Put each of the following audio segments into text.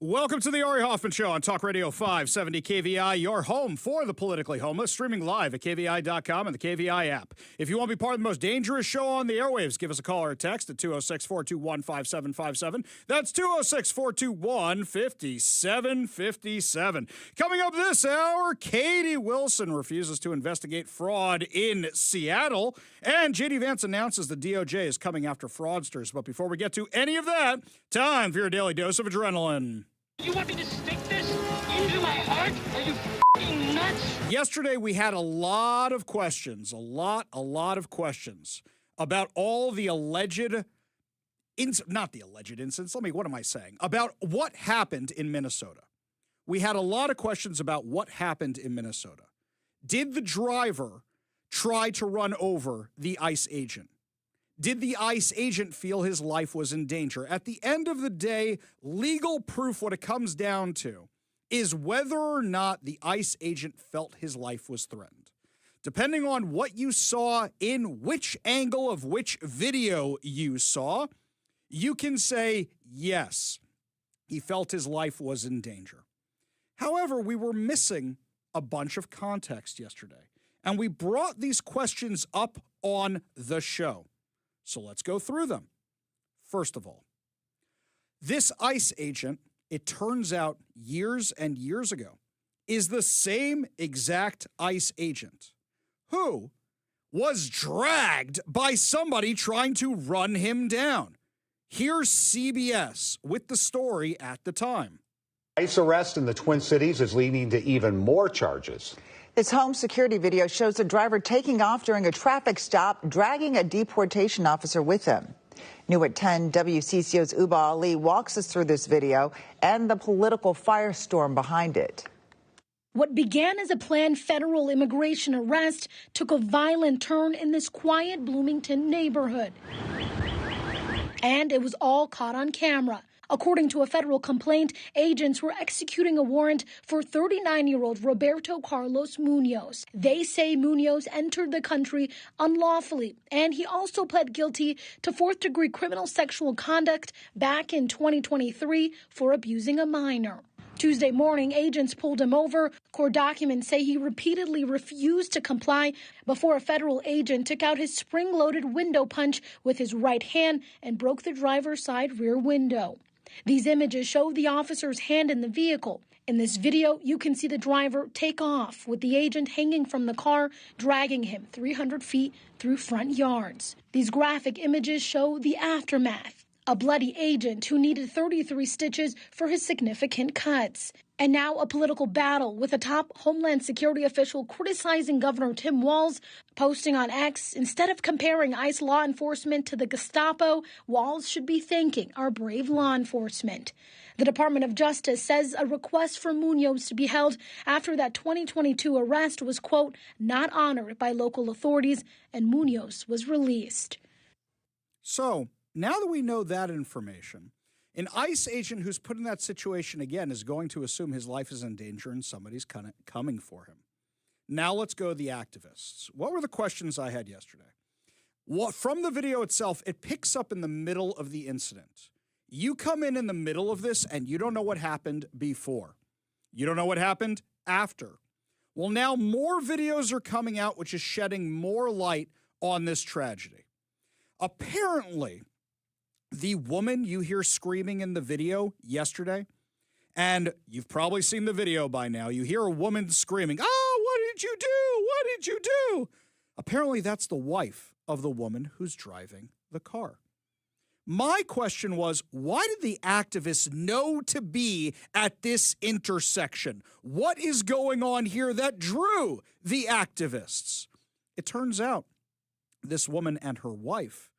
Welcome to the Ari Hoffman Show on Talk Radio 570 KVI, your home for the politically homeless, streaming live at KVI.com and the KVI app. If you want to be part of the most dangerous show on the airwaves, give us a call or a text at 206-421-5757. That's 206-421-5757. Coming up this hour, Katie Wilson refuses to investigate fraud in Seattle, and J.D. Vance announces the DOJ is coming after fraudsters. But before we get to any of that, time for your daily dose of adrenaline. You want me to stick this into my heart? Are you f***ing nuts? Yesterday, we had a lot of questions, a lot of questions about all the alleged, not the alleged incidents, what am I saying? About what happened in Minnesota. We had a lot of questions about what happened in Minnesota. Did the driver try to run over the ICE agent? Did the ICE agent feel his life was in danger? At the end of the day, legal proof, what it comes down to, is whether or not the ICE agent felt his life was threatened. Depending on what you saw in which angle of which video you saw, you can say, yes, he felt his life was in danger. However, we were missing a bunch of context yesterday, and we brought these questions up on the show. So let's go through them. First of all, this ICE agent, it turns out years and years ago, is the same exact ICE agent who was dragged by somebody trying to run him down. Here's CBS with the story at the time. ICE arrest in the Twin Cities is leading to even more charges. This home security video shows the driver taking off during a traffic stop, dragging a deportation officer with him. New at 10, WCCO's Uba Ali walks us through this video and the political firestorm behind it. What began as a planned federal immigration arrest took a violent turn in this quiet Bloomington neighborhood. And it was all caught on camera. According to a federal complaint, agents were executing a warrant for 39-year-old Roberto Carlos Munoz. They say Munoz entered the country unlawfully, and he also pled guilty to fourth-degree criminal sexual conduct back in 2023 for abusing a minor. Tuesday morning, agents pulled him over. Court documents say he repeatedly refused to comply before a federal agent took out his spring-loaded window punch with his right hand and broke the driver's side rear window. These images show the officer's hand in the vehicle. In this video, you can see the driver take off with the agent hanging from the car, dragging him 300 feet through front yards. These graphic images show the aftermath. A bloody agent who needed 33 stitches for his significant cuts. And now a political battle with a top Homeland Security official criticizing Governor Tim Walz, posting on X, instead of comparing ICE law enforcement to the Gestapo, Walz should be thanking our brave law enforcement. The Department of Justice says a request for Munoz to be held after that 2022 arrest was, quote, not honored by local authorities, and Munoz was released. So, now that we know that information, an ICE agent who's put in that situation again is going to assume his life is in danger and somebody's coming for him. Now let's go to the activists. What were the questions I had yesterday? From the video itself, it picks up in the middle of the incident. You come in the middle of this and you don't know what happened before. You don't know what happened after. Well, now more videos are coming out, which is shedding more light on this tragedy. Apparently, the woman you hear screaming in the video yesterday, and you've probably seen the video by now, you hear a woman screaming, "Oh, what did you do? What did you do?" Apparently, that's the wife of the woman who's driving the car. My question was, why did the activists know to be at this intersection? What is going on here that drew the activists? It turns out this woman and her wife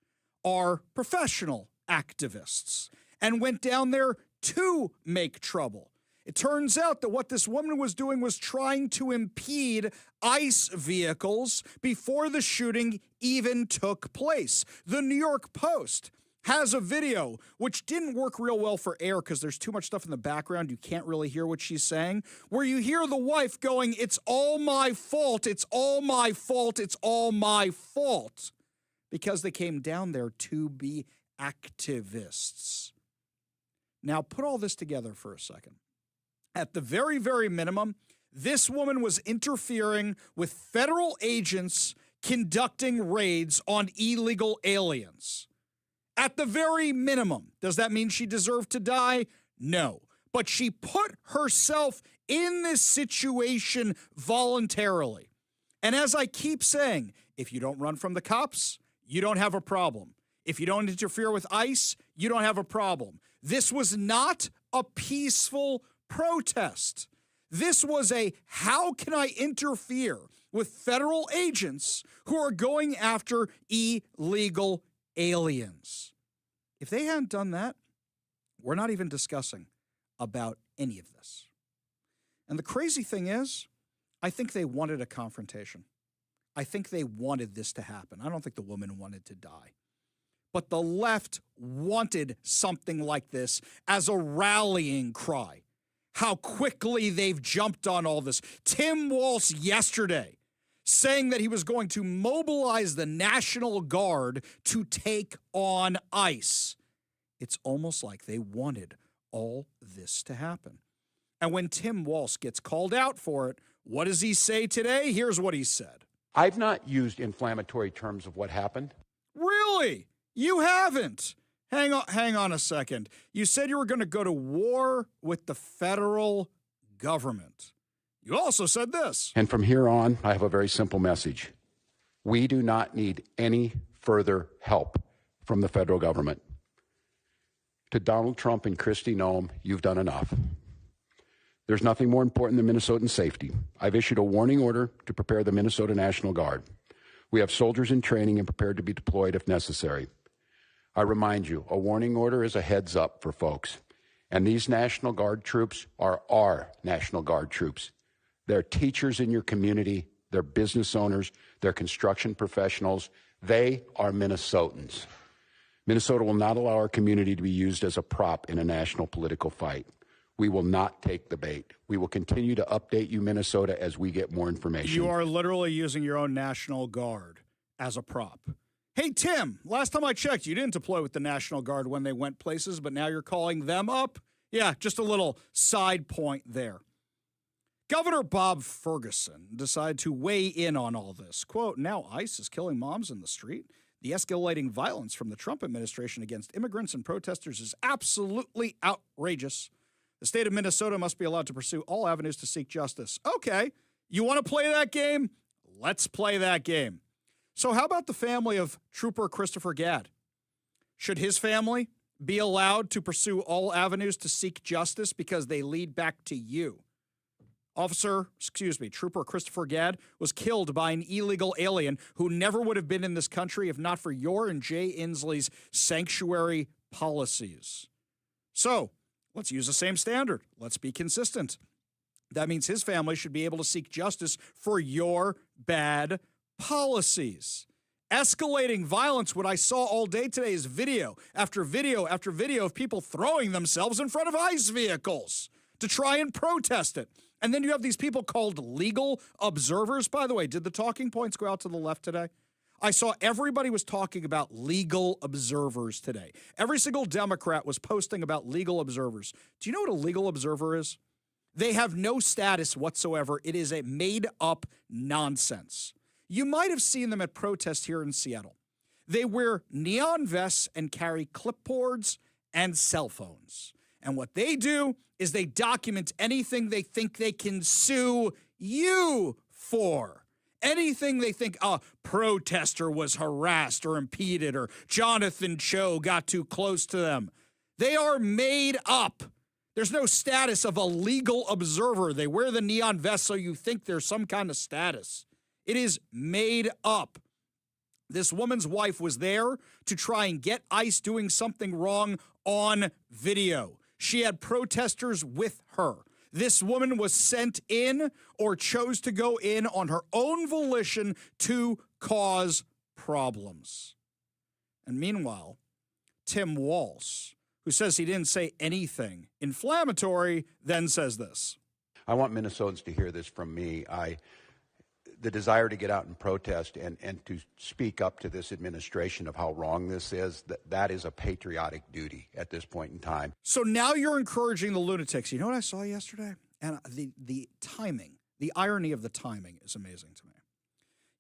are professional activists and went down there to make trouble. It turns out that what this woman was doing was trying to impede ICE vehicles before the shooting even took place. The New York Post has a video which didn't work real well for air because there's too much stuff in the background. You can't really hear what she's saying, where you hear the wife going, "It's all my fault. It's all my fault. It's all my fault," because they came down there to be activists. Now, put all this together for a second. At the very, very minimum, this woman was interfering with federal agents conducting raids on illegal aliens. At the very minimum. Does that mean she deserved to die? No. But she put herself in this situation voluntarily. And as I keep saying, if you don't run from the cops, you don't have a problem. If you don't interfere with ICE, you don't have a problem. This was not a peaceful protest. This was a how can I interfere with federal agents who are going after illegal aliens. If they hadn't done that, we're not even discussing about any of this. And the crazy thing is, I think they wanted a confrontation. I think they wanted this to happen. I don't think the woman wanted to die. But the left wanted something like this as a rallying cry. How quickly they've jumped on all this. Tim Walz yesterday saying that he was going to mobilize the National Guard to take on ICE. It's almost like they wanted all this to happen. And when Tim Walz gets called out for it, what does he say today? Here's what he said. I've not used inflammatory terms of what happened. Really? You haven't? Hang on a second. You said you were going to go to war with the federal government. You also said this. And from here on, I have a very simple message. We do not need any further help from the federal government. To Donald Trump and Kristi Noem, you've done enough. There's nothing more important than Minnesotan safety. I've issued a warning order to prepare the Minnesota National Guard. We have soldiers in training and prepared to be deployed if necessary. I remind you, a warning order is a heads up for folks. And these National Guard troops are our National Guard troops. They're teachers in your community. They're business owners. They're construction professionals. They are Minnesotans. Minnesota will not allow our community to be used as a prop in a national political fight. We will not take the bait. We will continue to update you, Minnesota, as we get more information. You are literally using your own National Guard as a prop. Hey, Tim, last time I checked, you didn't deploy with the National Guard when they went places, but now you're calling them up? Yeah, just a little side point there. Governor Bob Ferguson decided to weigh in on all this. Quote, now ICE is killing moms in the street. The escalating violence from the Trump administration against immigrants and protesters is absolutely outrageous. The state of Minnesota must be allowed to pursue all avenues to seek justice. Okay, you want to play that game? Let's play that game. So how about the family of Trooper Christopher Gadd? Should his family be allowed to pursue all avenues to seek justice because they lead back to you? Trooper Christopher Gadd was killed by an illegal alien who never would have been in this country if not for your and Jay Inslee's sanctuary policies. So, let's use the same standard. Let's be consistent. That means his family should be able to seek justice for your bad policies. Escalating violence, what I saw all day today is video after video after video of people throwing themselves in front of ICE vehicles to try and protest it. And then you have these people called legal observers. By the way, did the talking points go out to the left today? I saw everybody was talking about legal observers today. Every single Democrat was posting about legal observers. Do you know what a legal observer is? They have no status whatsoever. It is a made-up nonsense. You might have seen them at protests here in Seattle. They wear neon vests and carry clipboards and cell phones. And what they do is they document anything they think they can sue you for. Anything they think a protester was harassed or impeded or Jonathan Cho got too close to them. They are made up. There's no status of a legal observer. They wear the neon vest so you think there's some kind of status. It is made up. This woman's wife was there to try and get ICE doing something wrong on video. She had protesters with her. This woman was sent in or chose to go in on her own volition to cause problems. And meanwhile, Tim Walz, who says he didn't say anything inflammatory, then says this. I want Minnesotans to hear this from me. the desire to get out and protest and to speak up to this administration of how wrong this is, that is a patriotic duty at this point in time. So now you're encouraging the lunatics. You know what I saw yesterday? And the timing, the irony of the timing is amazing to me.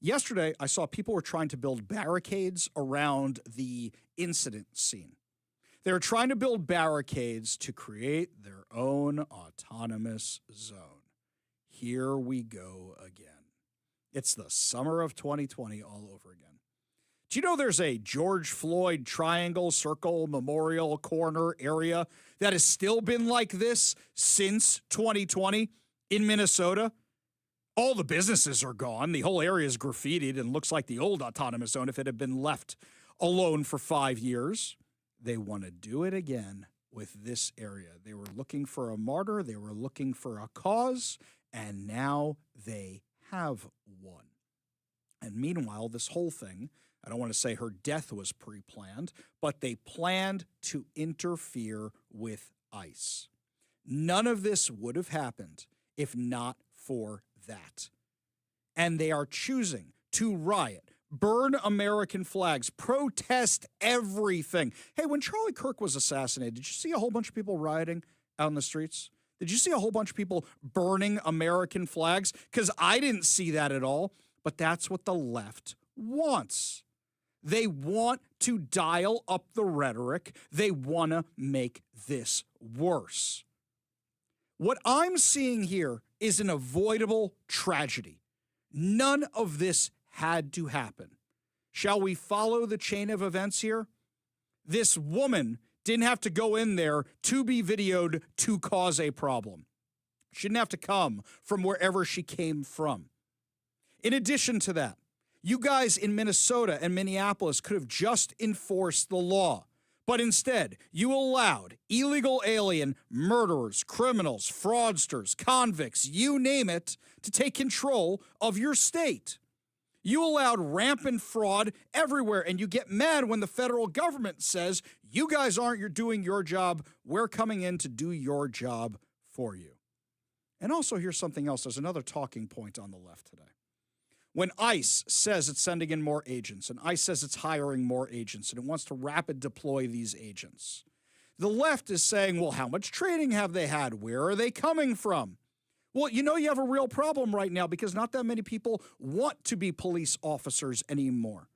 Yesterday, I saw people were trying to build barricades around the incident scene. They were trying to build barricades to create their own autonomous zone. Here we go again. It's the summer of 2020 all over again. Do you know there's a George Floyd triangle, circle, memorial, corner area that has still been like this since 2020 in Minnesota? All the businesses are gone. The whole area is graffitied and looks like the old autonomous zone if it had been left alone for 5 years. They want to do it again with this area. They were looking for a martyr. They were looking for a cause, and now they have one. And meanwhile, this whole thing, I don't want to say her death was pre-planned, but they planned to interfere with ICE. None of this would have happened if not for that. And they are choosing to riot, burn American flags, protest everything. Hey, when Charlie Kirk was assassinated, did you see a whole bunch of people rioting out in the streets? Did you see a whole bunch of people burning American flags? Because I didn't see that at all, but that's what the left wants. They want to dial up the rhetoric. They want to make this worse. What I'm seeing here is an avoidable tragedy. None of this had to happen. Shall we follow the chain of events here? This woman didn't have to go in there to be videoed to cause a problem. She didn't have to come from wherever she came from. In addition to that, you guys in Minnesota and Minneapolis could have just enforced the law. But instead, you allowed illegal alien murderers, criminals, fraudsters, convicts, you name it, to take control of your state. You allowed rampant fraud everywhere, and you get mad when the federal government says, you guys aren't doing your job, we're coming in to do your job for you. And also, here's something else. There's another talking point on the left today. When ICE says it's sending in more agents, and ICE says it's hiring more agents, and it wants to rapid deploy these agents, the left is saying, well, how much training have they had? Where are they coming from? Well, you know you have a real problem right now because not that many people want to be police officers anymore.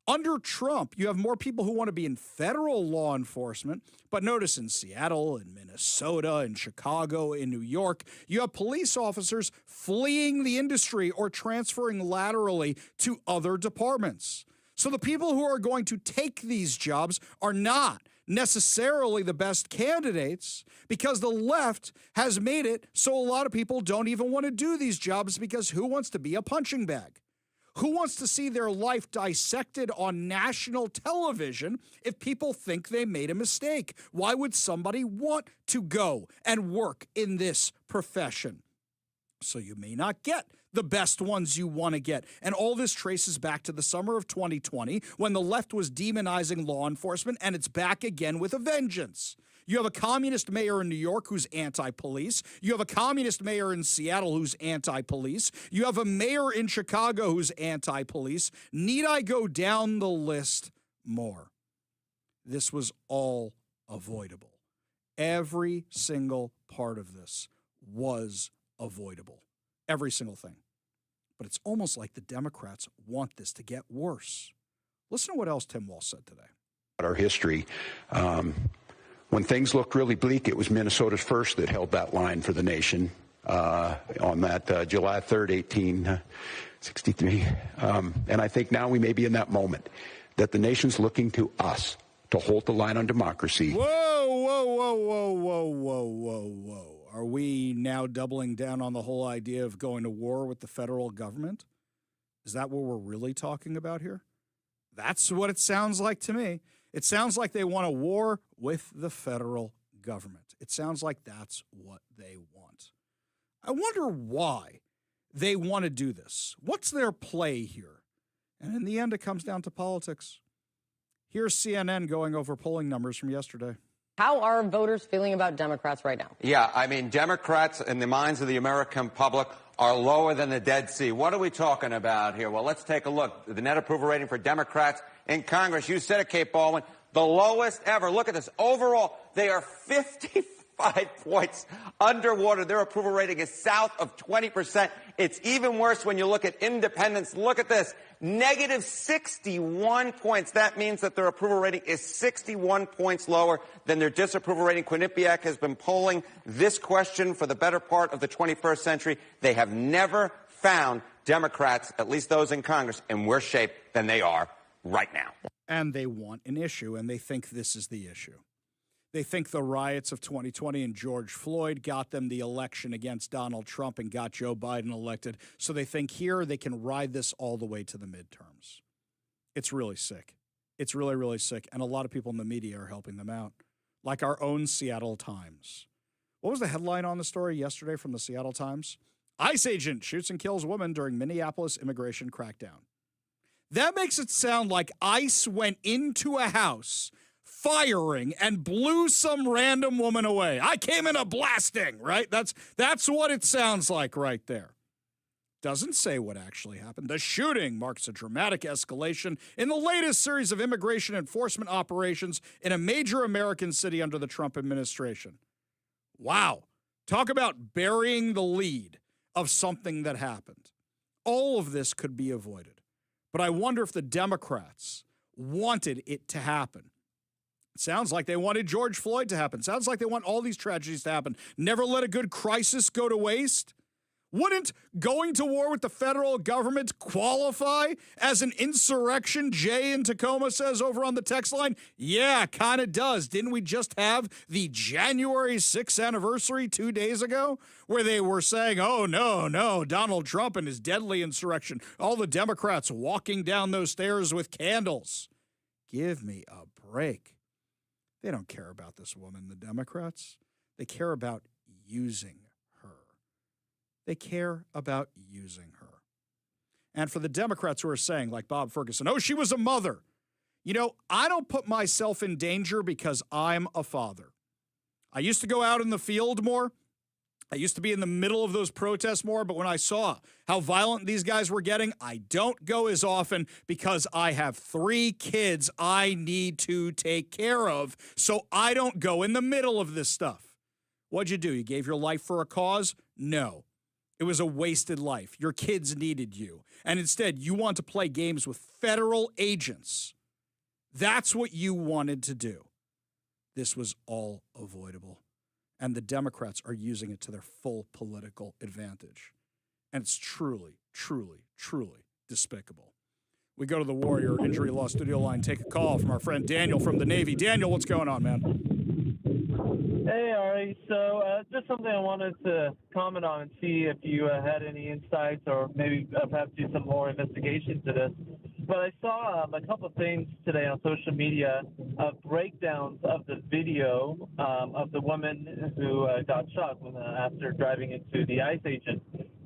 Under Trump, you have more people who want to be in federal law enforcement, but notice in Seattle, in Minnesota, in Chicago, in New York, you have police officers fleeing the industry or transferring laterally to other departments. So the people who are going to take these jobs are not necessarily the best candidates because the left has made it so a lot of people don't even want to do these jobs because who wants to be a punching bag? Who wants to see their life dissected on national television if people think they made a mistake? Why would somebody want to go and work in this profession? So you may not get the best ones you want to get. And all this traces back to the summer of 2020 when the left was demonizing law enforcement, and it's back again with a vengeance. You have a communist mayor in New York who's anti-police. You have a communist mayor in Seattle who's anti-police. You have a mayor in Chicago who's anti-police. Need I go down the list more? This was all avoidable. Every single part of this was avoidable. Every single thing. But it's almost like the Democrats want this to get worse. Listen to what else Tim Walz said today. Our history, when things looked really bleak, it was Minnesota's first that held that line for the nation on that July 3rd, 1863. And I think now we may be in that moment that the nation's looking to us to hold the line on democracy. Whoa. Are we now doubling down on the whole idea of going to war with the federal government? Is that what we're really talking about here? That's what it sounds like to me. It sounds like they want a war with the federal government. It sounds like that's what they want. I wonder why they want to do this. What's their play here? And in the end, it comes down to politics. Here's CNN going over polling numbers from yesterday. How are voters feeling about Democrats right now? Yeah, I mean, Democrats, in the minds of the American public, are lower than the Dead Sea. What are we talking about here? Well, let's take a look. The net approval rating for Democrats in Congress, you said it, Kate Baldwin, the lowest ever. Look at this. Overall, they are 55 points underwater. Their approval rating is south of 20%. It's even worse when you look at independents. Look at this. Negative 61 points. That means that their approval rating is 61 points lower than their disapproval rating. Quinnipiac has been polling this question for the better part of the 21st century. They have never found Democrats, at least those in Congress, in worse shape than they are right now. And they want an issue, and they think this is the issue. They think the riots of 2020 and George Floyd got them the election against Donald Trump and got Joe Biden elected. So they think here they can ride this all the way to the midterms. It's really sick. It's really, really sick. And a lot of people in the media are helping them out, like our own Seattle Times. What was the headline on the story yesterday from the Seattle Times? ICE agent shoots and kills woman during Minneapolis immigration crackdown. That makes it sound like ICE went into a house firing and blew some random woman away. I came in a blasting, right? That's what it sounds like right there. Doesn't say what actually happened. The shooting marks a dramatic escalation in the latest series of immigration enforcement operations in a major American city under the Trump administration. Wow. Talk about burying the lead of something that happened. All of this could be avoided. But I wonder if the Democrats wanted it to happen. It sounds like they wanted George Floyd to happen. Sounds like they want all these tragedies to happen. Never let a good crisis go to waste. Wouldn't going to war with the federal government qualify as an insurrection? Jay in Tacoma says over on the text line, yeah, kind of does. Didn't we just have the January 6th anniversary 2 days ago where they were saying, oh, no, Donald Trump and his deadly insurrection, all the Democrats walking down those stairs with candles. Give me a break. They don't care about this woman, the Democrats. They care about using her. They care about using her. And for the Democrats who are saying, like Bob Ferguson, oh, she was a mother. You know, I don't put myself in danger because I'm a father. I used to go out in the field more. I used to be in the middle of those protests more, but when I saw how violent these guys were getting, I don't go as often because I have 3 kids I need to take care of, so I don't go in the middle of this stuff. What'd you do? You gave your life for a cause? No. It was a wasted life. Your kids needed you. And instead, you want to play games with federal agents. That's what you wanted to do. This was all avoidable. And the Democrats are using it to their full political advantage. And it's truly, truly, truly despicable. We go to the Warrior Injury Law studio line, take a call from our friend Daniel from the Navy. Daniel, what's going on, man? Hey, Ari. So just something I wanted to comment on and see if you had any insights or maybe perhaps do some more investigation to this. But I saw a couple of things today on social media of breakdowns of the video of the woman who got shot after driving into the ICE agent.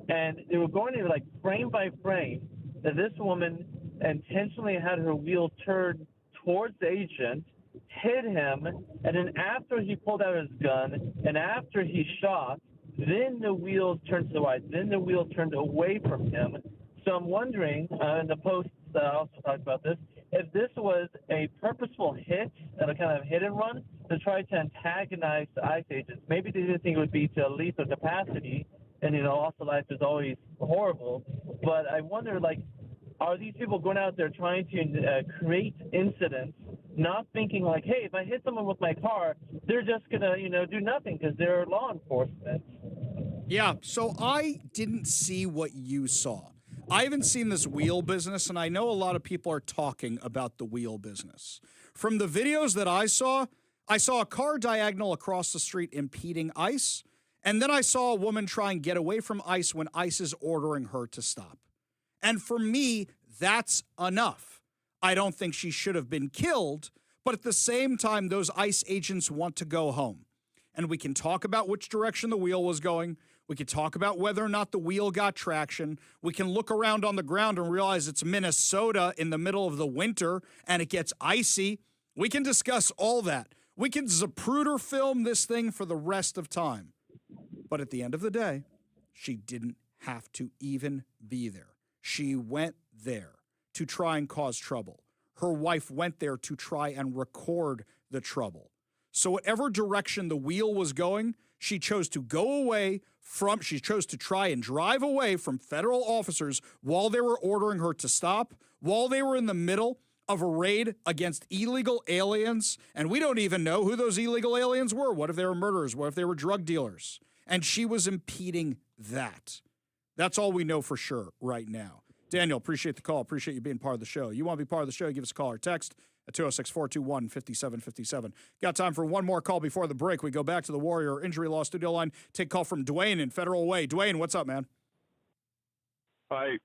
And they were going to like frame by frame that this woman intentionally had her wheel turned towards the agent, hit him, and then after he pulled out his gun and after he shot, then the wheel turned to the right, then the wheel turned away from him. So I'm wondering, in the posts I also talked about this, if this was a purposeful hit, a kind of hit and run, to try to antagonize the ICE agents. Maybe they didn't think it would be to a lethal capacity, and, you know, also life is always horrible. But I wonder, like, are these people going out there trying to create incidents, not thinking like, hey, if I hit someone with my car, they're just going to, you know, do nothing because they're law enforcement? Yeah, so I didn't see what you saw. I haven't seen this wheel business, and I know a lot of people are talking about the wheel business. From the videos that I saw a car diagonal across the street impeding ICE, and then I saw a woman try and get away from ICE when ICE is ordering her to stop. And for me, that's enough. I don't think she should have been killed, but at the same time, those ICE agents want to go home. And we can talk about which direction the wheel was going. We could talk about whether or not the wheel got traction. We can look around on the ground and realize it's Minnesota in the middle of the winter and it gets icy. We can discuss all that. We can Zapruder film this thing for the rest of time. But at the end of the day, she didn't have to even be there. She went there to try and cause trouble. Her wife went there to try and record the trouble. So whatever direction the wheel was going, she chose to she chose to try and drive away from federal officers while they were ordering her to stop, while they were in the middle of a raid against illegal aliens. And we don't even know who those illegal aliens were. What if they were murderers? What if they were drug dealers? And she was impeding that. That's all we know for sure right now. Daniel, appreciate the call. Appreciate you being part of the show. You want to be part of the show, give us a call or text at 206-421-5757. Got time for one more call before the break. We go back to the Warrior Injury Law studio line. Take a call from Dwayne in Federal Way. Dwayne, what's up, man? Hi,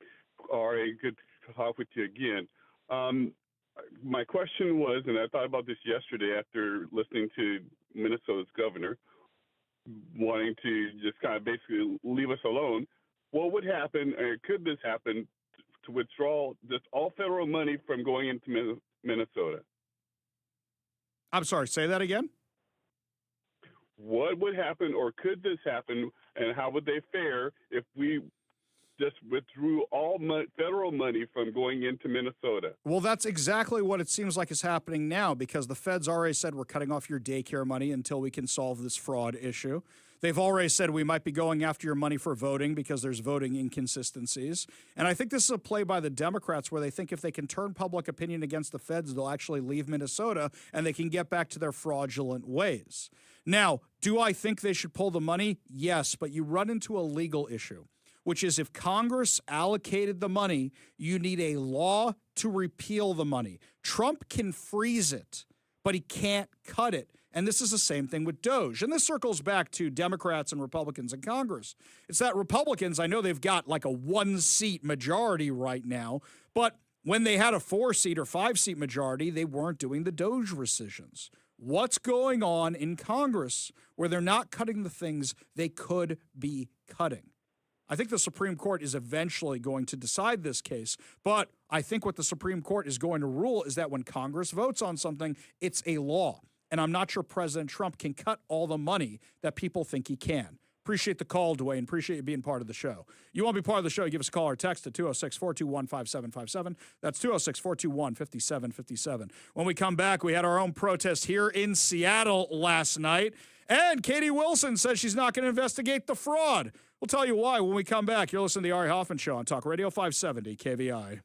Ari. Good to talk with you again. My question was, and I thought about this yesterday after listening to Minnesota's governor wanting to just kind of basically leave us alone. What would happen, or could this happen, to withdraw just all federal money from going into Minnesota? I'm sorry, say that again? What would happen, or could this happen, and how would they fare if we just withdrew all federal money from going into Minnesota? Well, that's exactly what it seems like is happening now, because the feds already said we're cutting off your daycare money until we can solve this fraud issue. They've already said we might be going after your money for voting because there's voting inconsistencies. And I think this is a play by the Democrats where they think if they can turn public opinion against the feds, they'll actually leave Minnesota and they can get back to their fraudulent ways. Now, do I think they should pull the money? Yes, but you run into a legal issue, which is if Congress allocated the money, you need a law to repeal the money. Trump can freeze it, but he can't cut it. And this is the same thing with DOJ. And this circles back to Democrats and Republicans in Congress. It's that Republicans, I know they've got like a 1-seat majority right now, but when they had a 4-seat or 5-seat majority, they weren't doing the DOJ rescissions. What's going on in Congress where they're not cutting the things they could be cutting? I think the Supreme Court is eventually going to decide this case, but I think what the Supreme Court is going to rule is that when Congress votes on something, it's a law. And I'm not sure President Trump can cut all the money that people think he can. Appreciate the call, Dwayne. Appreciate you being part of the show. You want to be part of the show, give us a call or text at 206-421-5757. That's 206-421-5757. When we come back, we had our own protest here in Seattle last night. And Katie Wilson says she's not going to investigate the fraud. We'll tell you why when we come back. You're listening to the Ari Hoffman Show on Talk Radio 570 KVI.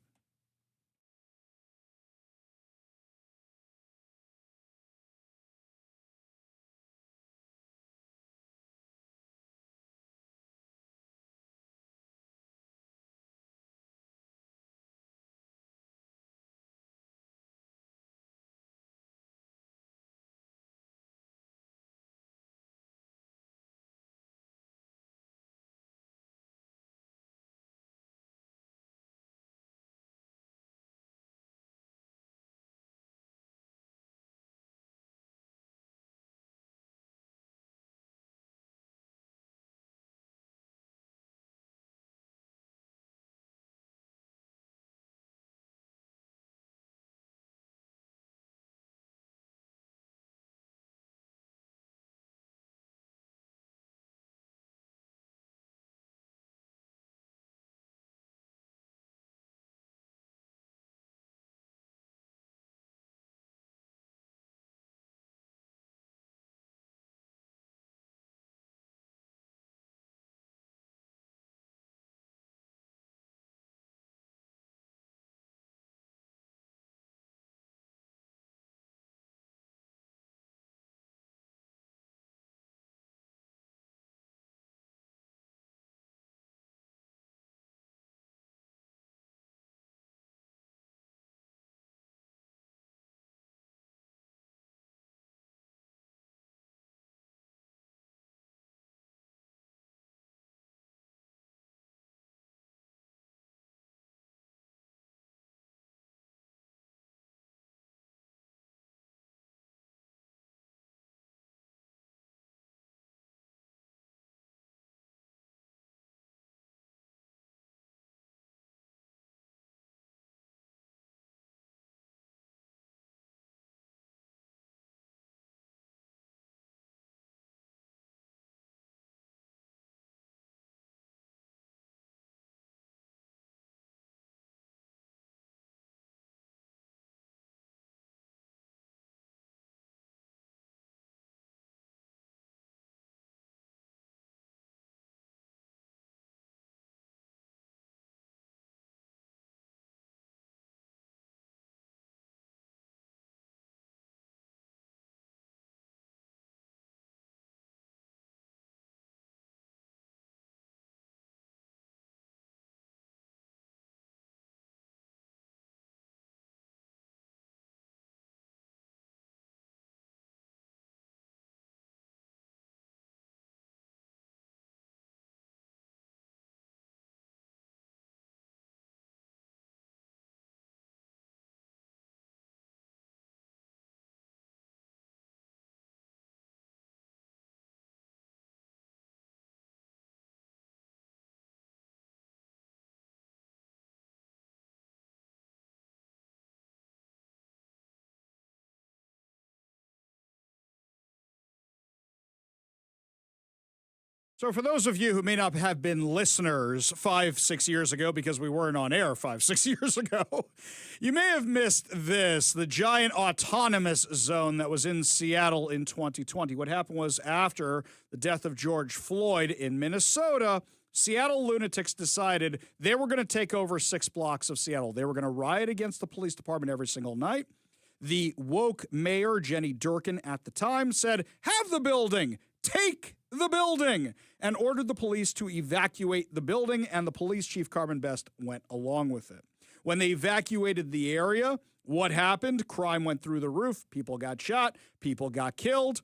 So for those of you who may not have been listeners 5-6 years ago, because we weren't on air 5-6 years ago, you may have missed this, the giant autonomous zone that was in Seattle in 2020. What happened was, after the death of George Floyd in Minnesota, Seattle lunatics decided they were going to take over 6 blocks of Seattle. They were going to riot against the police department every single night. The woke mayor, Jenny Durkin, at the time said, "Have the building, take the building," and ordered the police to evacuate the building, and the police chief, Carmen Best, went along with it. When they evacuated the area, what happened? Crime went through the roof. People got shot. People got killed.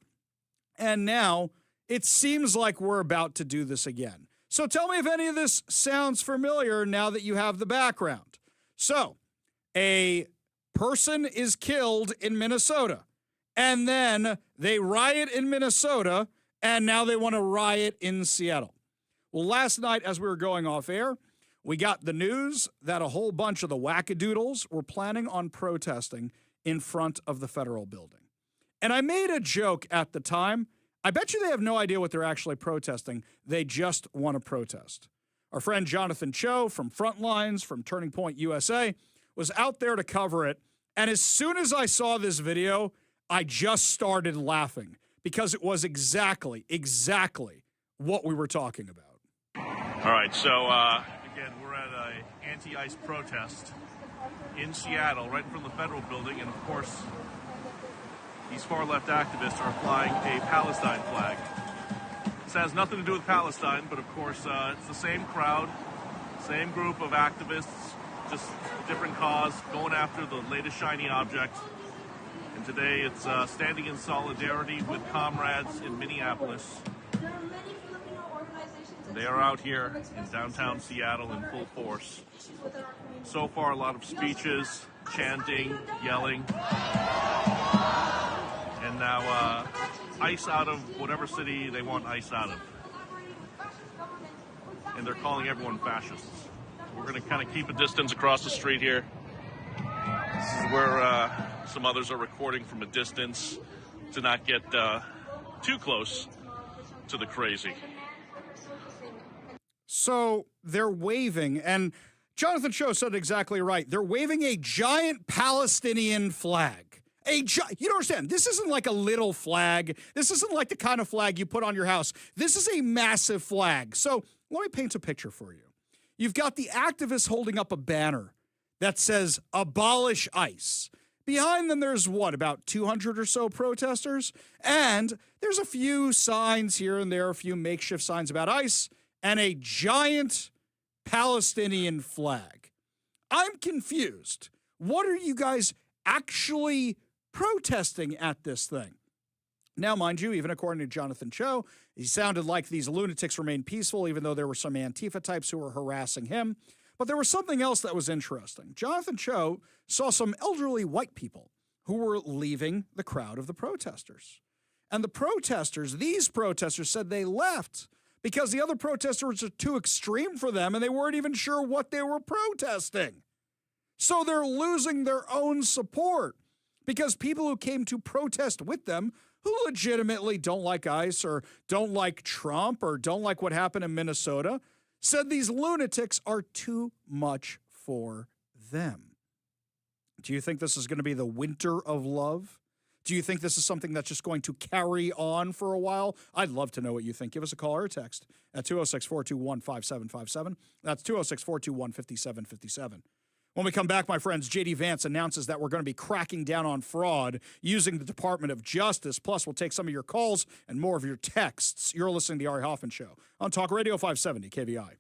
And now it seems like we're about to do this again. So tell me if any of this sounds familiar now that you have the background. So a person is killed in Minnesota, and then they riot in Minnesota, and now they want to riot in Seattle. Well, last night, as we were going off air, we got the news that a whole bunch of the wackadoodles were planning on protesting in front of the federal building. And I made a joke at the time. I bet you they have no idea what they're actually protesting. They just want to protest. Our friend Jonathan Cho from Frontlines, from Turning Point USA, was out there to cover it. And as soon as I saw this video, I just started laughing, because it was exactly what we were talking about. All right, so again, we're at an anti-ICE protest in Seattle, right in front of the federal building, and of course, these far-left activists are flying a Palestine flag. This has nothing to do with Palestine, but of course, it's the same crowd, same group of activists, just a different cause, going after the latest shiny object. And today it's standing in solidarity with comrades in Minneapolis. They are out here in downtown Seattle in full force. So far, a lot of speeches, chanting, yelling. And now ICE out of whatever city they want ICE out of. And they're calling everyone fascists. We're going to kind of keep a distance across the street here. This is where some others are recording from a distance to not get too close to the crazy. So they're waving, and Jonathan Cho said exactly right. They're waving a giant Palestinian flag. You don't understand. This isn't like a little flag. This isn't like the kind of flag you put on your house. This is a massive flag. So let me paint a picture for you. You've got the activists holding up a banner that says, "Abolish ICE." Behind them, there's about 200 or so protesters. And there's a few signs here and there, a few makeshift signs about ICE, and a giant Palestinian flag. I'm confused. What are you guys actually protesting at this thing? Now, mind you, even according to Jonathan Cho, he sounded like these lunatics remained peaceful, even though there were some Antifa types who were harassing him. But there was something else that was interesting. Jonathan Cho saw some elderly white people who were leaving the crowd of the protesters. And these protesters said they left because the other protesters were too extreme for them, and they weren't even sure what they were protesting. So they're losing their own support because people who came to protest with them, who legitimately don't like ICE or don't like Trump or don't like what happened in Minnesota, said these lunatics are too much for them. Do you think this is going to be the winter of love? Do you think this is something that's just going to carry on for a while? I'd love to know what you think. Give us a call or a text at 206-421-5757. That's 206-421-5757. When we come back, my friends, J.D. Vance announces that we're going to be cracking down on fraud using the Department of Justice. Plus, we'll take some of your calls and more of your texts. You're listening to the Ari Hoffman Show on Talk Radio 570 KVI.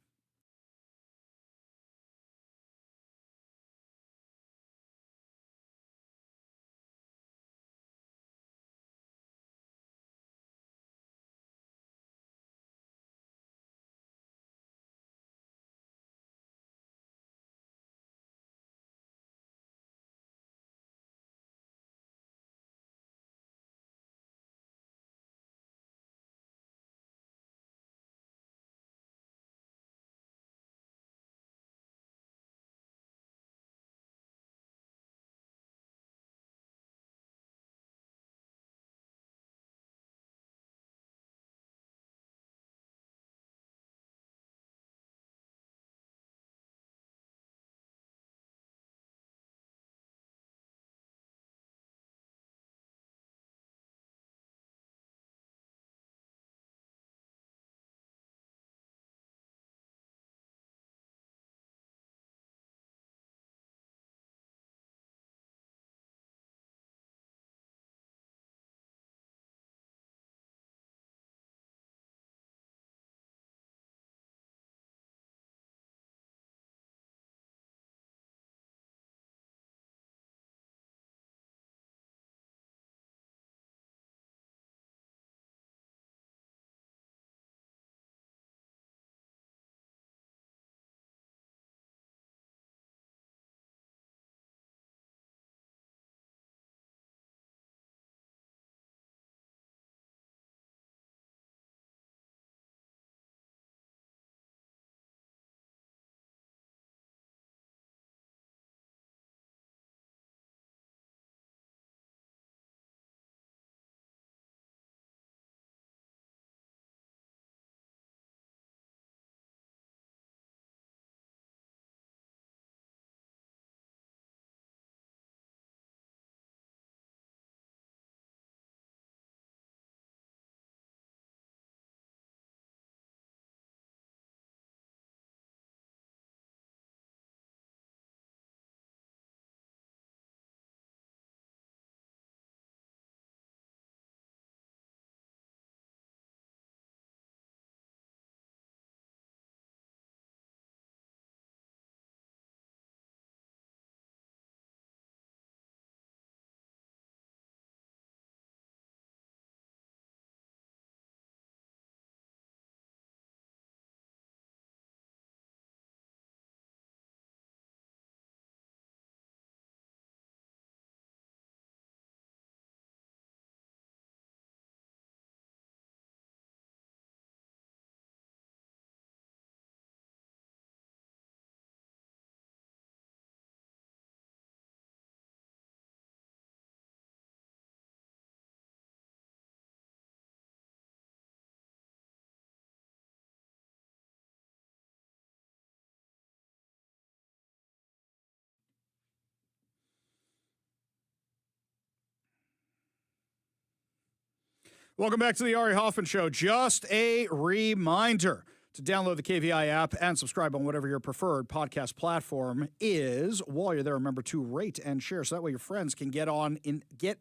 Welcome back to the Ari Hoffman Show. Just a reminder to download the KVI app and subscribe on whatever your preferred podcast platform is. While you're there, remember to rate and share so that way your friends can get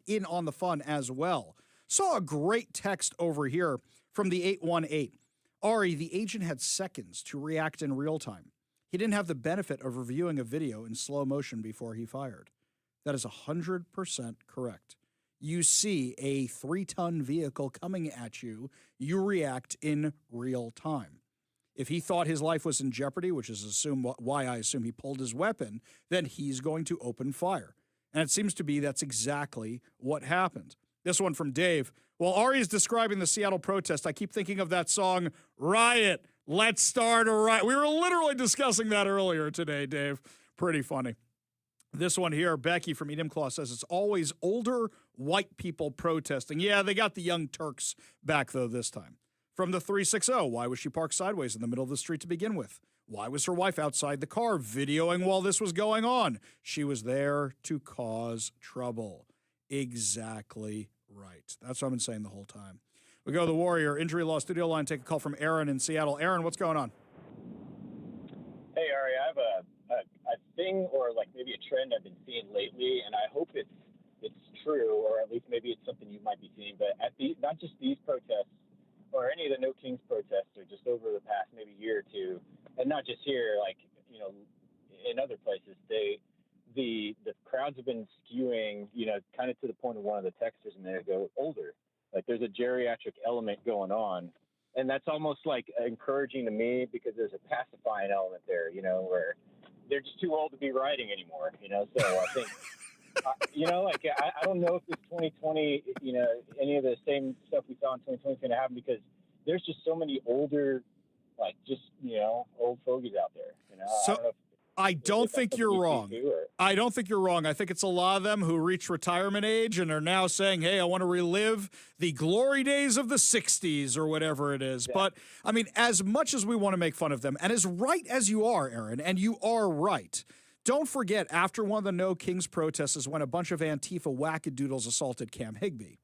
in on the fun as well. Saw a great text over here from the 818. Ari, the agent had seconds to react in real time. He didn't have the benefit of reviewing a video in slow motion before he fired. That is 100% correct. You see a 3-ton vehicle coming at you, you react in real time. If he thought his life was in jeopardy, which is why I assume he pulled his weapon, then he's going to open fire. And it seems to be that's exactly what happened. This one from Dave. While Ari is describing the Seattle protest, I keep thinking of that song, Riot, Let's Start a Riot. We were literally discussing that earlier today, Dave. Pretty funny. This one here, Becky from Enumclaw says it's always older white people protesting. Yeah, they got the young Turks back, though, this time. From the 360, why was she parked sideways in the middle of the street to begin with? Why was her wife outside the car videoing while this was going on? She was there to cause trouble. Exactly right. That's what I've been saying the whole time. We go to the Warrior Injury Law Studio Line. Take a call from Aaron in Seattle. Aaron, what's going on? Hey, Ari, I have a thing or like maybe a trend I've been seeing lately, and I hope it's true, or at least maybe it's something you might be seeing. But not just these protests or any of the No Kings protests, or just over the past maybe year or two, and not just here, like in other places, the crowds have been skewing, kind of to the point of one of the texters a minute ago, older. Like there's a geriatric element going on. And that's almost like encouraging to me because there's a pacifying element there, where they're just too old to be riding anymore, So I think, I don't know if this 2020, any of the same stuff we saw in 2020 is going to happen because there's just so many older, old fogies out there, I don't think you're wrong. I don't think you're wrong. I think it's a lot of them who reach retirement age and are now saying, hey, I want to relive the glory days of the 60s or whatever it is. Yeah. But, I mean, as much as we want to make fun of them, and as right as you are, Aaron, and you are right, don't forget, after one of the No Kings protests is when a bunch of Antifa wackadoodles assaulted Cam Higbee.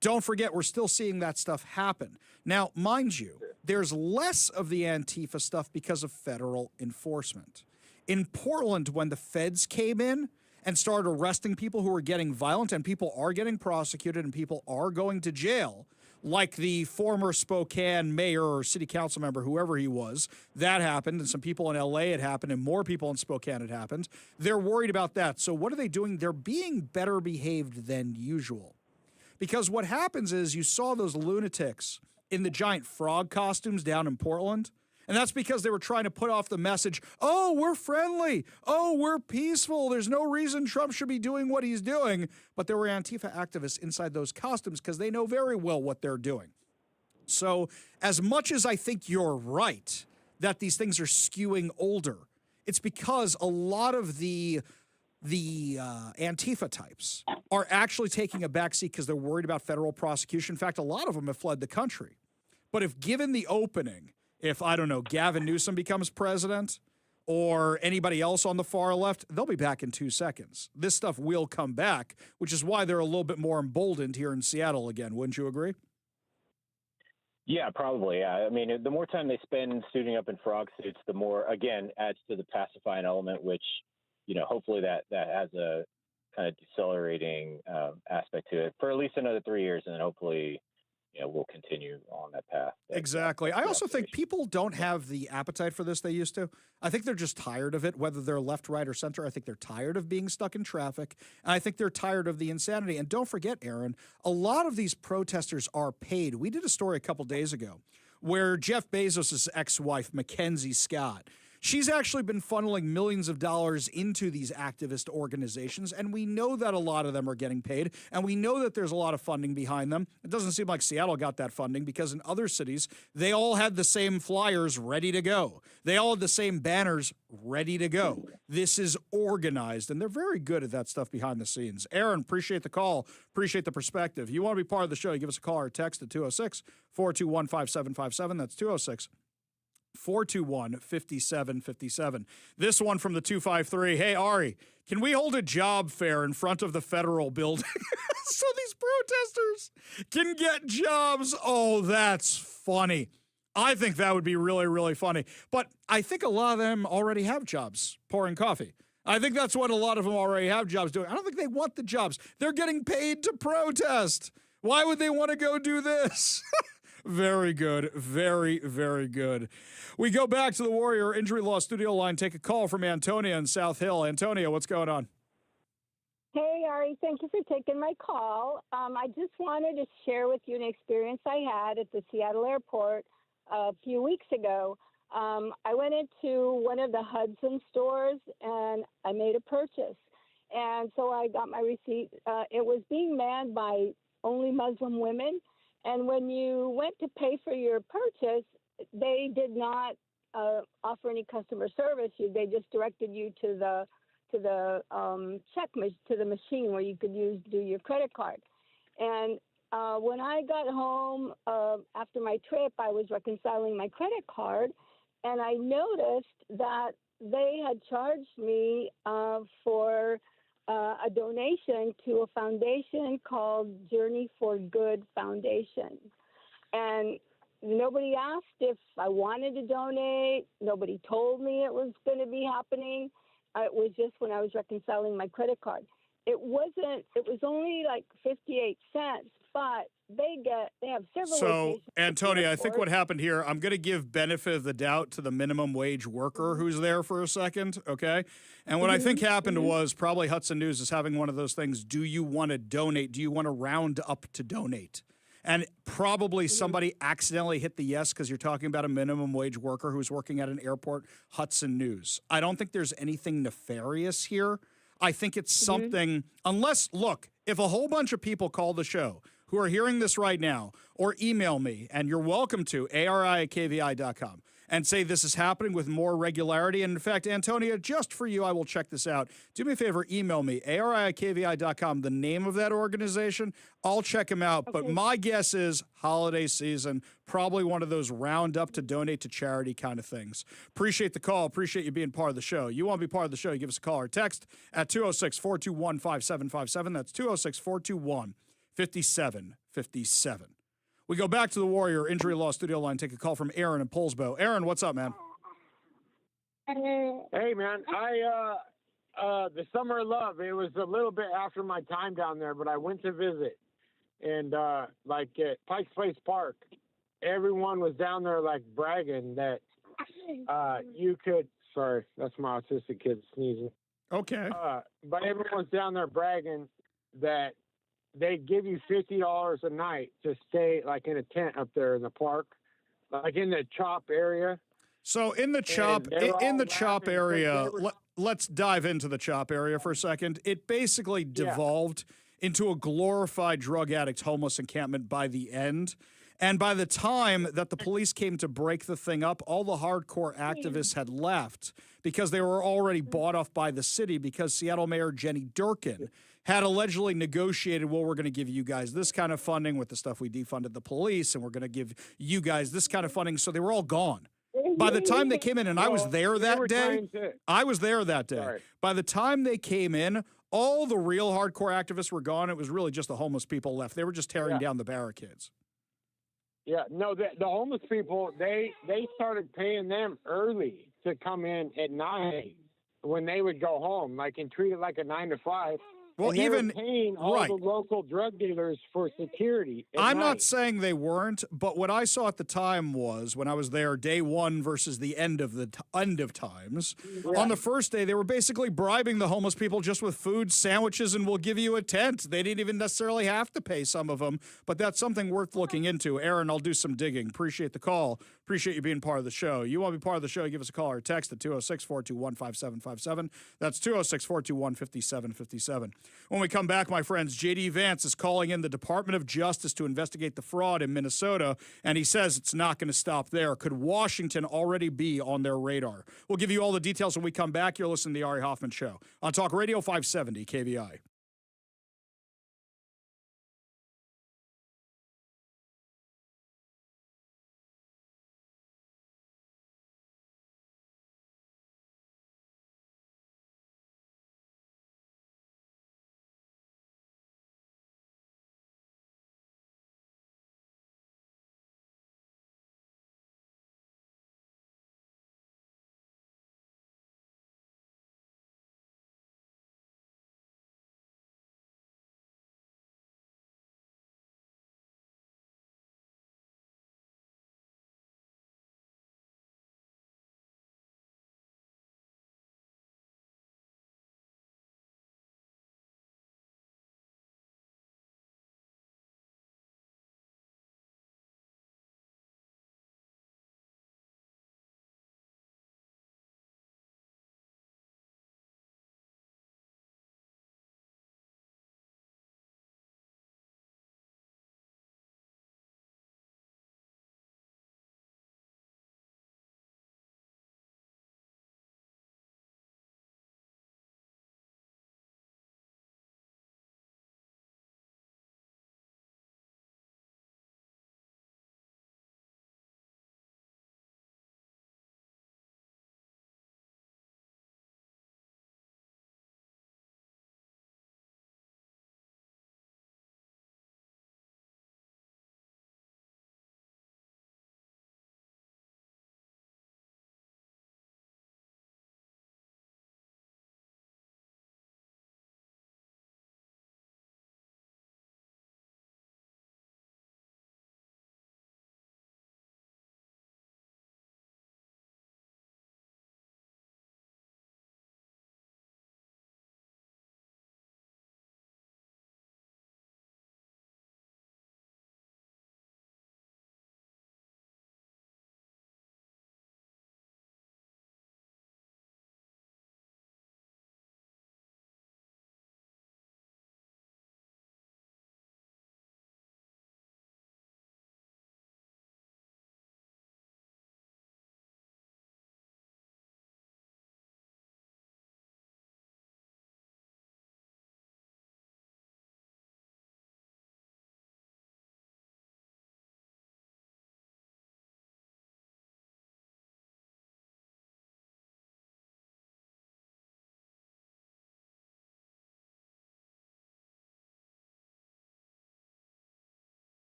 Don't forget, we're still seeing that stuff happen. Now, mind you, there's less of the Antifa stuff because of federal enforcement. In Portland, when the feds came in and started arresting people who were getting violent, and people are getting prosecuted and people are going to jail, like the former Spokane mayor or city council member, whoever he was, that happened, and some people in L.A. had happened, and more people in Spokane had happened. They're worried about that. So what are they doing? They're being better behaved than usual. Because what happens is you saw those lunatics in the giant frog costumes down in Portland. And that's because they were trying to put off the message, oh, we're friendly. Oh, we're peaceful. There's no reason Trump should be doing what he's doing. But there were Antifa activists inside those costumes because they know very well what they're doing. So as much as I think you're right that these things are skewing older, it's because a lot of the Antifa types are actually taking a backseat because they're worried about federal prosecution. In fact, a lot of them have fled the country. But if given the opening, if, I don't know, Gavin Newsom becomes president or anybody else on the far left, they'll be back in 2 seconds. This stuff will come back, which is why they're a little bit more emboldened here in Seattle again. Wouldn't you agree? Yeah, probably. Yeah. I mean, the more time they spend suiting up in frog suits, the more, again, adds to the pacifying element, which, hopefully that has a kind of decelerating aspect to it for at least another 3 years, and then hopefully we'll continue on that path. Exactly. I also think people don't have the appetite for this they used to. I think they're just tired of it, whether they're left, right, or center. I think they're tired of being stuck in traffic, and I think they're tired of the insanity. And don't forget, Aaron, a lot of these protesters are paid. We did a story a couple days ago where Jeff Bezos' ex-wife, Mackenzie Scott, she's actually been funneling millions of dollars into these activist organizations, and we know that a lot of them are getting paid, and we know that there's a lot of funding behind them. It doesn't seem like Seattle got that funding because in other cities, they all had the same flyers ready to go. They all had the same banners ready to go. This is organized, and they're very good at that stuff behind the scenes. Aaron, appreciate the call. Appreciate the perspective. You want to be part of the show, you give us a call or text at 206-421-5757. That's 206 421-5757. This one from the 253. Hey, Ari, can we hold a job fair in front of the federal building so these protesters can get jobs? Oh, that's funny. I think that would be really, really funny. But I think a lot of them already have jobs pouring coffee. I think that's what a lot of them already have jobs doing. I don't think they want the jobs. They're getting paid to protest. Why would they want to go do this? Very good. Very, very good. We go back to the Warrior Injury Law studio line, take a call from Antonia in South Hill. Antonia, what's going on? Hey, Ari, thank you for taking my call. I just wanted to share with you an experience I had at the Seattle airport a few weeks ago. I went into one of the Hudson stores and I made a purchase. And so I got my receipt. It was being manned by only Muslim women. And when you went to pay for your purchase, they did not offer any customer service. They just directed you to the machine where you could do your credit card. And when I got home after my trip, I was reconciling my credit card, and I noticed that they had charged me for a donation to a foundation called Journey for Good Foundation. And nobody asked if I wanted to donate. Nobody told me it was going to be happening. It was just when I was reconciling my credit card. It was only like 58 cents, but they have several So, locations. Antonia, I think what happened here, I'm going to give benefit of the doubt to the minimum wage worker who's there for a second, okay? And what I think happened was probably Hudson News is having one of those things, do you want to donate? Do you want to round up to donate? And probably somebody accidentally hit the yes because you're talking about a minimum wage worker who's working at an airport, Hudson News. I don't think there's anything nefarious here. I think it's something, unless, look, if a whole bunch of people call the show who are hearing this right now or email me, and you're welcome to, ari@kvi.com, and say this is happening with more regularity. And in fact, Antonia, just for you, I will check this out. Do me a favor, email me, ari@kvi.com, the name of that organization. I'll check them out. Okay. But my guess is holiday season, probably one of those round up to donate to charity kind of things. Appreciate the call. Appreciate you being part of the show. You want to be part of the show, you give us a call or text at 206-421-5757. That's 206-421-5757. We go back to the Warrior Injury Law studio line, take a call from Aaron in Poulsbo. Aaron, what's up, man? Hey, man. The Summer of Love, it was a little bit after my time down there, but I went to visit. And, like, at Pike's Place Park, everyone was down there, like, bragging that you could – sorry, that's my autistic kid sneezing. Okay. But everyone was down there bragging that they give you $50 a night to stay like in a tent up there in the park, like in the CHOP area. So in the CHOP area, let's dive into the CHOP area for a second. It basically devolved into a glorified drug addict homeless encampment by the end. And by the time that the police came to break the thing up, all the hardcore activists had left because they were already bought off by the city because Seattle Mayor Jenny Durkin had allegedly negotiated, well, we're going to give you guys this kind of funding with the stuff we defunded the police, and we're going to give you guys this kind of funding. So they were all gone. By the time they came in, and I was there that day. Sorry. By the time they came in, all the real hardcore activists were gone. It was really just the homeless people left. They were just tearing down the barricades. Yeah, no, the homeless people, they started paying them early to come in at 9 when they would go home, like, and treat it like a 9 to 5. Well, and they were paying all the local drug dealers for security. I'm not saying they weren't, but what I saw at the time was when I was there, day one versus the end of times. Yeah. On the first day, they were basically bribing the homeless people just with food, sandwiches, and we'll give you a tent. They didn't even necessarily have to pay some of them, but that's something worth looking into. Aaron, I'll do some digging. Appreciate the call. Appreciate you being part of the show. You want to be part of the show, give us a call or text at 206-421-5757. That's 206-421-5757. When we come back, my friends, J.D. Vance is calling in the Department of Justice to investigate the fraud in Minnesota, and he says it's not going to stop there. Could Washington already be on their radar? We'll give you all the details when we come back. You're listening to the Ari Hoffman Show on Talk Radio 570 KVI.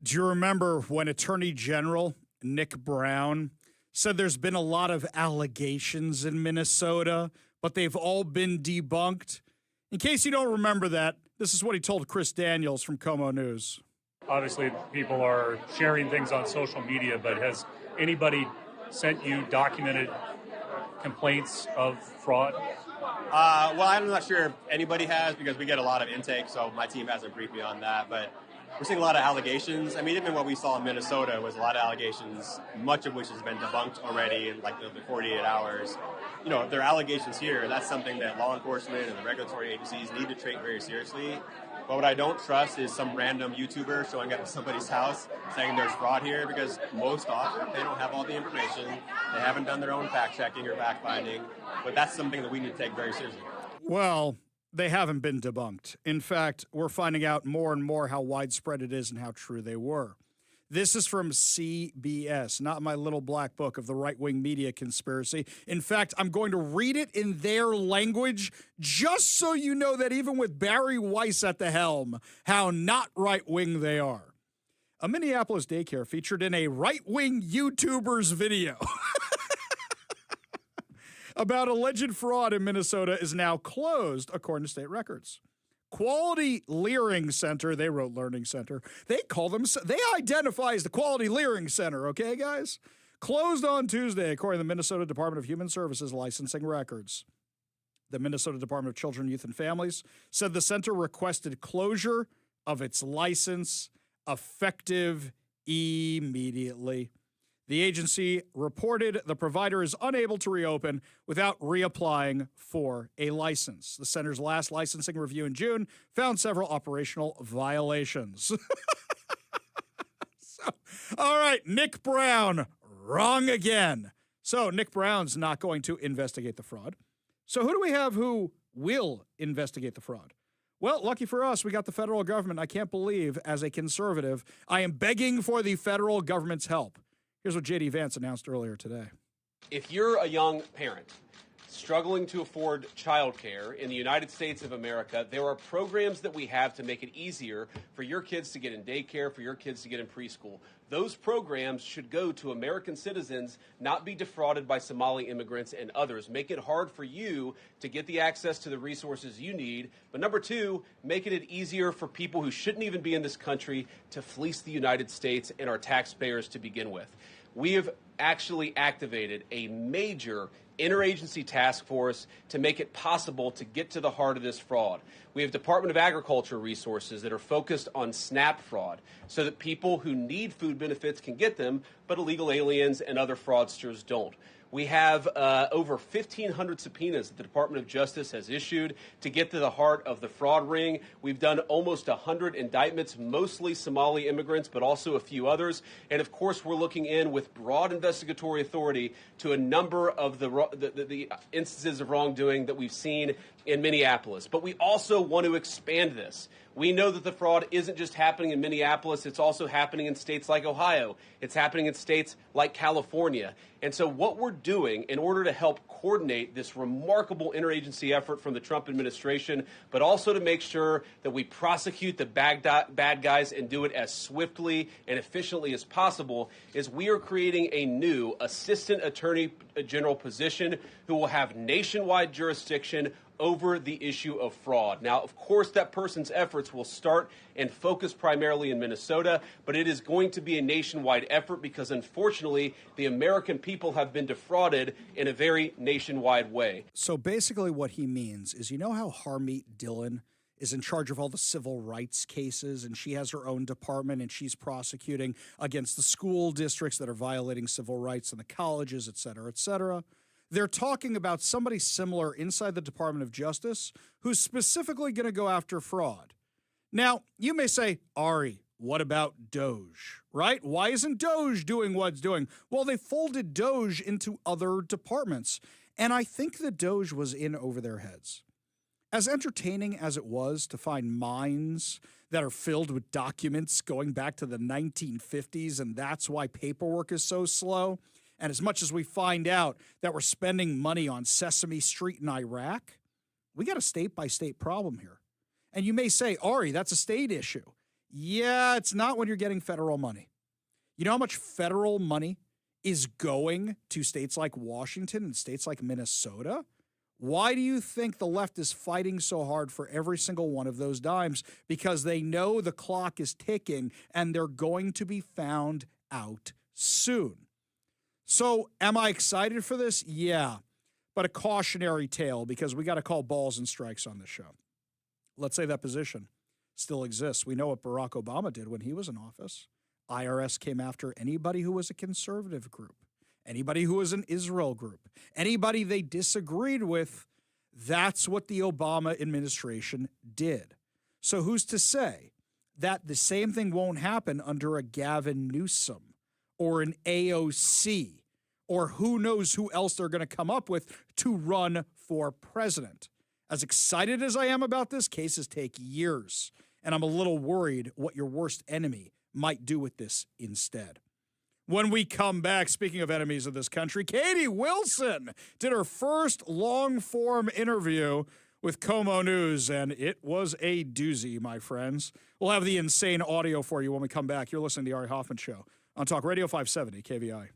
Do you remember when Attorney General Nick Brown said there's been a lot of allegations in Minnesota, but they've all been debunked? In case you don't remember that, this is what he told Chris Daniels from Como News. Obviously, people are sharing things on social media, but has anybody sent you documented complaints of fraud? Well, I'm not sure if anybody has, because we get a lot of intake, so my team hasn't briefed me on that. But we're seeing a lot of allegations. I mean, even what we saw in Minnesota was a lot of allegations, much of which has been debunked already in like the 48 hours. You know, if there are allegations here, that's something that law enforcement and the regulatory agencies need to take very seriously. But what I don't trust is some random YouTuber showing up at somebody's house saying there's fraud here, because most often they don't have all the information. They haven't done their own fact-checking or fact-finding. But that's something that we need to take very seriously. Well, they haven't been debunked. In fact, we're finding out more and more how widespread it is and how true they were. This is from CBS, not my little black book of the right-wing media conspiracy. In fact, I'm going to read it in their language just so you know that even with Barry Weiss at the helm, how not right-wing they are. A Minneapolis daycare featured in a right-wing YouTuber's video about alleged fraud in Minnesota is now closed, according to state records. Quality Leering Center, they wrote Learning Center. They identify as the Quality Leering Center, okay, guys? Closed on Tuesday, according to the Minnesota Department of Human Services licensing records. The Minnesota Department of Children, Youth, and Families said the center requested closure of its license effective immediately. The agency reported the provider is unable to reopen without reapplying for a license. The center's last licensing review in June found several operational violations. All right, Nick Brown, wrong again. So Nick Brown's not going to investigate the fraud. So who do we have who will investigate the fraud? Well, lucky for us, we got the federal government. I can't believe, as a conservative, I am begging for the federal government's help. Here's what J.D. Vance announced earlier today. If you're a young parent struggling to afford childcare in the United States of America, there are programs that we have to make it easier for your kids to get in daycare, for your kids to get in preschool. Those programs should go to American citizens, not be defrauded by Somali immigrants and others. Make it hard for you to get the access to the resources you need. But number two, making it easier for people who shouldn't even be in this country to fleece the United States and our taxpayers to begin with. We have actually activated a major interagency task force to make it possible to get to the heart of this fraud. We have Department of Agriculture resources that are focused on SNAP fraud so that people who need food benefits can get them, but illegal aliens and other fraudsters don't. We have over 1,500 subpoenas that the Department of Justice has issued to get to the heart of the fraud ring. We've done almost 100 indictments, mostly Somali immigrants, but also a few others. And, of course, we're looking in with broad investigatory authority to a number of the instances of wrongdoing that we've seen in Minneapolis. But we also want to expand this. We know that the fraud isn't just happening in Minneapolis. It's also happening in states like Ohio. It's happening in states like California. And so what we're doing in order to help coordinate this remarkable interagency effort from the Trump administration, but also to make sure that we prosecute the bad guys and do it as swiftly and efficiently as possible, is we are creating a new Assistant Attorney General position who will have nationwide jurisdiction over the issue of fraud. Now, of course, that person's efforts will start and focus primarily in Minnesota, but it is going to be a nationwide effort because, unfortunately, the American people have been defrauded in a very nationwide way. So basically what he means is, you know how Harmeet Dillon is in charge of all the civil rights cases, and she has her own department, and she's prosecuting against the school districts that are violating civil rights and the colleges, et cetera, et cetera. They're talking about somebody similar inside the Department of Justice who's specifically going to go after fraud. Now, you may say, Ari, what about Doge, right? Why isn't Doge doing what it's doing? Well, they folded Doge into other departments, and I think the Doge was in over their heads. As entertaining as it was to find mines that are filled with documents going back to the 1950s, and that's why paperwork is so slow, and as much as we find out that we're spending money on Sesame Street in Iraq, we got a state-by-state problem here. And you may say, Ari, that's a state issue. Yeah, it's not when you're getting federal money. You know how much federal money is going to states like Washington and states like Minnesota? Why do you think the left is fighting so hard for every single one of those dimes? Because they know the clock is ticking and they're going to be found out soon. So am I excited for this? Yeah, but a cautionary tale because we got to call balls and strikes on this show. Let's say that position still exists. We know what Barack Obama did when he was in office. IRS came after anybody who was a conservative group, anybody who was an Israel group, anybody they disagreed with. That's what the Obama administration did. So who's to say that the same thing won't happen under a Gavin Newsom or an AOC or who knows who else they're going to come up with to run for president? As excited as I am about this, cases take years, and I'm a little worried what your worst enemy might do with this instead. When we come back, speaking of enemies of this country, Katie Wilson did her first long-form interview with Como News, and it was a doozy, my friends. We'll have the insane audio for you when we come back. You're listening to the Ari Hoffman Show on Talk Radio 570 KVI.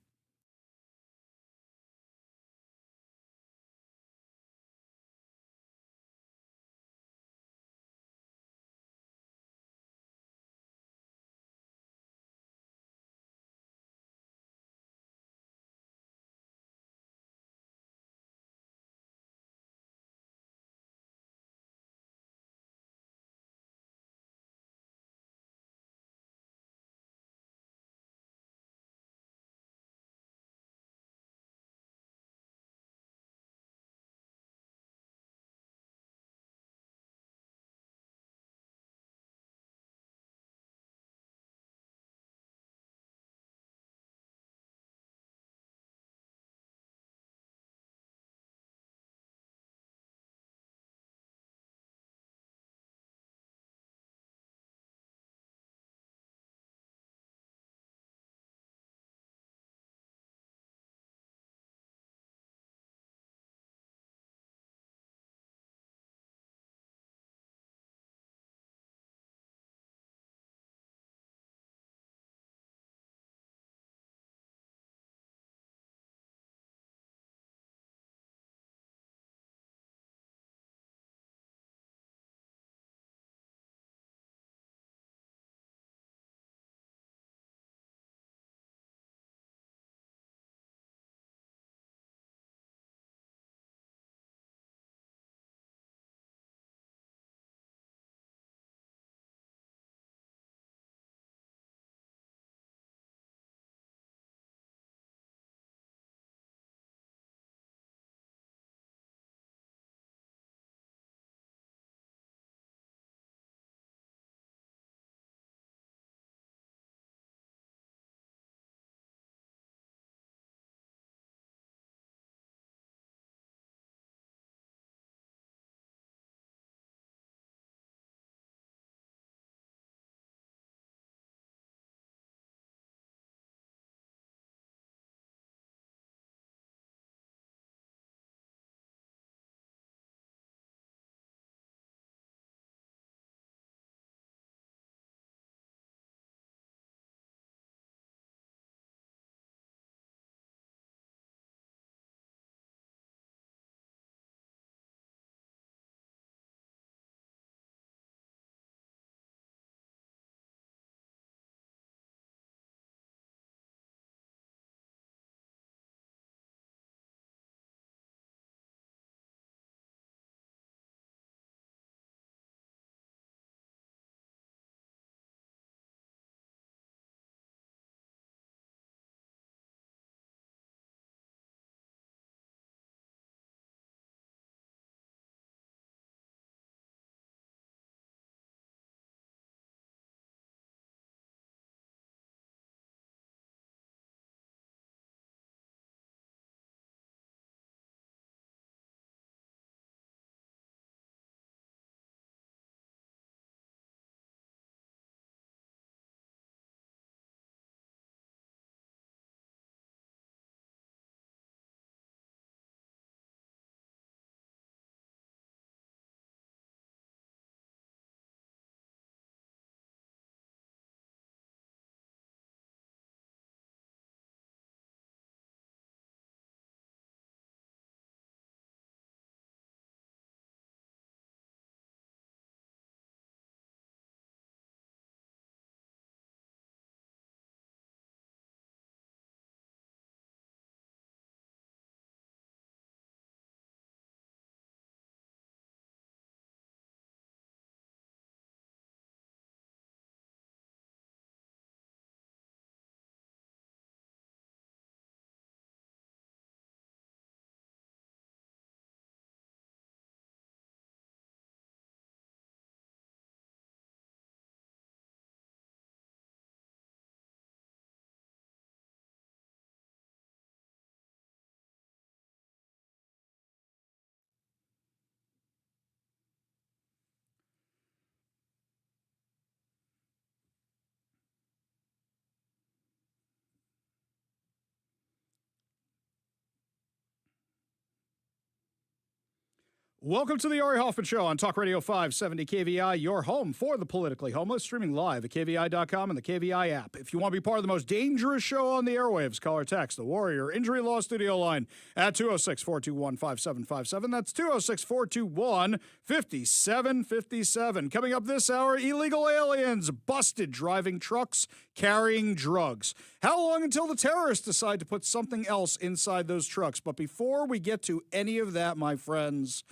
Welcome to the Ari Hoffman Show on Talk Radio 570 KVI, your home for the politically homeless, streaming live at KVI.com and the KVI app. If you want to be part of the most dangerous show on the airwaves, call or text the Warrior Injury Law Studio line at 206-421-5757. That's 206-421-5757. Coming up this hour, illegal aliens busted driving trucks carrying drugs. How long until the terrorists decide to put something else inside those trucks? But before we get to any of that, my friends,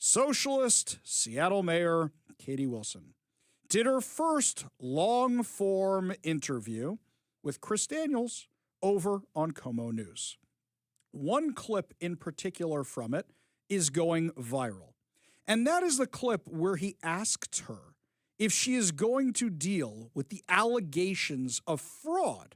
socialist Seattle Mayor Katie Wilson did her first long-form interview with Chris Daniels over on Como News. One clip in particular from it is going viral, and that is the clip where he asked her if she is going to deal with the allegations of fraud.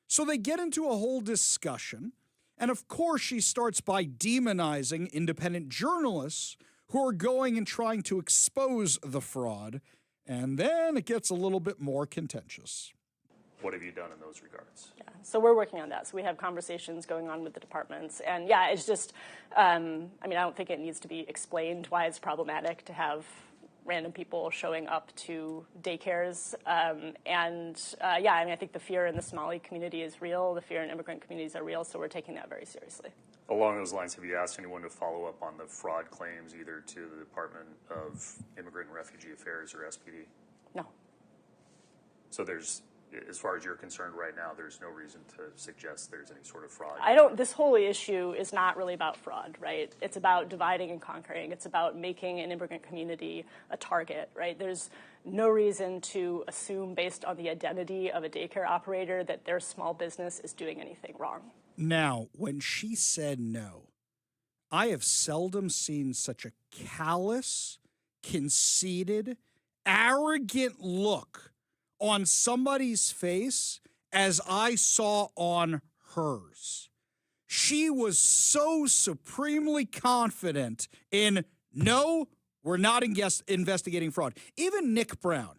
So they get into a whole discussion, and of course she starts by demonizing independent journalists who are going and trying to expose the fraud, and then it gets a little bit more contentious. What have you done in those regards? Yeah, so we're working on that. So we have conversations going on with the departments. And yeah, it's just, I don't think it needs to be explained why it's problematic to have random people showing up to daycares. I think the fear in the Somali community is real. The fear in immigrant communities are real. So we're taking that very seriously. Along those lines, have you asked anyone to follow up on the fraud claims, either to the Department of Immigrant and Refugee Affairs or SPD? No. So there's, as far as you're concerned right now, there's no reason to suggest there's any sort of fraud? This whole issue is not really about fraud, right? It's about dividing and conquering. It's about making an immigrant community a target, right? There's no reason to assume, based on the identity of a daycare operator, that their small business is doing anything wrong. Now, when she said no, I have seldom seen such a callous, conceited, arrogant look on somebody's face as I saw on hers. She was so supremely confident in, no, we're not investigating fraud. Even Nick Brown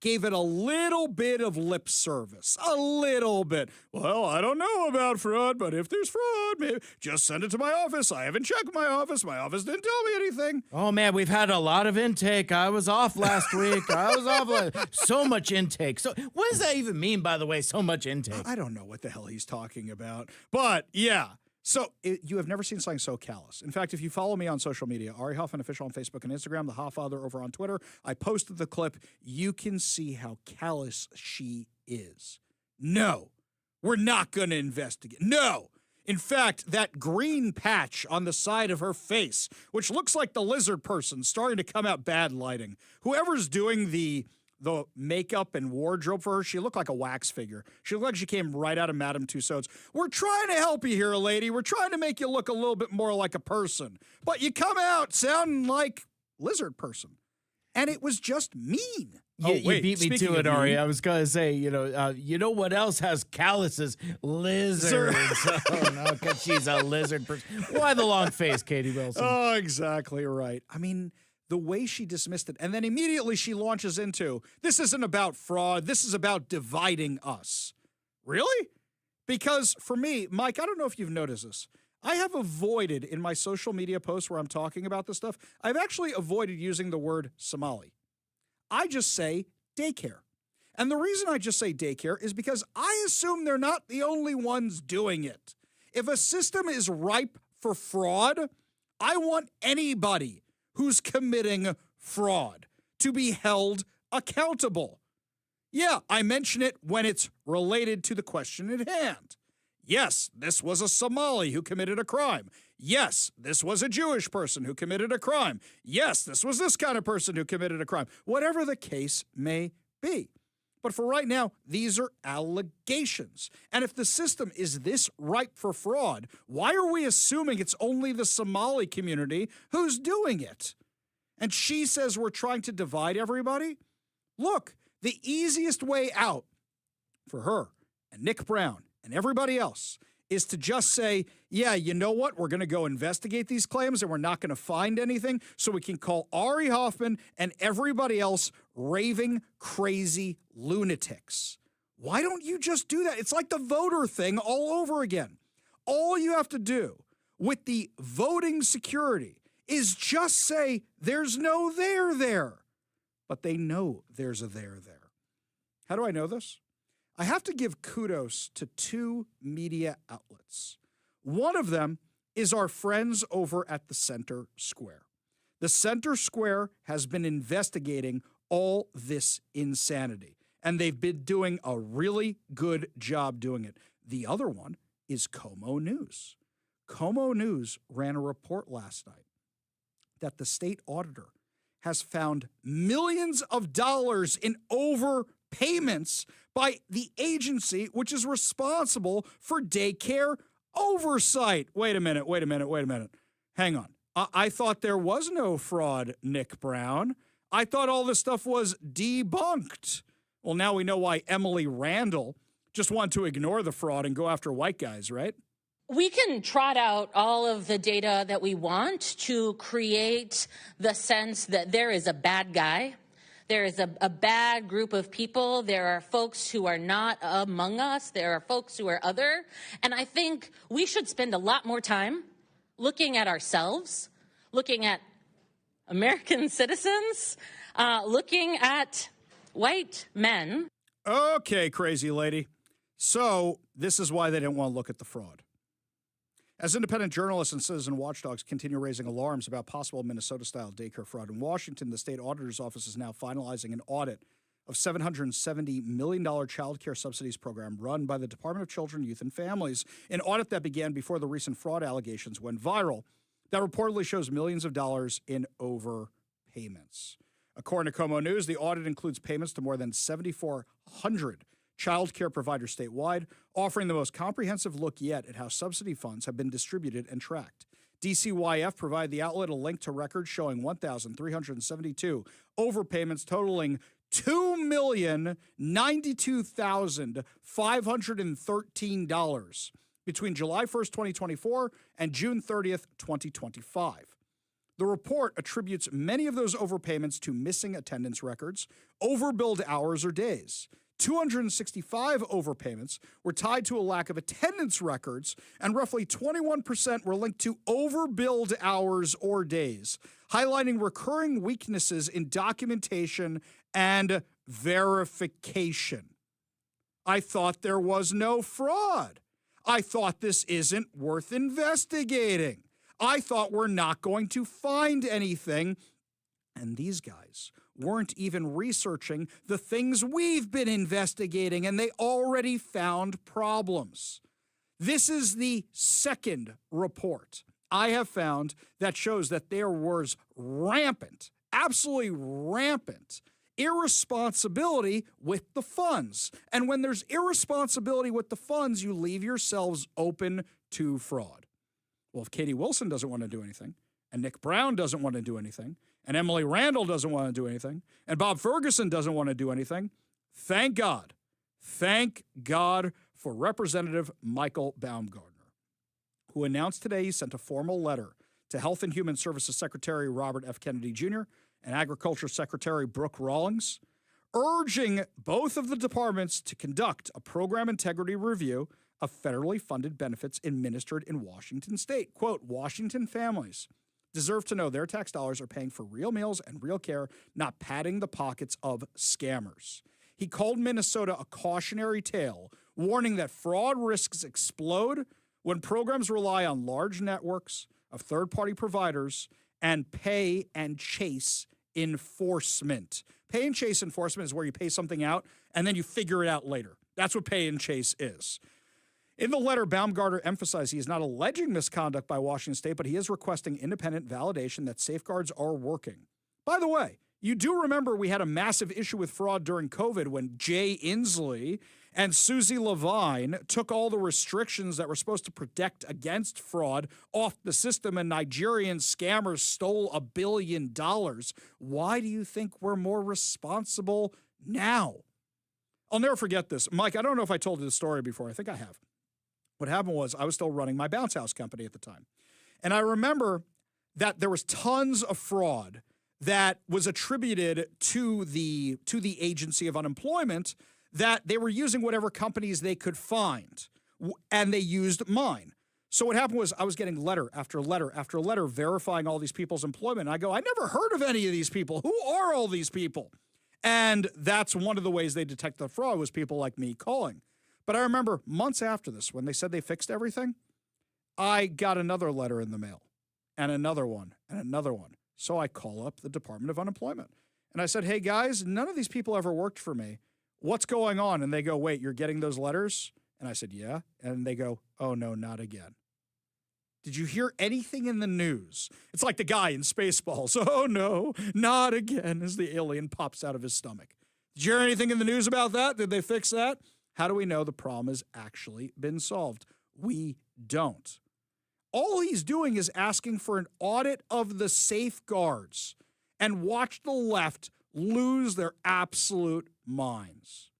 gave it a little bit of lip service. A little bit. Well, I don't know about fraud, but if there's fraud, maybe just send it to my office. I haven't checked my office. My office didn't tell me anything. Oh, man, we've had a lot of intake. I was off last week. So much intake. So what does that even mean, by the way, so much intake? I don't know what the hell he's talking about. But, yeah. So you have never seen something so callous. In fact, if you follow me on social media, Ari Hoffman Official on Facebook and Instagram, the Hofffather over on Twitter, I posted the clip. You can see how callous she is. No, we're not going to investigate. No. In fact, that green patch on the side of her face, which looks like the lizard person starting to come out, bad lighting. Whoever's doing the makeup and wardrobe for her, she looked like a wax figure. She looked like she came right out of Madame Tussauds. We're trying to help you here, lady. We're trying to make you look a little bit more like a person. But you come out sounding like lizard person. And it was just mean. You beat me to it, Ari. I was going to say, you know what else has calluses? Lizards. Oh, no, because she's a lizard person. Why the long face, Katie Wilson? Oh, exactly right. I mean, the way she dismissed it, and then immediately she launches into, this isn't about fraud, this is about dividing us. Really? Because for me, Mike, I don't know if you've noticed this, I have avoided, in my social media posts where I'm talking about this stuff, I've actually avoided using the word Somali. I just say daycare. And the reason I just say daycare is because I assume they're not the only ones doing it. If a system is ripe for fraud, I want anybody who's committing fraud to be held accountable. Yeah, I mention it when it's related to the question at hand. Yes, this was a Somali who committed a crime. Yes, this was a Jewish person who committed a crime. Yes, this was this kind of person who committed a crime. Whatever the case may be. But for right now, these are allegations. And if the system is this ripe for fraud, why are we assuming it's only the Somali community who's doing it? And she says we're trying to divide everybody? Look, the easiest way out for her and Nick Brown and everybody else is to just say, yeah, you know what? We're going to go investigate these claims and we're not going to find anything, so we can call Ari Hoffman and everybody else raving, crazy lunatics. Why don't you just do that? It's like the voter thing all over again. All you have to do with the voting security is just say there's no there there. But they know there's a there there. How do I know this? I have to give kudos to two media outlets. One of them is our friends over at the Center Square. The Center Square has been investigating all this insanity, and they've been doing a really good job doing it. The other one is Como News. Como News ran a report last night that the state auditor has found millions of dollars in overpayments by the agency which is responsible for daycare oversight. Wait a minute. Hang on. I thought there was no fraud, Nick Brown. I thought all this stuff was debunked. Well, now we know why Emily Randall just wanted to ignore the fraud and go after white guys, right? We can trot out all of the data that we want to create the sense that there is a bad guy. There is a bad group of people. There are folks who are not among us. There are folks who are other. And I think we should spend a lot more time looking at ourselves, looking at American citizens, looking at white men. Okay, crazy lady. So this is why they didn't want to look at the fraud. As independent journalists and citizen watchdogs continue raising alarms about possible Minnesota-style daycare fraud in Washington, the state auditor's office is now finalizing an audit of $770 million child care subsidies program run by the Department of Children, Youth, and Families, an audit that began before the recent fraud allegations went viral that reportedly shows millions of dollars in overpayments. According to Como News, the audit includes payments to more than 7,400 child care providers statewide, offering the most comprehensive look yet at how subsidy funds have been distributed and tracked. DCYF provided the outlet a link to records showing 1,372 overpayments totaling $2,092,513 between July 1st, 2024 and June 30th, 2025. The report attributes many of those overpayments to missing attendance records, overbilled hours or days. 265 overpayments were tied to a lack of attendance records, and roughly 21% were linked to overbilled hours or days, highlighting recurring weaknesses in documentation and verification. I thought there was no fraud. I thought this isn't worth investigating. I thought we're not going to find anything. And these guys weren't even researching the things we've been investigating, and they already found problems. This is the second report I have found that shows that there was rampant, absolutely rampant, irresponsibility with the funds. And when there's irresponsibility with the funds, you leave yourselves open to fraud. Well, if Katie Wilson doesn't want to do anything, and Nick Brown doesn't want to do anything, and Emily Randall doesn't want to do anything, and Bob Ferguson doesn't want to do anything, thank God. Thank God for Representative Michael Baumgartner, who announced today he sent a formal letter to Health and Human Services Secretary Robert F. Kennedy Jr. and Agriculture Secretary Brooke Rawlings, urging both of the departments to conduct a program integrity review of federally funded benefits administered in Washington state. Quote, Washington families deserve to know their tax dollars are paying for real meals and real care, not padding the pockets of scammers. He called Minnesota a cautionary tale, warning that fraud risks explode when programs rely on large networks of third-party providers and pay and chase enforcement. Pay and chase enforcement is where you pay something out and then you figure it out later. That's what pay and chase is. In the letter, Baumgartner emphasized he is not alleging misconduct by Washington State, but he is requesting independent validation that safeguards are working. By the way, you do remember we had a massive issue with fraud during COVID when Jay Inslee and Susie Levine took all the restrictions that were supposed to protect against fraud off the system, and Nigerian scammers stole $1 billion. Why do you think we're more responsible now? I'll never forget this. Mike, I don't know if I told you the story before. I think I have. What happened was I was still running my bounce house company at the time. And I remember that there was tons of fraud that was attributed to the Agency of Unemployment, that they were using whatever companies they could find, and they used mine. So what happened was I was getting letter after letter after letter verifying all these people's employment. And I go, I never heard of any of these people. Who are all these people? And that's one of the ways they detect the fraud was people like me calling. But I remember months after this, when they said they fixed everything, I got another letter in the mail and another one and another one. So I call up the Department of Unemployment. And I said, hey, guys, none of these people ever worked for me. What's going on? And they go, wait, you're getting those letters? And I said, yeah. And they go, oh, no, not again. Did you hear anything in the news? It's like the guy in Spaceballs. Oh, no, not again, as the alien pops out of his stomach. Did you hear anything in the news about that? Did they fix that? How do we know the problem has actually been solved? We don't. All he's doing is asking for an audit of the safeguards, and watch the left lose their absolute minds.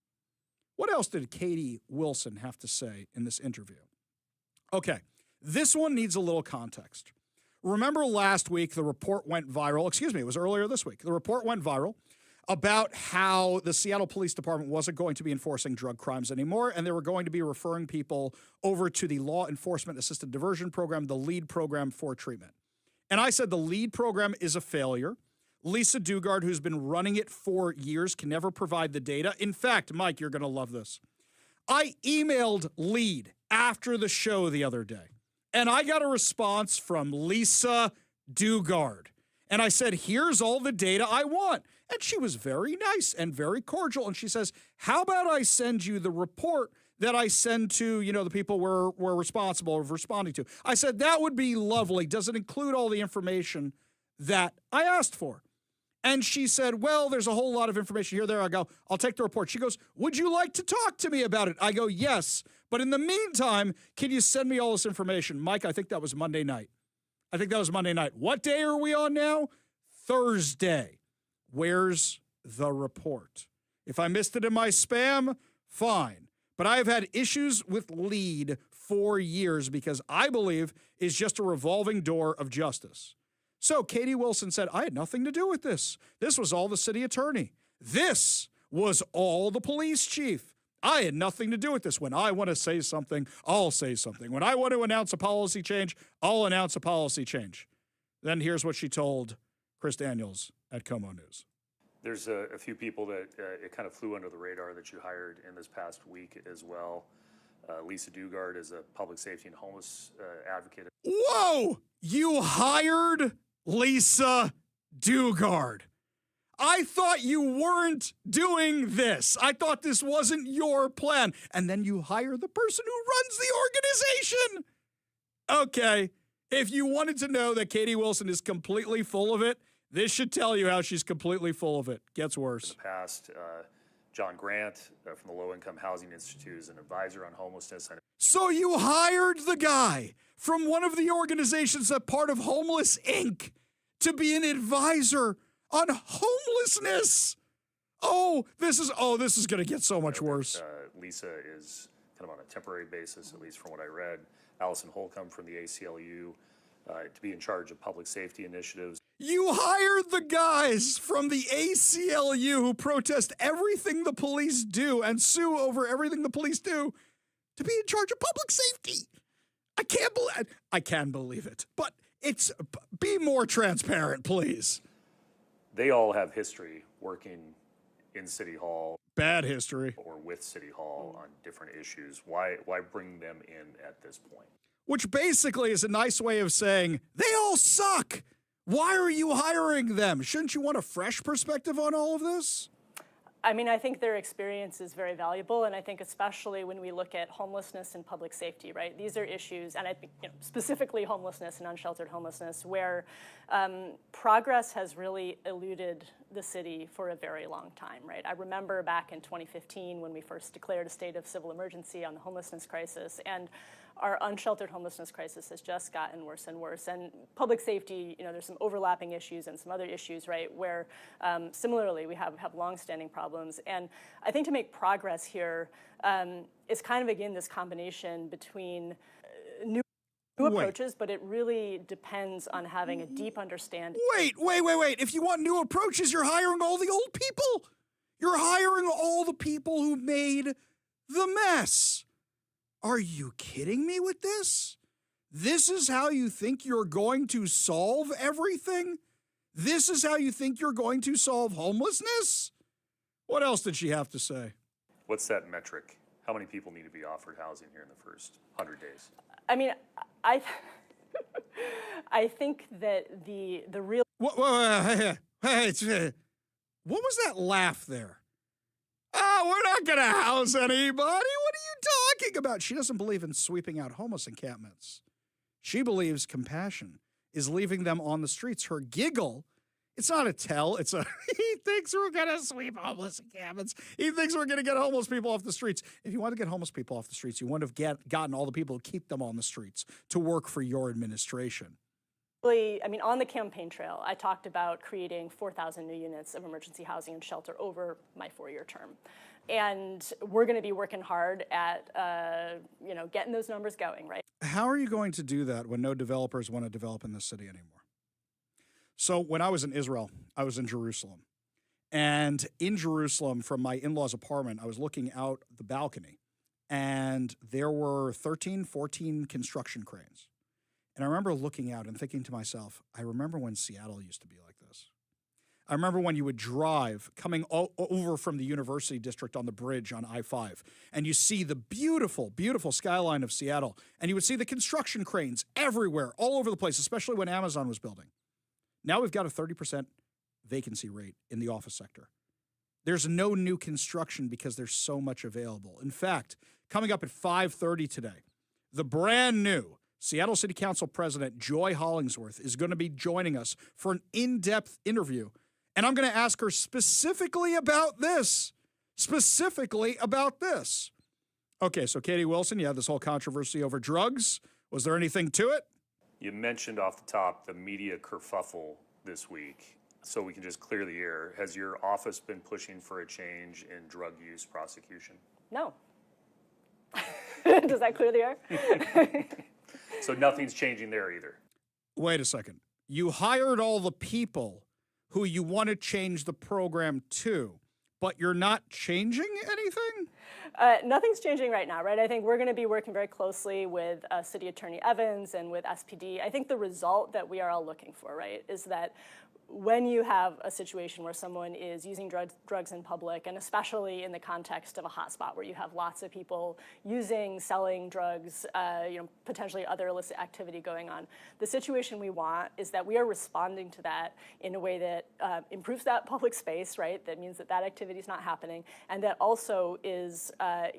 What else did Katie Wilson have to say in this interview? Okay, this one needs a little context. Remember last week the report went viral, it was earlier this week. The report went viral about how the Seattle Police Department wasn't going to be enforcing drug crimes anymore, and they were going to be referring people over to the Law Enforcement Assisted Diversion Program, the LEAD program for treatment. And I said the LEAD program is a failure. Lisa Dugard, who's been running it for years, can never provide the data. In fact, Mike, you're going to love this. I emailed LEAD after the show the other day, and I got a response from Lisa Dugard. And I said, here's all the data I want. And she was very nice and very cordial. And she says, how about I send you the report that I send to, the people we're responsible of responding to? I said, that would be lovely. Does it include all the information that I asked for? And she said, well, there's a whole lot of information here. There I go. I'll take the report. She goes, would you like to talk to me about it? I go, yes. But in the meantime, can you send me all this information? Mike, I think that was Monday night. What day are we on now? Thursday. Where's the report? If I missed it in my spam, fine. But I have had issues with LEAD for years because I believe it's just a revolving door of justice. So Katie Wilson said, I had nothing to do with this. This was all the city attorney. This was all the police chief. I had nothing to do with this. When I want to say something, I'll say something. When I want to announce a policy change, I'll announce a policy change. Then here's what she told Chris Daniels at Como News. There's a few people that it kind of flew under the radar that you hired in this past week as well. Lisa Dugard is a public safety and homeless advocate. Whoa! You hired Lisa Dugard. I thought you weren't doing this. I thought this wasn't your plan. And then you hire the person who runs the organization. Okay, if you wanted to know that Katie Wilson is completely full of it, this should tell you how she's completely full of it. Gets worse. In the past, John Grant from the Low Income Housing Institute is an advisor on homelessness. So you hired the guy from one of the organizations that part of Homeless Inc. to be an advisor on homelessness. This is going to get so much worse. Lisa is kind of on a temporary basis, at least from what I read. Allison Holcomb from the ACLU to be in charge of public safety initiatives. You hired the guys from the ACLU who protest everything the police do and sue over everything the police do to be in charge of public safety. I can believe it, but be more transparent, please. They all have history working in City Hall. Bad history. Or with City Hall on different issues. Why bring them in at this point? Which basically is a nice way of saying, they all suck. Why are you hiring them? Shouldn't you want a fresh perspective on all of this? I mean, I think their experience is very valuable, and I think especially when we look at homelessness and public safety, right? These are issues, and I think specifically homelessness and unsheltered homelessness, where progress has really eluded the city for a very long time, right? I remember back in 2015 when we first declared a state of civil emergency on the homelessness crisis, and our unsheltered homelessness crisis has just gotten worse and worse. And public safety, there's some overlapping issues and some other issues, right, where similarly we have longstanding problems. And I think to make progress here is kind of, again, this combination between new approaches, but it really depends on having a deep understanding. Wait. If you want new approaches, you're hiring all the old people. You're hiring all the people who made the mess. Are you kidding me with this? This is how you think you're going to solve everything? This is how you think you're going to solve homelessness? What else did she have to say? What's that metric? How many people need to be offered housing here in the first 100 days? I mean, I think that the real... What was that laugh there? Oh, we're not going to house anybody. What are you talking about? She doesn't believe in sweeping out homeless encampments. She believes compassion is leaving them on the streets. Her giggle, it's not a tell. It's a, he thinks we're going to sweep homeless encampments. He thinks we're going to get homeless people off the streets. If you want to get homeless people off the streets, you wouldn't have gotten all the people who keep them on the streets to work for your administration. I mean, on the campaign trail, I talked about creating 4,000 new units of emergency housing and shelter over my 4-year term. And we're going to be working hard at, getting those numbers going, right? How are you going to do that when no developers want to develop in this city anymore? So when I was in Israel, I was in Jerusalem. And in Jerusalem, from my in-laws' apartment, I was looking out the balcony. And there were 13, 14 construction cranes. And I remember looking out and thinking to myself, I remember when Seattle used to be like this. I remember when you would drive coming over from the University District on the bridge on I-5, and you see the beautiful, beautiful skyline of Seattle, and you would see the construction cranes everywhere, all over the place, especially when Amazon was building. Now we've got a 30% vacancy rate in the office sector. There's no new construction because there's so much available. In fact, coming up at 5:30 today, the brand new Seattle City Council President Joy Hollingsworth is going to be joining us for an in-depth interview. And I'm going to ask her specifically about this. Okay, so Katie Wilson, you had this whole controversy over drugs. Was there anything to it? You mentioned off the top the media kerfuffle this week, so we can just clear the air. Has your office been pushing for a change in drug use prosecution? No. Does that clear the air? So nothing's changing there either. Wait a second. You hired all the people who you want to change the program to, but you're not changing anything? Nothing's changing right now, right? I think we're going to be working very closely with City Attorney Evans and with SPD. I think the result that we are all looking for, right, is that when you have a situation where someone is using drugs in public, and especially in the context of a hotspot where you have lots of people using, selling drugs, potentially other illicit activity going on, the situation we want is that we are responding to that in a way that improves that public space, right? That means that that activity is not happening, and that also is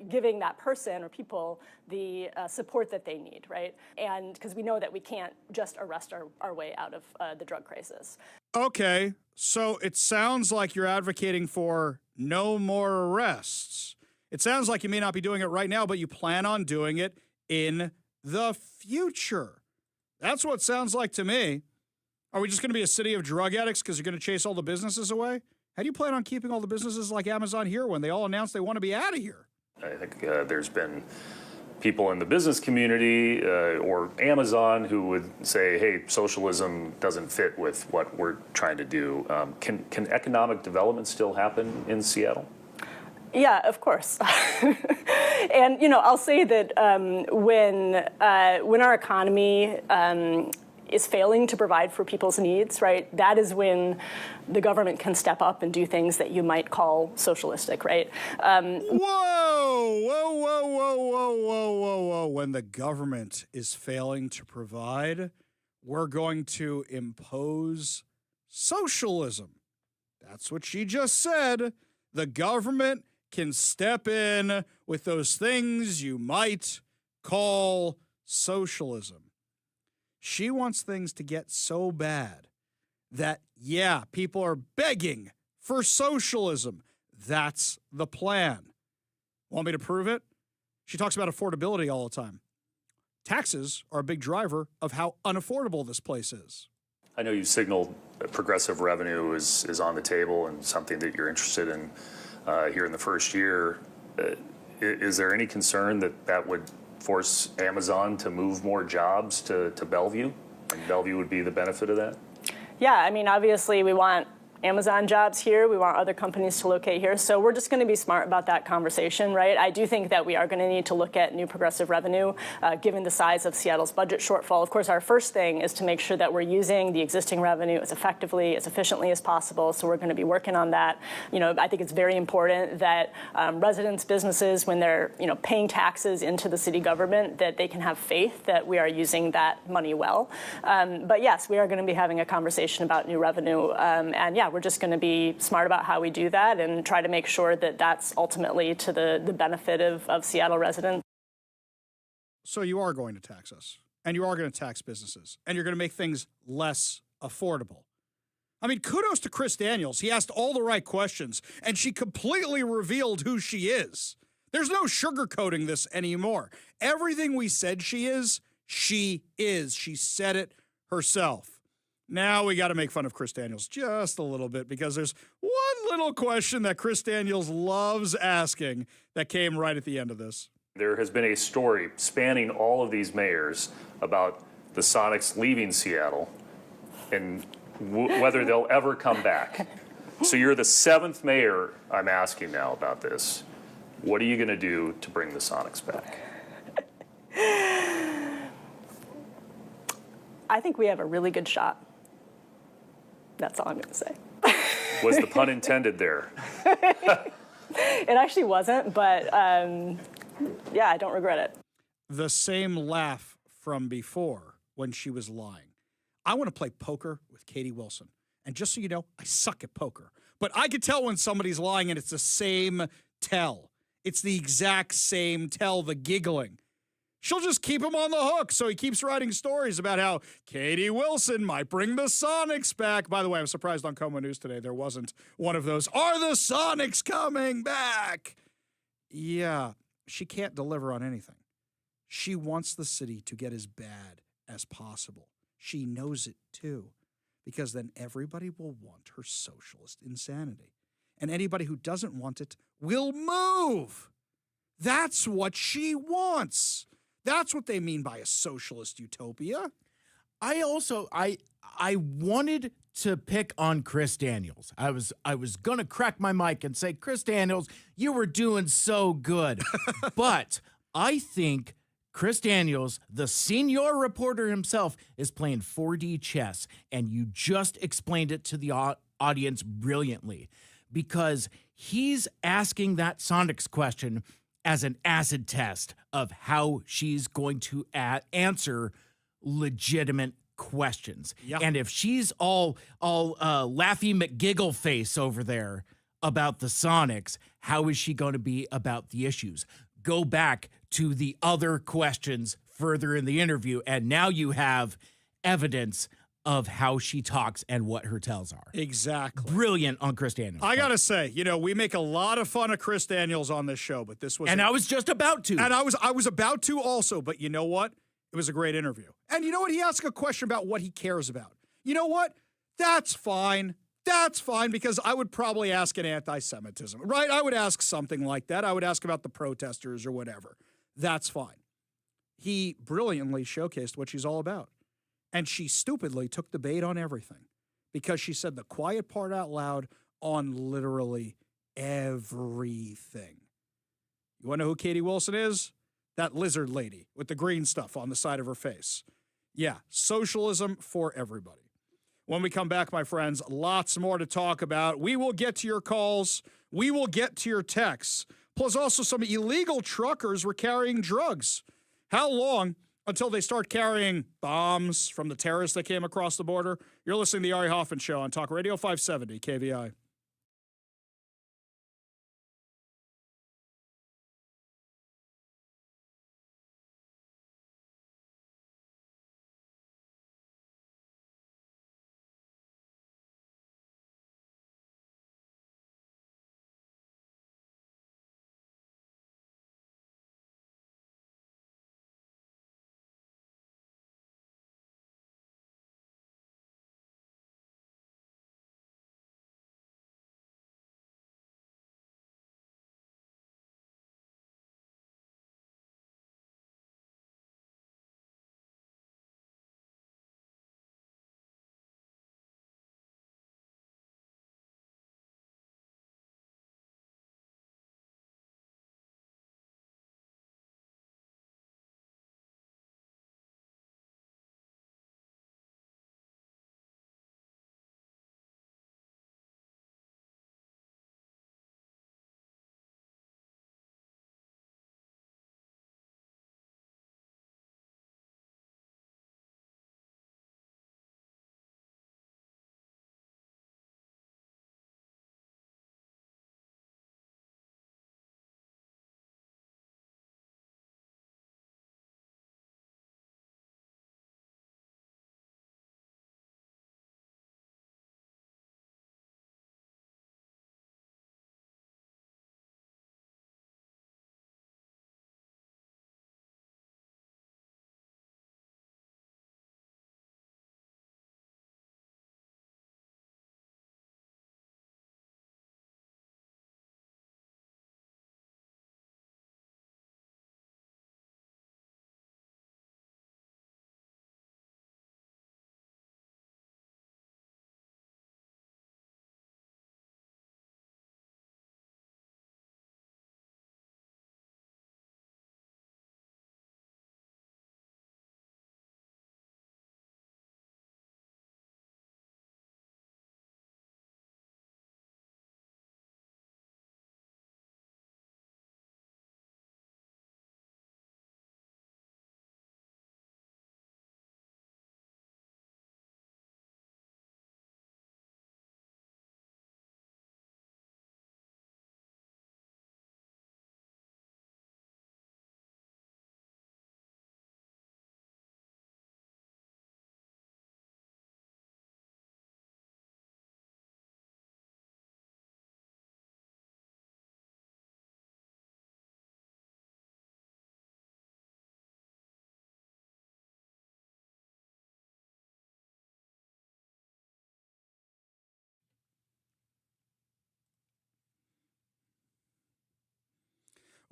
giving that person or people the support that they need, right? And because we know that we can't just arrest our way out of the drug crisis. Okay, so it sounds like you're advocating for no more arrests. It sounds like you may not be doing it right now, but you plan on doing it in the future. That's what it sounds like to me. Are we just going to be a city of drug addicts because you're going to chase all the businesses away? How do you plan on keeping all the businesses like Amazon here when they all announce they want to be out of here? I think there's been people in the business community or Amazon who would say, hey, socialism doesn't fit with what we're trying to do. Can economic development still happen in Seattle? Yeah, of course. And, I'll say that when our economy is failing to provide for people's needs, right, that is when the government can step up and do things that you might call socialistic, right? Whoa. When the government is failing to provide, we're going to impose socialism. That's what she just said. The government can step in with those things you might call socialism. She wants things to get so bad that, yeah, people are begging for socialism. That's the plan. Want me to prove it? She talks about affordability all the time. Taxes are a big driver of how unaffordable this place is. I know you signaled progressive revenue is on the table and something that you're interested in here in the first year. Is there any concern that would force Amazon to move more jobs to Bellevue? And Bellevue would be the benefit of that? Yeah, I mean, obviously we want Amazon jobs here. We want other companies to locate here. So we're just going to be smart about that conversation, right? I do think that we are going to need to look at new progressive revenue, given the size of Seattle's budget shortfall. Of course, our first thing is to make sure that we're using the existing revenue as effectively, as efficiently as possible. So we're going to be working on that. I think it's very important that residents, businesses, when they're paying taxes into the city government, that they can have faith that we are using that money well. But yes, we are going to be having a conversation about new revenue. And yeah, we're just going to be smart about how we do that and try to make sure that that's ultimately to the benefit of Seattle residents. So you are going to tax us, and you are going to tax businesses, and you're going to make things less affordable. I mean, kudos to Chris Daniels. He asked all the right questions, and she completely revealed who she is. There's no sugarcoating this anymore. Everything we said she is, she is. She said it herself. Now we got to make fun of Chris Daniels just a little bit, because there's one little question that Chris Daniels loves asking that came right at the end of this. There has been a story spanning all of these mayors about the Sonics leaving Seattle and whether they'll ever come back. So you're the 7th mayor I'm asking now about this. What are you going to do to bring the Sonics back? I think we have a really good shot. That's all I'm going to say. Was the pun intended there? It actually wasn't, but yeah, I don't regret it. The same laugh from before when she was lying. I want to play poker with Katie Wilson. And just so you know, I suck at poker. But I can tell when somebody's lying, and it's the same tell. It's the exact same tell, the giggling. She'll just keep him on the hook, so he keeps writing stories about how Katie Wilson might bring the Sonics back. By the way, I'm surprised on Como News today there wasn't one of those, are the Sonics coming back? Yeah, she can't deliver on anything. She wants the city to get as bad as possible. She knows it, too, because then everybody will want her socialist insanity. And anybody who doesn't want it will move. That's what she wants. That's what they mean by a socialist utopia. I wanted to pick on Chris Daniels. I was going to crack my mic and say, Chris Daniels, you were doing so good. But I think Chris Daniels, the senior reporter himself, is playing 4D chess, and you just explained it to the audience brilliantly, because he's asking that Sonics question as an acid test of how she's going to answer legitimate questions. Yep. And if she's all Laffy McGiggle face over there about the Sonics, how is she going to be about the issues? Go back to the other questions further in the interview, and now you have evidence of how she talks and what her tells are. Exactly. Brilliant on Chris Daniels. I got to say, we make a lot of fun of Chris Daniels on this show, but this was... And I was just about to. And I was about to also, but you know what? It was a great interview. And you know what? He asked a question about what he cares about. You know what? That's fine. That's fine, because I would probably ask an anti-Semitism, right? I would ask something like that. I would ask about the protesters or whatever. That's fine. He brilliantly showcased what she's all about. And she stupidly took the bait on everything, because she said the quiet part out loud on literally everything. You want to know who Katie Wilson is? That lizard lady with the green stuff on the side of her face. Yeah, socialism for everybody. When we come back, my friends, lots more to talk about. We will get to your calls. We will get to your texts. Plus also some illegal truckers were carrying drugs. How long until they start carrying bombs from the terrorists that came across the border? You're listening to the Ari Hoffman Show on Talk Radio 570 KVI.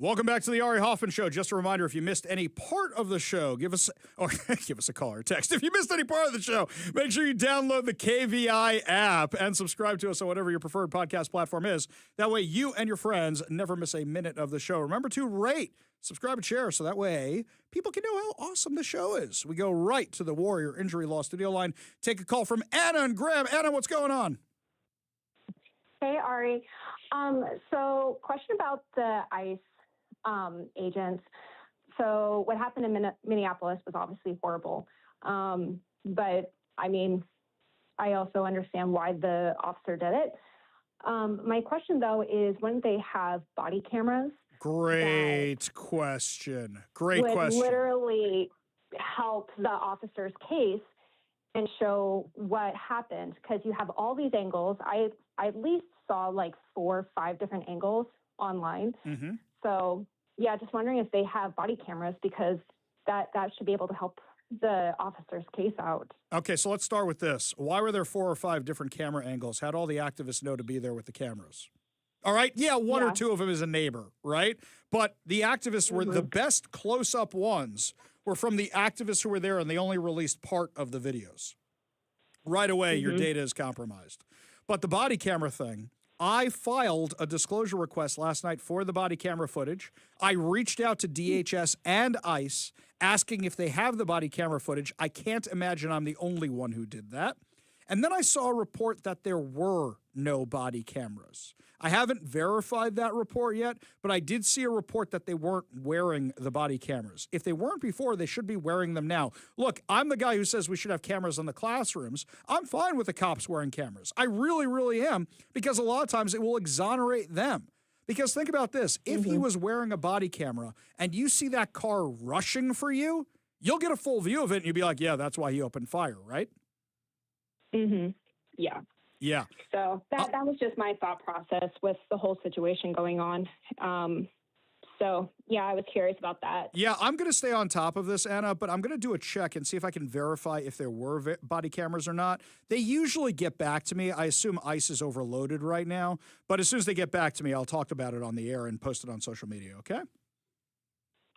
Welcome back to the Ari Hoffman Show. Just a reminder, if you missed any part of the show, give us a call or text. If you missed any part of the show, make sure you download the KVI app and subscribe to us on whatever your preferred podcast platform is. That way you and your friends never miss a minute of the show. Remember to rate, subscribe, and share so that way people can know how awesome the show is. We go right to the Warrior Injury Law studio line. Take a call from Anna and Graham. Anna, what's going on? Hey, Ari. So question about the ICE agents. So what happened in Minneapolis was obviously horrible. But I mean, I also understand why the officer did it. My question though is, wouldn't they have body cameras? Great question. Great would question. Literally help the officer's case and show what happened, because you have all these angles. I at least saw like 4 or 5 different angles online. Mm-hmm. So, yeah, just wondering if they have body cameras, because that should be able to help the officer's case out. Okay, so let's start with this. Why were there 4 or 5 different camera angles? How'd all the activists know to be there with the cameras? All right, yeah, one or two of them is a neighbor, right? But the activists were the best close-up ones were from the activists who were there, and they only released part of the videos. Right away, your data is compromised. But the body camera thing, I filed a disclosure request last night for the body camera footage. I reached out to DHS and ICE asking if they have the body camera footage. I can't imagine I'm the only one who did that. And then I saw a report that there were no body cameras. I haven't verified that report yet, but I did see a report that they weren't wearing the body cameras. If they weren't before, they should be wearing them now. Look, I'm the guy who says we should have cameras in the classrooms. I'm fine with the cops wearing cameras. I really, really am, because a lot of times it will exonerate them. Because think about this. If he was wearing a body camera and you see that car rushing for you, you'll get a full view of it and you'll be like, yeah, that's why he opened fire, right? Yeah. Yeah. So that was just my thought process with the whole situation going on. So, yeah, I was curious about that. Yeah, I'm going to stay on top of this, Anna, but I'm going to do a check and see if I can verify if there were body cameras or not. They usually get back to me. I assume ICE is overloaded right now, but as soon as they get back to me, I'll talk about it on the air and post it on social media, okay?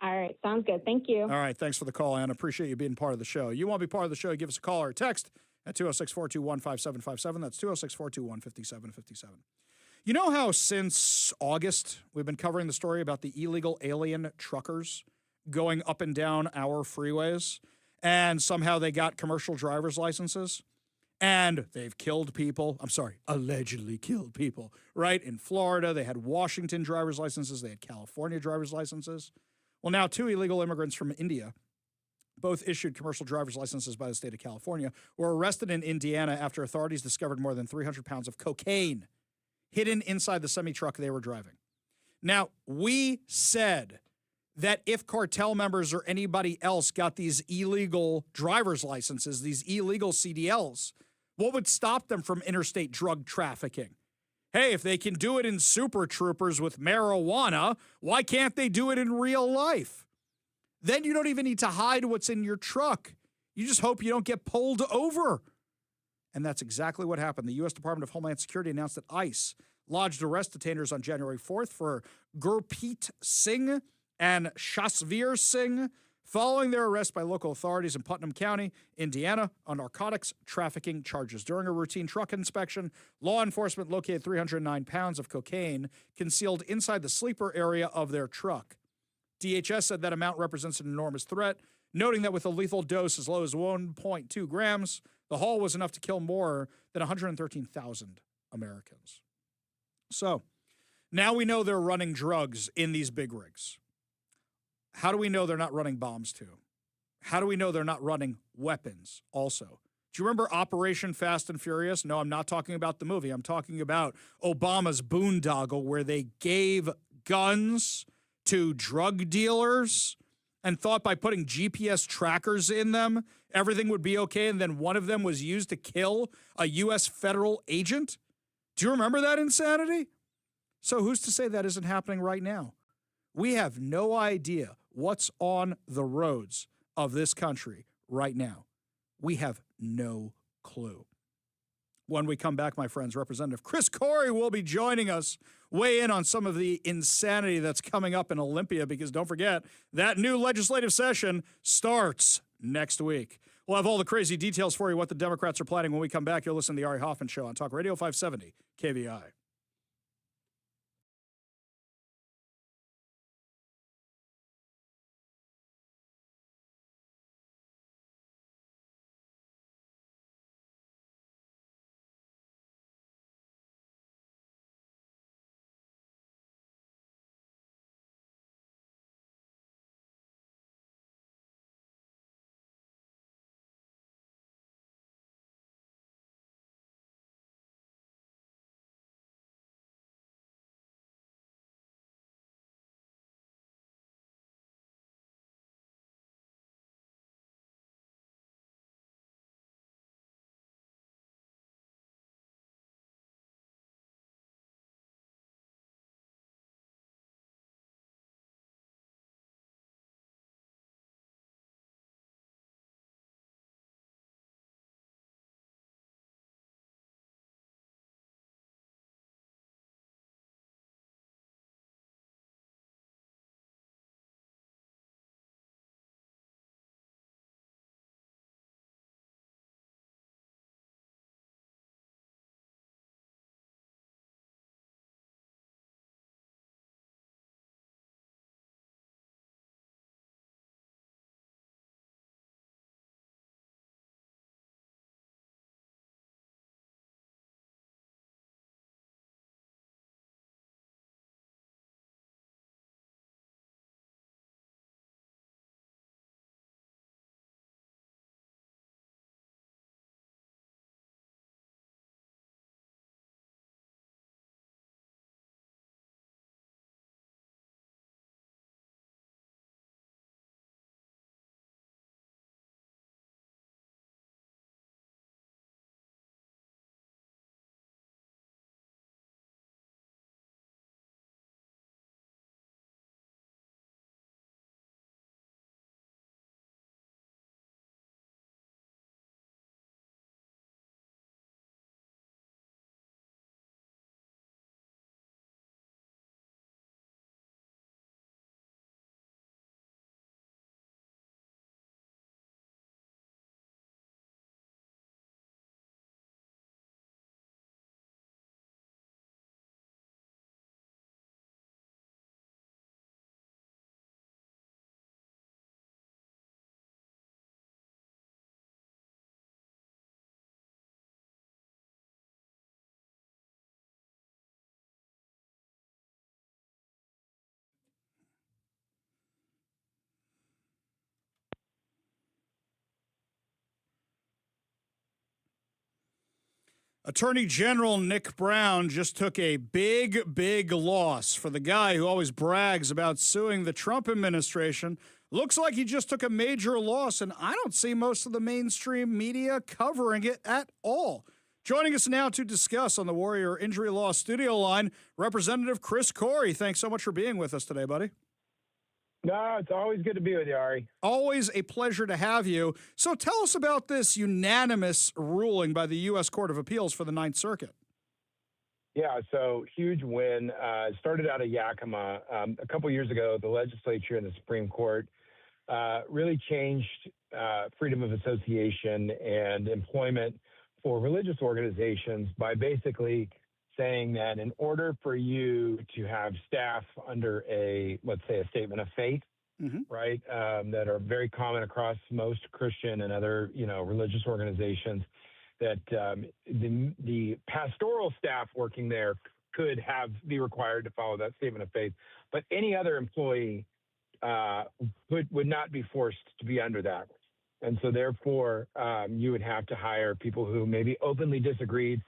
All right, sounds good. Thank you. All right, thanks for the call, Anna. Appreciate you being part of the show. You want to be part of the show, give us a call or a text at 206-421-5757. That's 206-421-5757. You know how since August we've been covering the story about the illegal alien truckers going up and down our freeways, and somehow they got commercial driver's licenses, and they've killed people. I'm sorry, allegedly killed people, right? In Florida, they had Washington driver's licenses. They had California driver's licenses. Well, now 2 illegal immigrants from India, both issued commercial driver's licenses by the state of California, were arrested in Indiana after authorities discovered more than 300 pounds of cocaine hidden inside the semi-truck they were driving. Now, we said that if cartel members or anybody else got these illegal driver's licenses, these illegal CDLs, what would stop them from interstate drug trafficking? Hey, if they can do it in Super Troopers with marijuana, why can't they do it in real life? Then you don't even need to hide what's in your truck. You just hope you don't get pulled over. And that's exactly what happened. The U.S. Department of Homeland Security announced that ICE lodged arrest detainers on January 4th for Gurpreet Singh and Shasveer Singh following their arrest by local authorities in Putnam County, Indiana, on narcotics trafficking charges. During a routine truck inspection, law enforcement located 309 pounds of cocaine concealed inside the sleeper area of their truck. DHS said that amount represents an enormous threat, noting that with a lethal dose as low as 1.2 grams, the haul was enough to kill more than 113,000 Americans. So now we know they're running drugs in these big rigs. How do we know they're not running bombs too? How do we know they're not running weapons also? Do you remember Operation Fast and Furious? No, I'm not talking about the movie. I'm talking about Obama's boondoggle, where they gave guns to drug dealers and thought by putting GPS trackers in them, everything would be okay, and then one of them was used to kill a U.S. federal agent? Do you remember that insanity? So who's to say that isn't happening right now? We have no idea what's on the roads of this country right now. We have no clue. When we come back, my friends, Representative Chris Corey will be joining us, weigh in on some of the insanity that's coming up in Olympia, because don't forget, that new legislative session starts next week. We'll have all the crazy details for you, what the Democrats are planning when we come back. You'll listen to the Ari Hoffman Show on Talk Radio 570 KVI. Attorney General Nick Brown just took a big loss. For the guy who always brags about suing the Trump administration, looks like he just took a major loss, and I don't see most of the mainstream media covering it at all. Joining us now to discuss on the Warrior Injury Law studio line, Representative Chris Corey. Thanks so much for being with us today, buddy. No, it's always good to be with you, Ari. Always a pleasure to have you. So tell us about this unanimous ruling by the U.S. Court of Appeals for the Ninth Circuit. Yeah, so huge win. Started out of Yakima. A couple years ago, the legislature and the Supreme Court really changed freedom of association and employment for religious organizations by basically saying that in order for you to have staff under let's say a statement of faith, right, that are very common across most Christian and other, religious organizations, that the pastoral staff working there could be required to follow that statement of faith, but any other employee would not be forced to be under that. And so therefore, you would have to hire people who maybe openly disagreed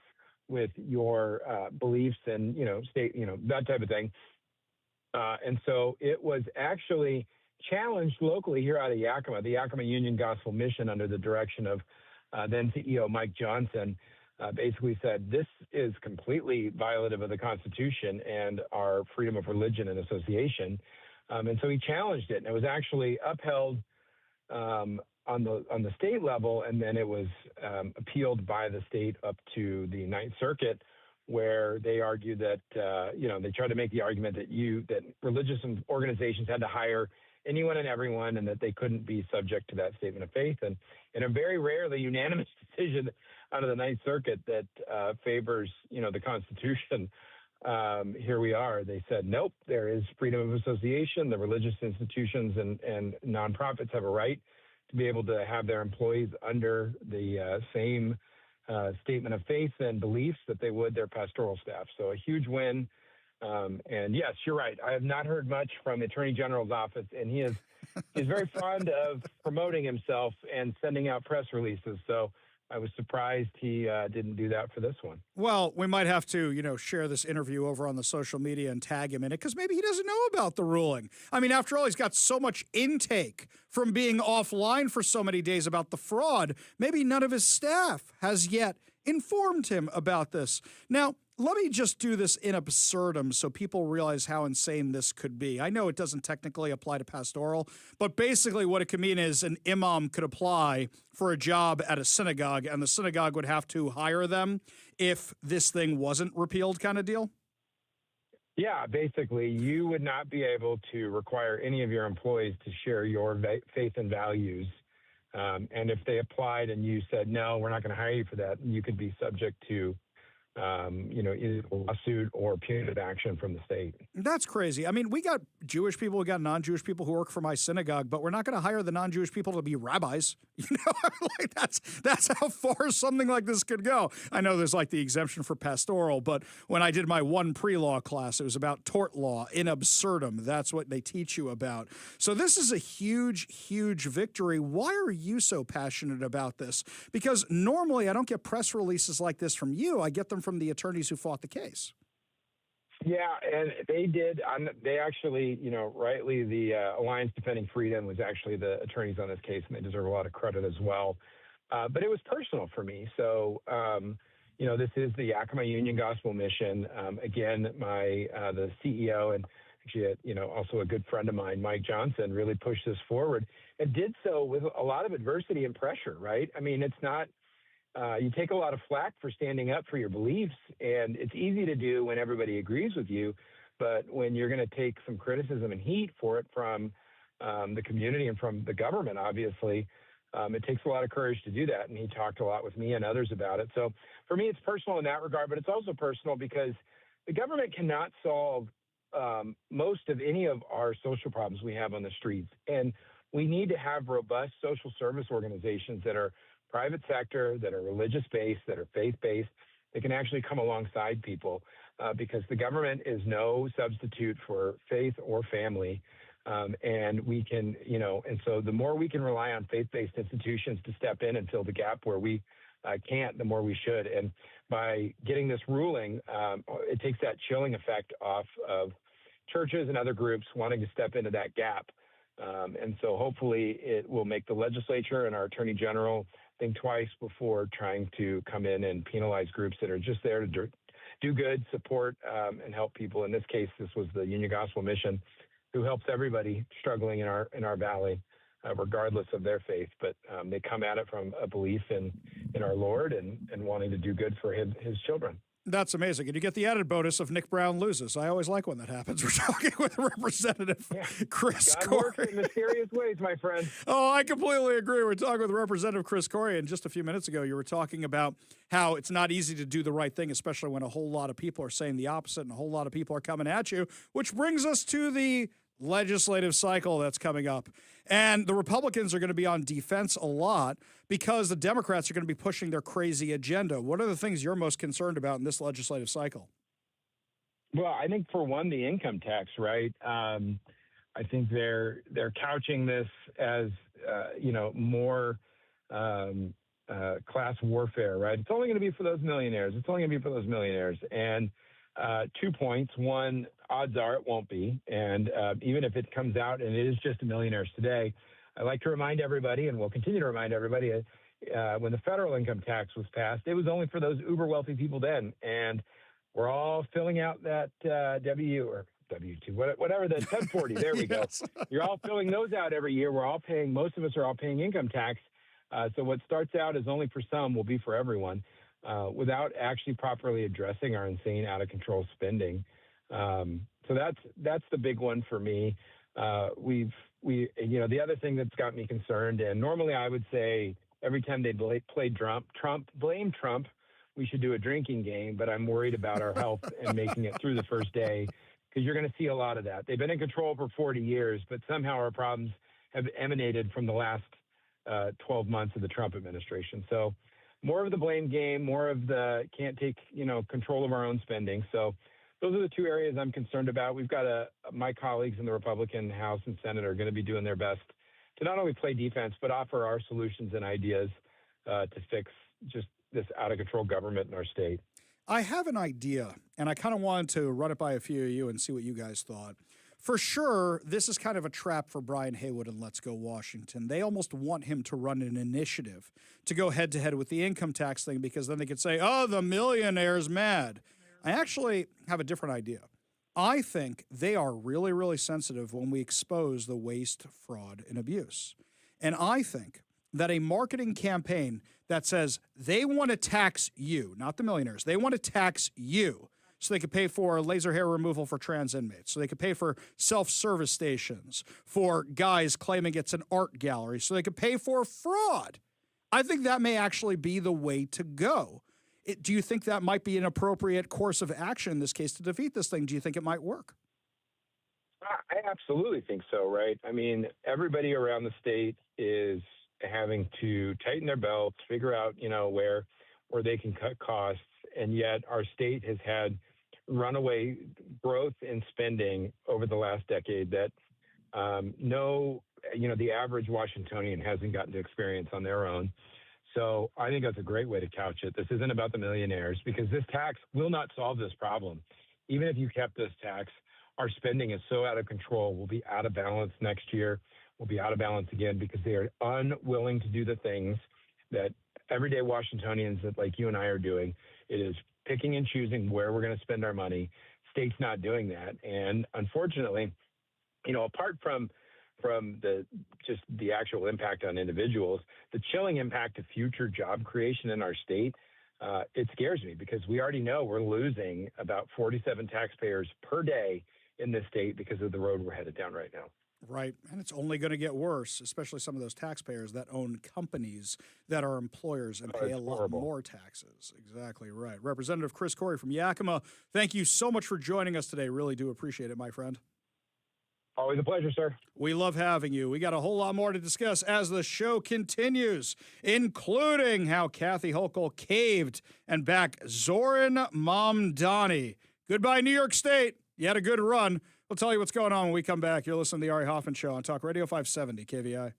with your beliefs and, state, that type of thing. And so it was actually challenged locally here out of Yakima. The Yakima Union Gospel Mission, under the direction of then CEO Mike Johnson, basically said this is completely violative of the Constitution and our freedom of religion and association. And so he challenged it, and it was actually upheld on the state level, and then it was appealed by the state up to the Ninth Circuit, where they argued that they tried to make the argument that religious organizations had to hire anyone and everyone, and that they couldn't be subject to that statement of faith. And in a very rarely unanimous decision out of the Ninth Circuit that favors the Constitution, here we are. They said, nope, there is freedom of association. The religious institutions and nonprofits have a right to be able to have their employees under the same statement of faith and beliefs that they would their pastoral staff. So a huge win. And yes, you're right. I have not heard much from the Attorney General's office, and he's very fond of promoting himself and sending out press releases. So I was surprised he didn't do that for this one. Well, we might have to, share this interview over on the social media and tag him in it, because maybe he doesn't know about the ruling. I mean, after all, he's got so much intake from being offline for so many days about the fraud. Maybe none of his staff has yet informed him about this. Now, let me just do this in absurdum so people realize how insane this could be. I know it doesn't technically apply to pastoral, but basically what it could mean is an imam could apply for a job at a synagogue, and the synagogue would have to hire them if this thing wasn't repealed, kind of deal? Yeah, basically, you would not be able to require any of your employees to share your faith and values. And if they applied and you said, no, we're not going to hire you for that, you could be subject to either a lawsuit or punitive action from the state. That's crazy. I mean, we got Jewish people, we got non-Jewish people who work for my synagogue, but we're not going to hire the non-Jewish people to be rabbis. Like that's how far something like this could go. I know there's like the exemption for pastoral, but when I did my one pre-law class, it was about tort law in absurdum. That's what they teach you about. So this is a huge, huge victory. Why are you so passionate about this? Because normally I don't get press releases like this from you. I get them from the attorneys who fought the case. Yeah, and they did. They actually, rightly, the Alliance Defending Freedom was actually the attorneys on this case, and they deserve a lot of credit as well. But it was personal for me. So, this is the Yakima Union Gospel Mission. Again, the CEO and actually, also a good friend of mine, Mike Johnson, really pushed this forward and did so with a lot of adversity and pressure, right? I mean, it's not. You take a lot of flack for standing up for your beliefs, and it's easy to do when everybody agrees with you. But when you're going to take some criticism and heat for it from the community and from the government, obviously, it takes a lot of courage to do that. And he talked a lot with me and others about it. So for me, it's personal in that regard, but it's also personal because the government cannot solve most of any of our social problems we have on the streets. And we need to have robust social service organizations that are private sector, that are religious-based, that are faith-based, that can actually come alongside people because the government is no substitute for faith or family. And we can, and so the more we can rely on faith-based institutions to step in and fill the gap where we can't, the more we should. And by getting this ruling, it takes that chilling effect off of churches and other groups wanting to step into that gap. And so hopefully it will make the legislature and our attorney general think twice before trying to come in and penalize groups that are just there to do good, support, and help people. In this case, this was the Union Gospel Mission, who helps everybody struggling in our valley, regardless of their faith. But they come at it from a belief in our Lord and wanting to do good for his children. That's amazing. And you get the added bonus of Nick Brown loses. I always like when that happens. We're talking with Representative Chris Corey. God works in mysterious ways, my friend. Oh, I completely agree. We're talking with Representative Chris Corey. And just a few minutes ago, you were talking about how it's not easy to do the right thing, especially when a whole lot of people are saying the opposite and a whole lot of people are coming at you, which brings us to the legislative cycle that's coming up. And the Republicans are going to be on defense a lot because the Democrats are going to be pushing their crazy agenda. What are the things you're most concerned about in this legislative cycle? Well, I think for one, the income tax, right? I think they're couching this as, more class warfare, right? It's only going to be for those millionaires. And 2 points. One, odds are it won't be. And even if it comes out and it is just millionaires today, I like to remind everybody, and we'll continue to remind everybody, when the federal income tax was passed, it was only for those uber wealthy people then. And we're all filling out that W-2, whatever, the 1040, there we go. You're all filling those out every year. Most of us are all paying income tax. So what starts out as only for some will be for everyone, without actually properly addressing our insane, out of control spending. So that's the big one for me. The other thing that's got me concerned, and normally I would say every time they blame Trump, we should do a drinking game, but I'm worried about our health and making it through the first day, because you're going to see a lot of that. They've been in control for 40 years, but somehow our problems have emanated from the last 12 months of the Trump administration. So more of the blame game, more of the can't take, control of our own spending. So those are the two areas I'm concerned about. We've got my colleagues in the Republican House and Senate are going to be doing their best to not only play defense, but offer our solutions and ideas to fix just this out of control government in our state. I have an idea, and I kind of wanted to run it by a few of you and see what you guys thought. For sure, this is kind of a trap for Brian Haywood and Let's Go Washington. They almost want him to run an initiative to go head-to-head with the income tax thing, because then they could say, oh, the millionaire's mad. I actually have a different idea. I think they are really, really sensitive when we expose the waste, fraud, and abuse. And I think that a marketing campaign that says they want to tax you, not the millionaires, they want to tax you, so they could pay for laser hair removal for trans inmates, so they could pay for self-service stations for guys claiming it's an art gallery, so they could pay for fraud. I think that may actually be the way to go. Do you think that might be an appropriate course of action in this case to defeat this thing? Do you think it might work? I absolutely think so, right? I mean, everybody around the state is having to tighten their belts, figure out, where they can cut costs. And yet our state has had runaway growth in spending over the last decade that the average Washingtonian hasn't gotten to experience on their own. So I think that's a great way to couch it. This isn't about the millionaires, because this tax will not solve this problem. Even if you kept this tax, our spending is so out of control. We'll be out of balance next year. We'll be out of balance again because they are unwilling to do the things that everyday Washingtonians that like you and I are doing. It is picking and choosing where we're going to spend our money. State's not doing that. And unfortunately, apart from the actual impact on individuals, the chilling impact of future job creation in our state, it scares me, because we already know we're losing about 47 taxpayers per day in this state because of the road we're headed down right now. Right. And it's only going to get worse, especially some of those taxpayers that own companies that are employers and pay a lot more taxes. Exactly right. Representative Chris Corey from Yakima, thank you so much for joining us today. Really do appreciate it, my friend. Always a pleasure, sir. We love having you. We got a whole lot more to discuss as the show continues, including how Kathy Hochul caved and backed Zoran Mamdani. Goodbye, New York State. You had a good run. We'll tell you what's going on when we come back. You're listening to the Ari Hoffman Show on Talk Radio 570 KVI.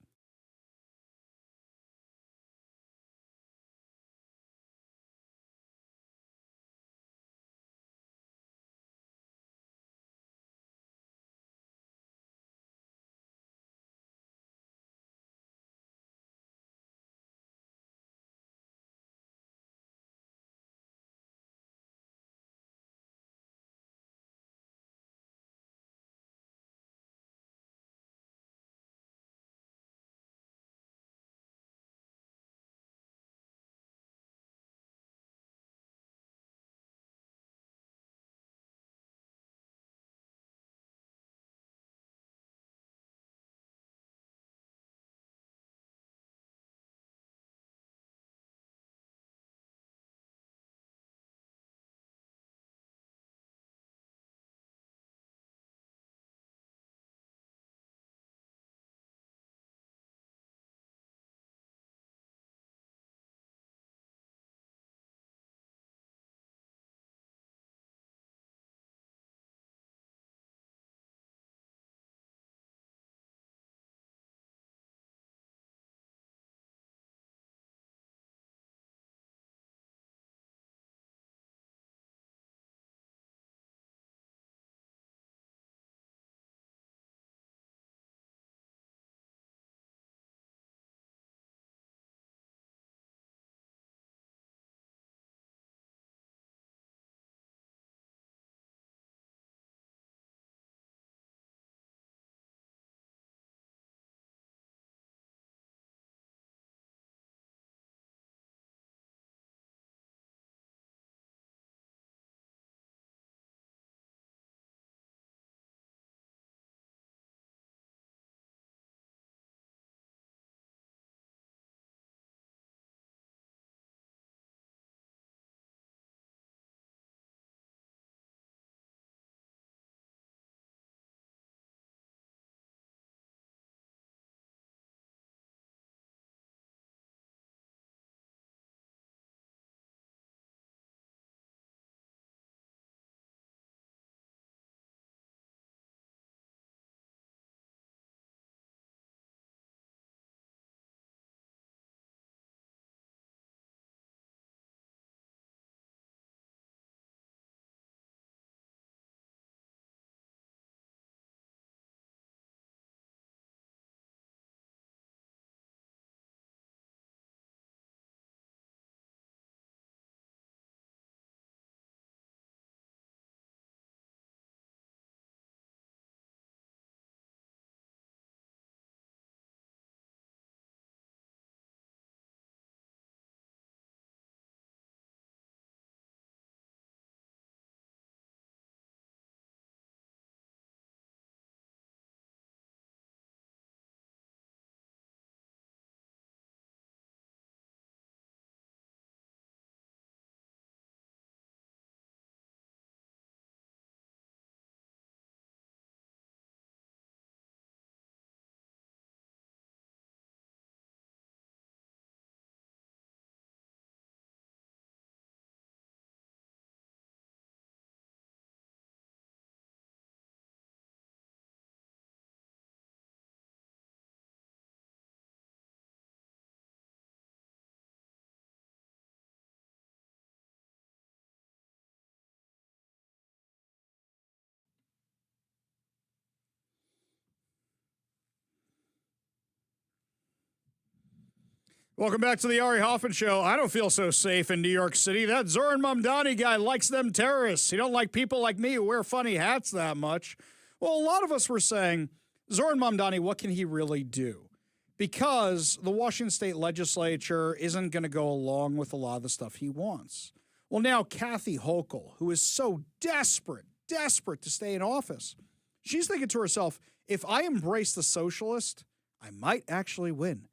Welcome back to the Ari Hoffman Show. I don't feel so safe in New York City. That Zoran Mamdani guy likes them terrorists. He don't like people like me who wear funny hats that much. Well, a lot of us were saying, Zoran Mamdani, what can he really do? Because the Washington State Legislature isn't going to go along with a lot of the stuff he wants. Well, now Kathy Hochul, who is so desperate to stay in office, she's thinking to herself, if I embrace the socialist, I might actually win.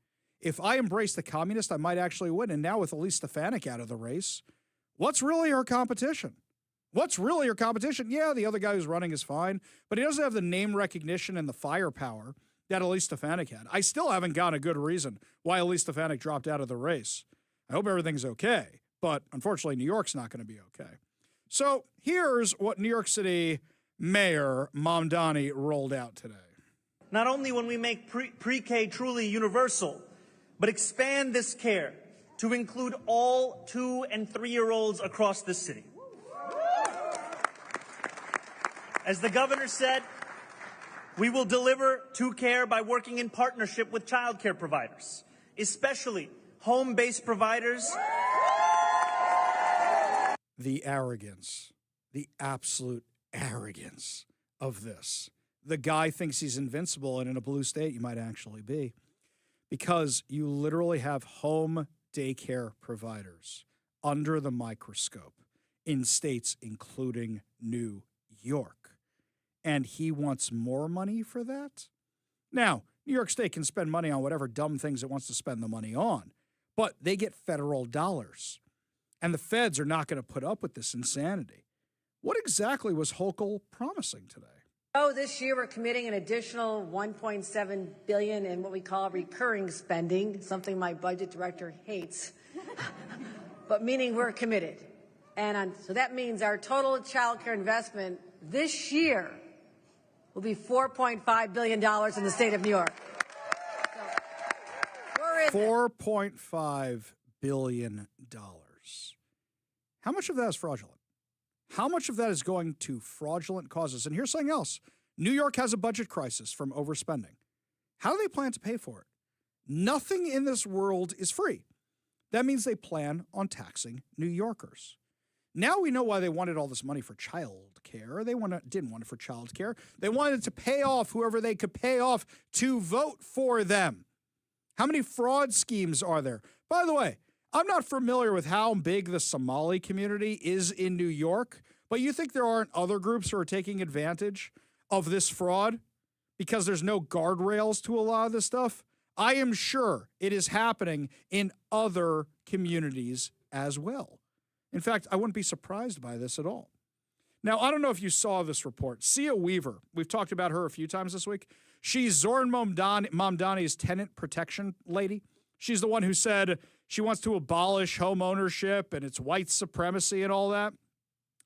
If I embrace the communist, I might actually win. And now with Elise Stefanik out of the race, what's really her competition? What's really her competition? Yeah, the other guy who's running is fine, but he doesn't have the name recognition and the firepower that Elise Stefanik had. I still haven't got a good reason why Elise Stefanik dropped out of the race. I hope everything's okay, but unfortunately, New York's not going to be okay. So here's what New York City Mayor Mamdani rolled out today. Not only when we make pre-K truly universal, but expand this care to include all 2- and 3-year-olds across the city. As the governor said, we will deliver to care by working in partnership with child care providers, especially home-based providers. The arrogance, the absolute arrogance of this. The guy thinks he's invincible, and in a blue state, you might actually be. Because you literally have home daycare providers under the microscope in states including New York. And he wants more money for that? Now, New York State can spend money on whatever dumb things it wants to spend the money on, but they get federal dollars. And the feds are not going to put up with this insanity. What exactly was Hochul promising today? Oh, this year we're committing an additional $1.7 billion in what we call recurring spending, something my budget director hates, but meaning we're committed. And so that means our total child care investment this year will be $4.5 billion in the state of New York. So we're in $4.5 billion. How much of that is fraudulent? How much of that is going to fraudulent causes? And here's something else. New York has a budget crisis from overspending. How do they plan to pay for it? Nothing in this world is free. That means they plan on taxing New Yorkers. Now we know why they wanted all this money for child care. They didn't want it for child care. They wanted to pay off whoever they could pay off to vote for them. How many fraud schemes are there? By the way, I'm not familiar with how big the Somali community is in New York, but you think there aren't other groups who are taking advantage of this fraud because there's no guardrails to a lot of this stuff? I am sure it is happening in other communities as well. In fact, I wouldn't be surprised by this at all. Now, I don't know if you saw this report. Sia Weaver, we've talked about her a few times this week. She's Zoran Mamdani's tenant protection lady. She's the one who said she wants to abolish home ownership and it's white supremacy and all that.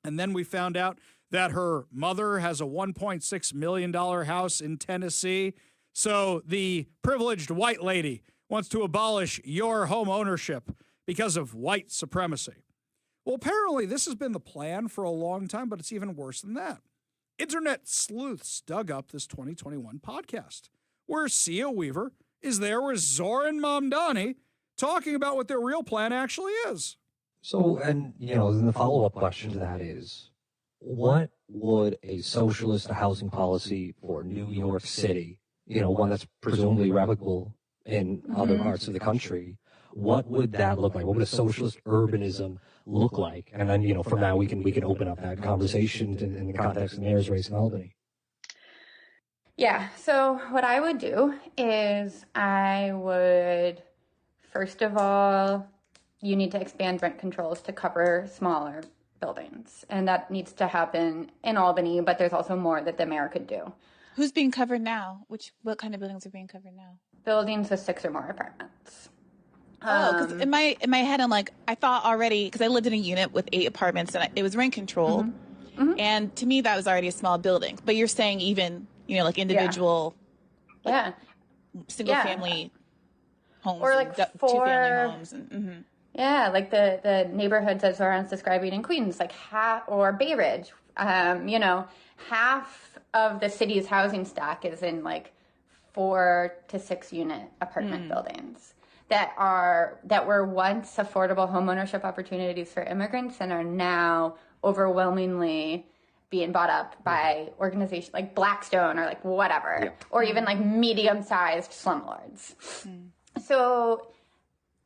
And then we found out that her mother has a $1.6 million house in Tennessee. So the privileged white lady wants to abolish your home ownership because of white supremacy. Well, apparently this has been the plan for a long time, but it's even worse than that. Internet sleuths dug up this 2021 podcast where Sia Weaver is there with Zoran Mamdani talking about what their real plan actually is. So, and, then the follow-up question to that is, what would a socialist housing policy for New York City, one that's presumably replicable in other parts of the country, what would that look like? What would a socialist urbanism look like? And then, from that, we can open up that conversation in the context of the mayor's race in Albany. Yeah, so what I would do is I would, first of all, you need to expand rent controls to cover smaller buildings. And that needs to happen in Albany, but there's also more that the mayor could do. Who's being covered now? What kind of buildings are being covered now? Buildings with 6 or more apartments. Because in my head, I'm like, I thought already, because I lived in a unit with 8 apartments and it was rent controlled. Mm-hmm. Mm-hmm. And to me, that was already a small building. But you're saying even, like individual, single family homes, or like 2-family homes. And, mm-hmm. Yeah, like the neighborhoods that Zoran's describing in Queens, like or Bay Ridge. Half of the city's housing stock is in like 4 to 6 unit apartment buildings. that were once affordable homeownership opportunities for immigrants and are now overwhelmingly being bought up by organizations like Blackstone or like whatever, or even like medium-sized slumlords. So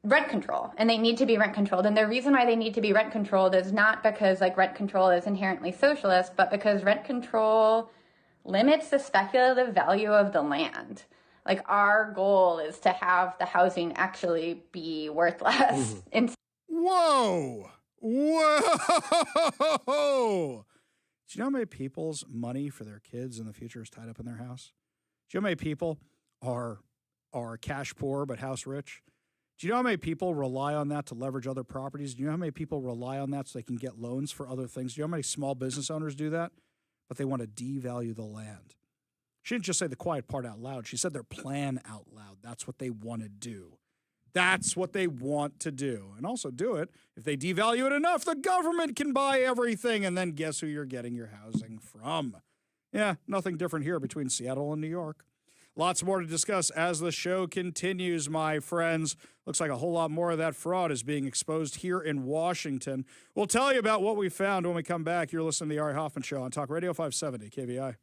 rent control, and they need to be rent controlled. And the reason why they need to be rent controlled is not because like rent control is inherently socialist, but because rent control limits the speculative value of the land. Like our goal is to have the housing actually be worthless. Whoa! Do you know how many people's money for their kids in the future is tied up in their house? Do you know how many people are cash poor but house rich? Do you know how many people rely on that to leverage other properties? Do you know how many people rely on that so they can get loans for other things? Do you know how many small business owners do that? But they want to devalue the land. She didn't just say the quiet part out loud. She said their plan out loud. That's what they want to do. That's what they want to do. And also do it. If they devalue it enough, the government can buy everything. And then guess who you're getting your housing from? Yeah, nothing different here between Seattle and New York. Lots more to discuss as the show continues, my friends. Looks like a whole lot more of that fraud is being exposed here in Washington. We'll tell you about what we found when we come back. You're listening to the Ari Hoffman Show on Talk Radio 570 KVI.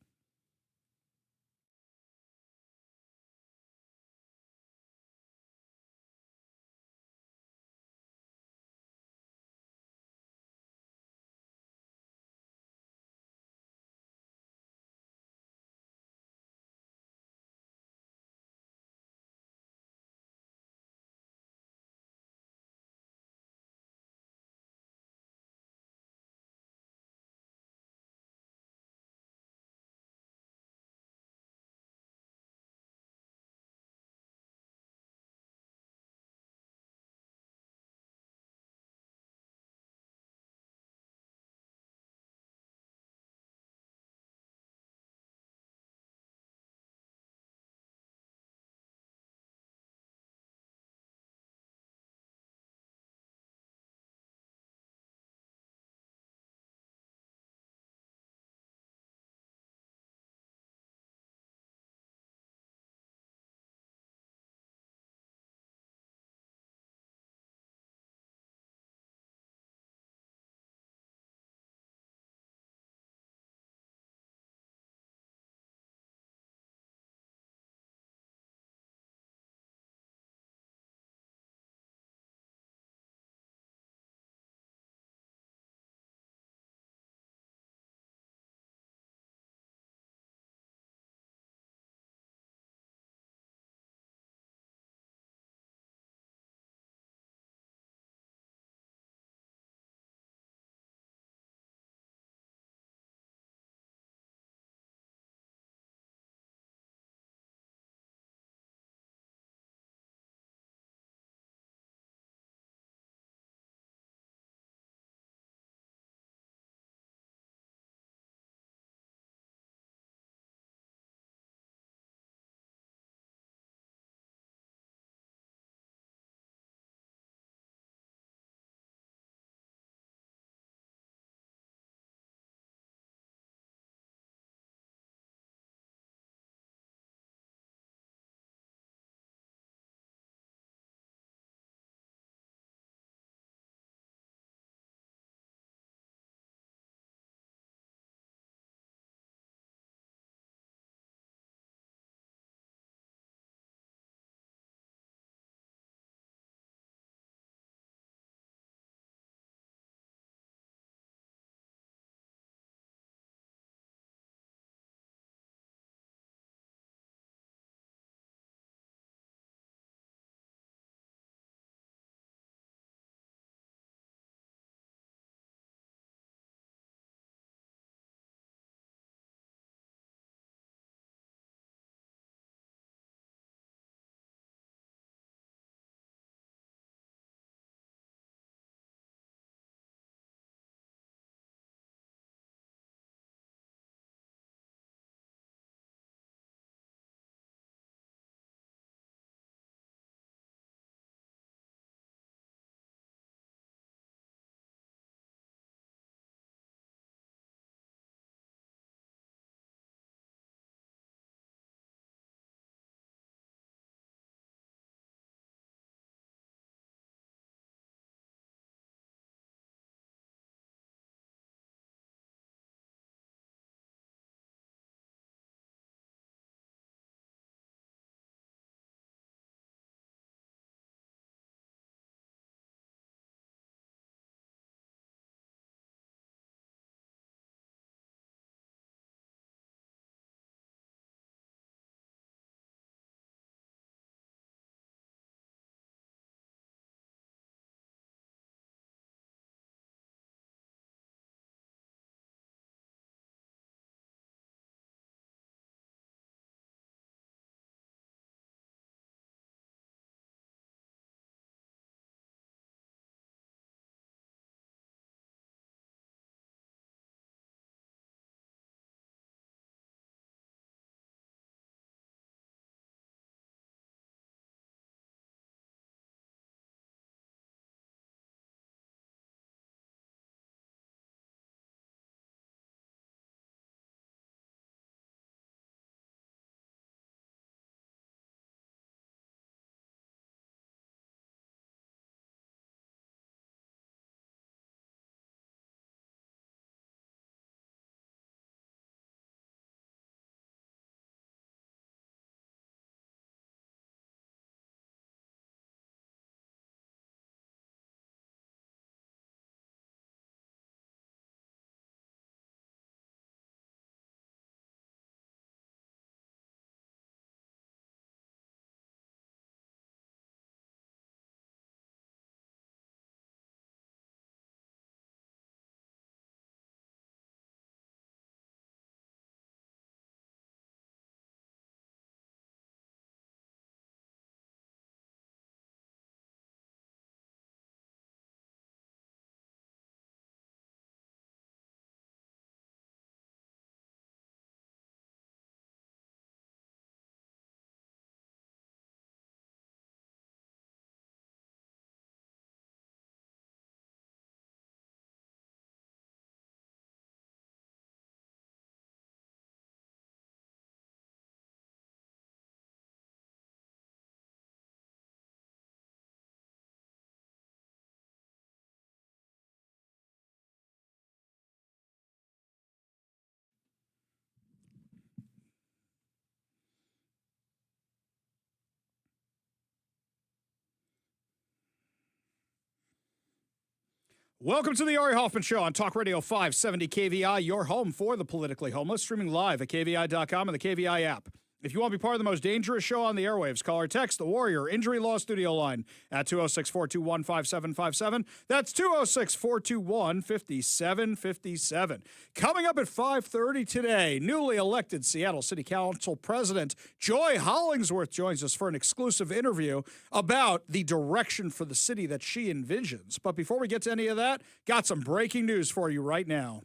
Welcome to the Ari Hoffman Show on Talk Radio 570 KVI, your home for the politically homeless, streaming live at KVI.com and the KVI app. If you want to be part of the most dangerous show on the airwaves, call or text the Warrior Injury Law Studio line at 206-421-5757. That's 206-421-5757. Coming up at 5:30 today, newly elected Seattle City Council President Joy Hollingsworth joins us for an exclusive interview about the direction for the city that she envisions. But before we get to any of that, got some breaking news for you right now.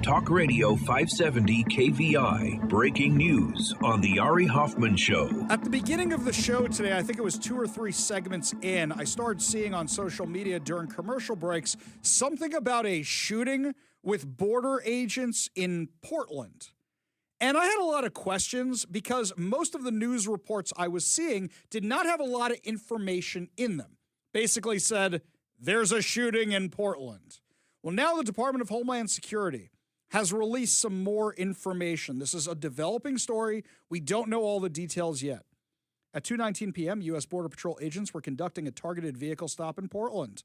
Talk Radio 570 KVI, breaking news on the Ari Hoffman Show. At the beginning of the show today, I think it was 2 or 3 segments in, I started seeing on social media during commercial breaks something about a shooting with border agents in Portland. And I had a lot of questions because most of the news reports I was seeing did not have a lot of information in them. Basically said, there's a shooting in Portland. Well, now the Department of Homeland Security has released some more information. This is a developing story. We don't know all the details yet. At 2:19 p.m., U.S. Border Patrol agents were conducting a targeted vehicle stop in Portland.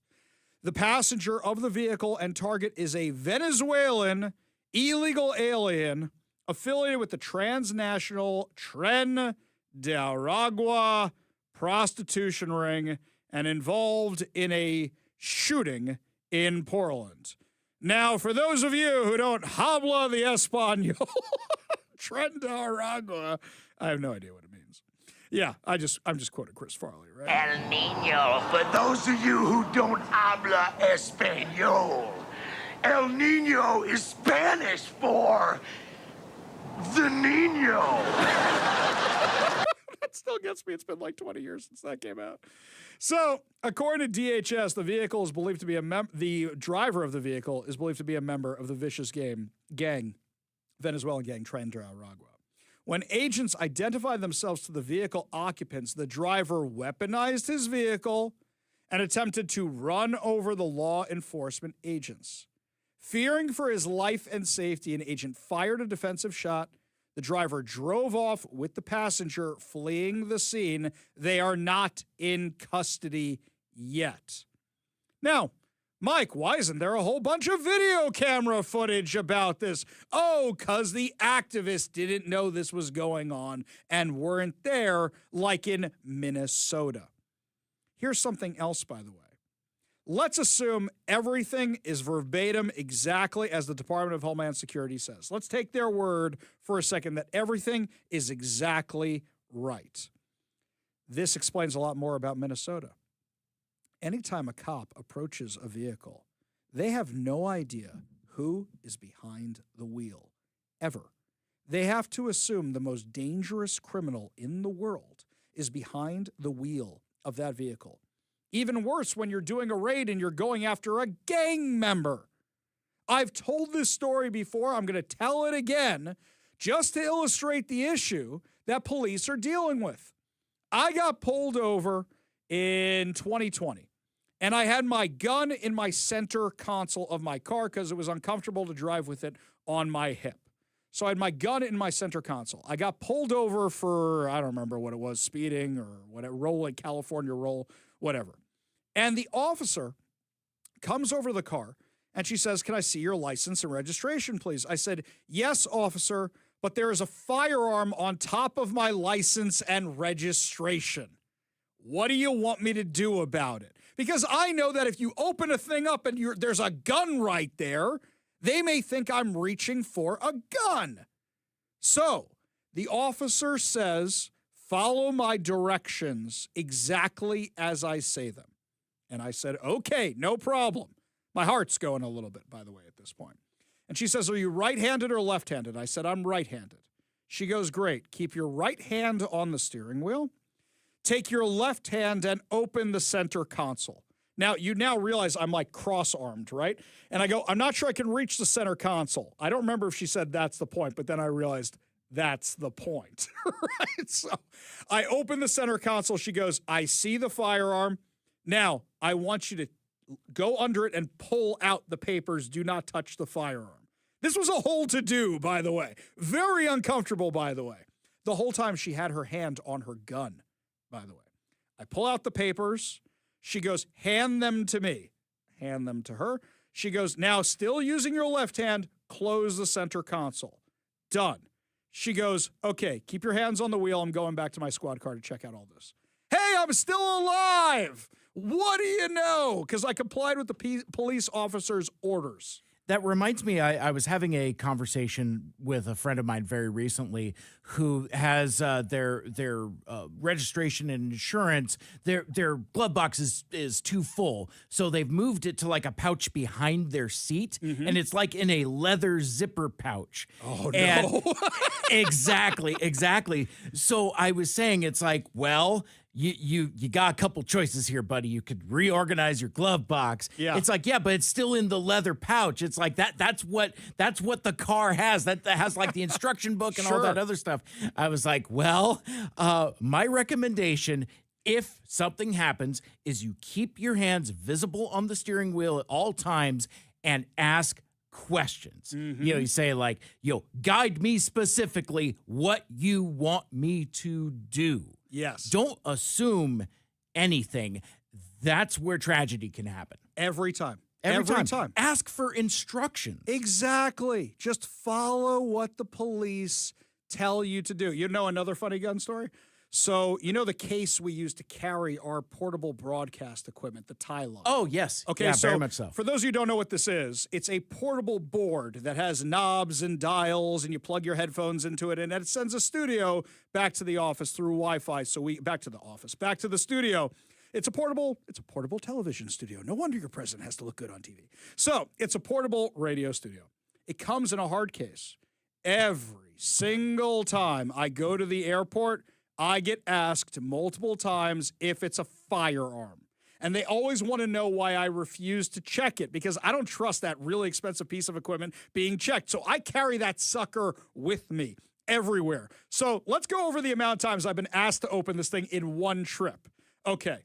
The passenger of the vehicle and target is a Venezuelan illegal alien affiliated with the transnational Tren de Aragua prostitution ring and involved in a shooting in Portland. Now, for those of you who don't habla the Espanol, Tren de Aragua, I have no idea what it means. Yeah, I'm just quoting Chris Farley, right? El Niño, for those of you who don't habla Espanol, El Niño is Spanish for the Niño. That still gets me. It's been like 20 years since that came out. So, according to DHS, the vehicle is believed to be the driver of the vehicle is believed to be a member of the vicious gang, Venezuelan gang Tren de Aragua. When agents identified themselves to the vehicle occupants, the driver weaponized his vehicle and attempted to run over the law enforcement agents. Fearing for his life and safety, an agent fired a defensive shot. The driver drove off with the passenger, fleeing the scene. They are not in custody yet. Now, Mike, why isn't there a whole bunch of video camera footage about this? Oh, because the activists didn't know this was going on and weren't there, like in Minnesota. Here's something else, by the way. Let's assume everything is verbatim exactly as the Department of Homeland Security says. Let's take their word for a second that everything is exactly right. This explains a lot more about Minnesota. Anytime a cop approaches a vehicle, they have no idea who is behind the wheel, ever. They have to assume the most dangerous criminal in the world is behind the wheel of that vehicle. Even worse when you're doing a raid and you're going after a gang member. I've told this story before. I'm going to tell it again just to illustrate the issue that police are dealing with. I got pulled over in 2020, and I had my gun in my center console of my car because it was uncomfortable to drive with it on my hip. So I had my gun in my center console. I got pulled over for, I don't remember what it was, speeding or whatever, California roll, whatever. And the officer comes over to the car and she says, "Can I see your license and registration, please?" I said, "Yes, officer, but there is a firearm on top of my license and registration. What do you want me to do about it?" Because I know that if you open a thing up and there's a gun right there, they may think I'm reaching for a gun. So the officer says, "Follow my directions exactly as I say them." And I said, "Okay, no problem." My heart's going a little bit, by the way, at this point. And she says, "Are you right-handed or left-handed?" I said, "I'm right-handed." She goes, "Great. Keep your right hand on the steering wheel. Take your left hand and open the center console." Now, you now realize I'm like cross-armed, right? And I go, "I'm not sure I can reach the center console." I don't remember if she said that's the point, but then I realized that's the point, right? So I open the center console. She goes, "I see the firearm. Now, I want you to go under it and pull out the papers. Do not touch the firearm." This was a whole to-do, by the way. Very uncomfortable, by the way. The whole time she had her hand on her gun, by the way. I pull out the papers. She goes, "Hand them to me." hand them to her. She goes, now still using your left hand, close the center console. Done. She goes, okay, keep your hands on the wheel. I'm going back to my squad car to check out all this. Hey, I'm still alive. What do you know? Because I complied with the police officer's orders. That reminds me, I was having a conversation with a friend of mine very recently who has their registration and insurance. Their glove box is too full, so they've moved it to like a pouch behind their seat, and it's like in a leather zipper pouch. Oh, and no. Exactly. So I was saying, it's like, well, you got a couple choices here, buddy. You could reorganize your glove box. Yeah. It's like, yeah, but it's still in the leather pouch. It's like that's what the car has. That has like the instruction book and all that other stuff. I was like, well, my recommendation, if something happens, is you keep your hands visible on the steering wheel at all times and ask questions. You know, you say like, guide me specifically what you want me to do. Yes. Don't assume anything. That's where tragedy can happen. Every time. Every time. Ask for instructions. Exactly. Just follow what the police tell you to do. You know another funny gun story? So, you know the case we use to carry our portable broadcast equipment, the tie line? Oh, yes. Okay, yeah, so very much so. For those of you who don't know what this is, it's a portable board that has knobs and dials, and you plug your headphones into it, and it sends a studio back to the office through Wi-Fi. Back to the studio. It's a portable television studio. No wonder your president has to look good on TV. So it's a portable radio studio. It comes in a hard case. Every single time I go to the airport, I get asked multiple times if it's a firearm. And they always want to know why I refuse to check it, because I don't trust that really expensive piece of equipment being checked. So I carry that sucker with me everywhere. So let's go over the amount of times I've been asked to open this thing in one trip. Okay.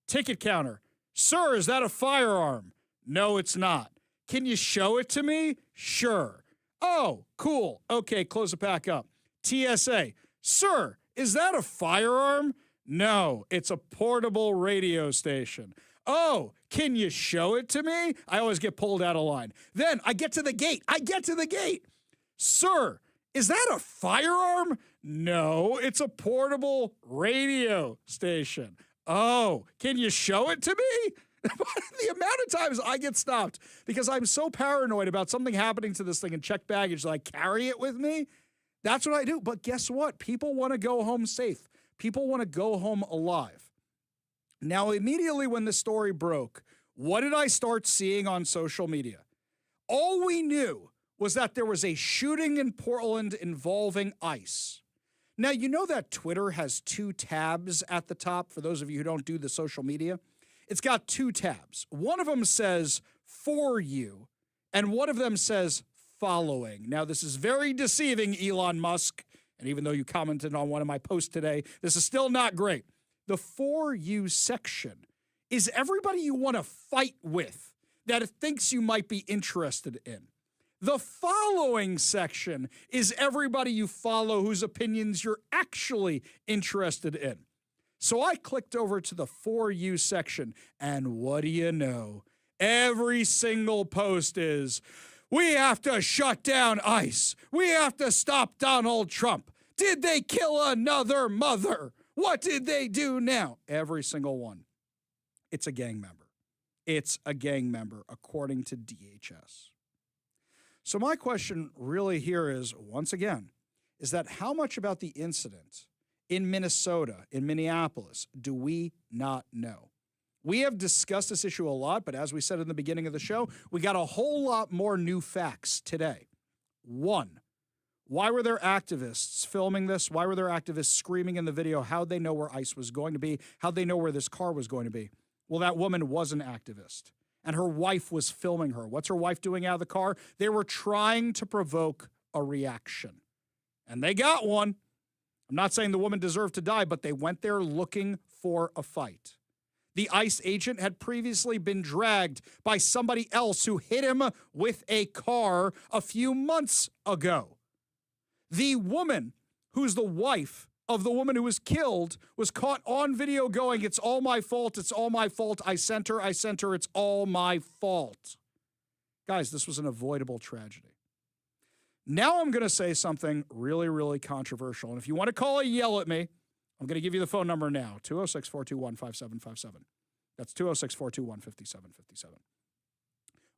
Ticket counter. Sir, is that a firearm? No, it's not. Can you show it to me? Sure. Oh, cool. Okay, close it back up. TSA. Sir, is that a firearm? No, it's a portable radio station. Oh, can you show it to me? I always get pulled out of line. Then I get to the gate. Sir, is that a firearm? No, it's a portable radio station. Oh, can you show it to me? The amount of times I get stopped because I'm so paranoid about something happening to this thing and checked baggage that I carry it with me. That's what I do. But guess what? People want to go home safe. People want to go home alive. Now, immediately when the story broke, what did I start seeing on social media? All we knew was that there was a shooting in Portland involving ICE. Now, you know that Twitter has two tabs at the top, for those of you who don't do the social media? It's got two tabs. One of them says, for you, and one of them says, following. Now, this is very deceiving, Elon Musk, and even though you commented on one of my posts today, this is still not great. The for you section is everybody you want to fight with that it thinks you might be interested in. The following section is everybody you follow whose opinions you're actually interested in. So I clicked over to the for you section, and what do you know? Every single post is, we have to shut down ICE. We have to stop Donald Trump. Did they kill another mother? What did they do now? Every single one. It's a gang member. It's a gang member, according to DHS. So my question really here is, once again, is that how much about the incident in Minnesota, in Minneapolis, do we not know? We have discussed this issue a lot, but as we said in the beginning of the show, we got a whole lot more new facts today. One, why were there activists filming this? Why were there activists screaming in the video? How'd they know where ICE was going to be? How'd they know where this car was going to be? Well, that woman was an activist, and her wife was filming her. What's her wife doing out of the car? They were trying to provoke a reaction, and they got one. I'm not saying the woman deserved to die, but they went there looking for a fight. The ICE agent had previously been dragged by somebody else who hit him with a car a few months ago. The woman, who's the wife of the woman who was killed was caught on video going, "It's all my fault. It's all my fault. I sent her. It's all my fault." Guys, this was an avoidable tragedy. Now I'm going to say something really, really controversial. And if you want to call and yell at me, I'm going to give you the phone number now, 206-421-5757. That's 206-421-5757.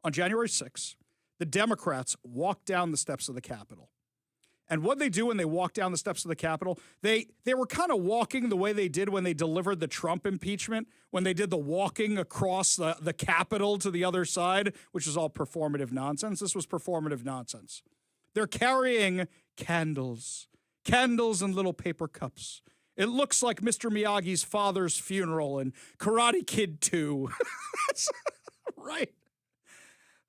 On January 6th, the Democrats walked down the steps of the Capitol. And what they do when they walk down the steps of the Capitol, they were kind of walking the way they did when they delivered the Trump impeachment, when they did the walking across the Capitol to the other side, which is all performative nonsense. This was performative nonsense. They're carrying candles and little paper cups. It looks like Mr. Miyagi's father's funeral in Karate Kid 2. Right.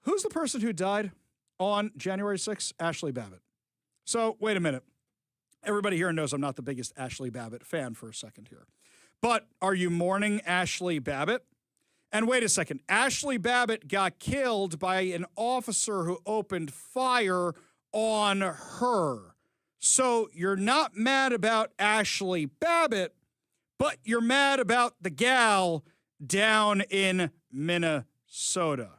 Who's the person who died on January 6th? Ashley Babbitt. So, wait a minute. Everybody here knows I'm not the biggest Ashley Babbitt fan for a second here. But are you mourning Ashley Babbitt? And wait a second. Ashley Babbitt got killed by an officer who opened fire on her. So you're not mad about Ashley Babbitt, but you're mad about the gal down in Minnesota.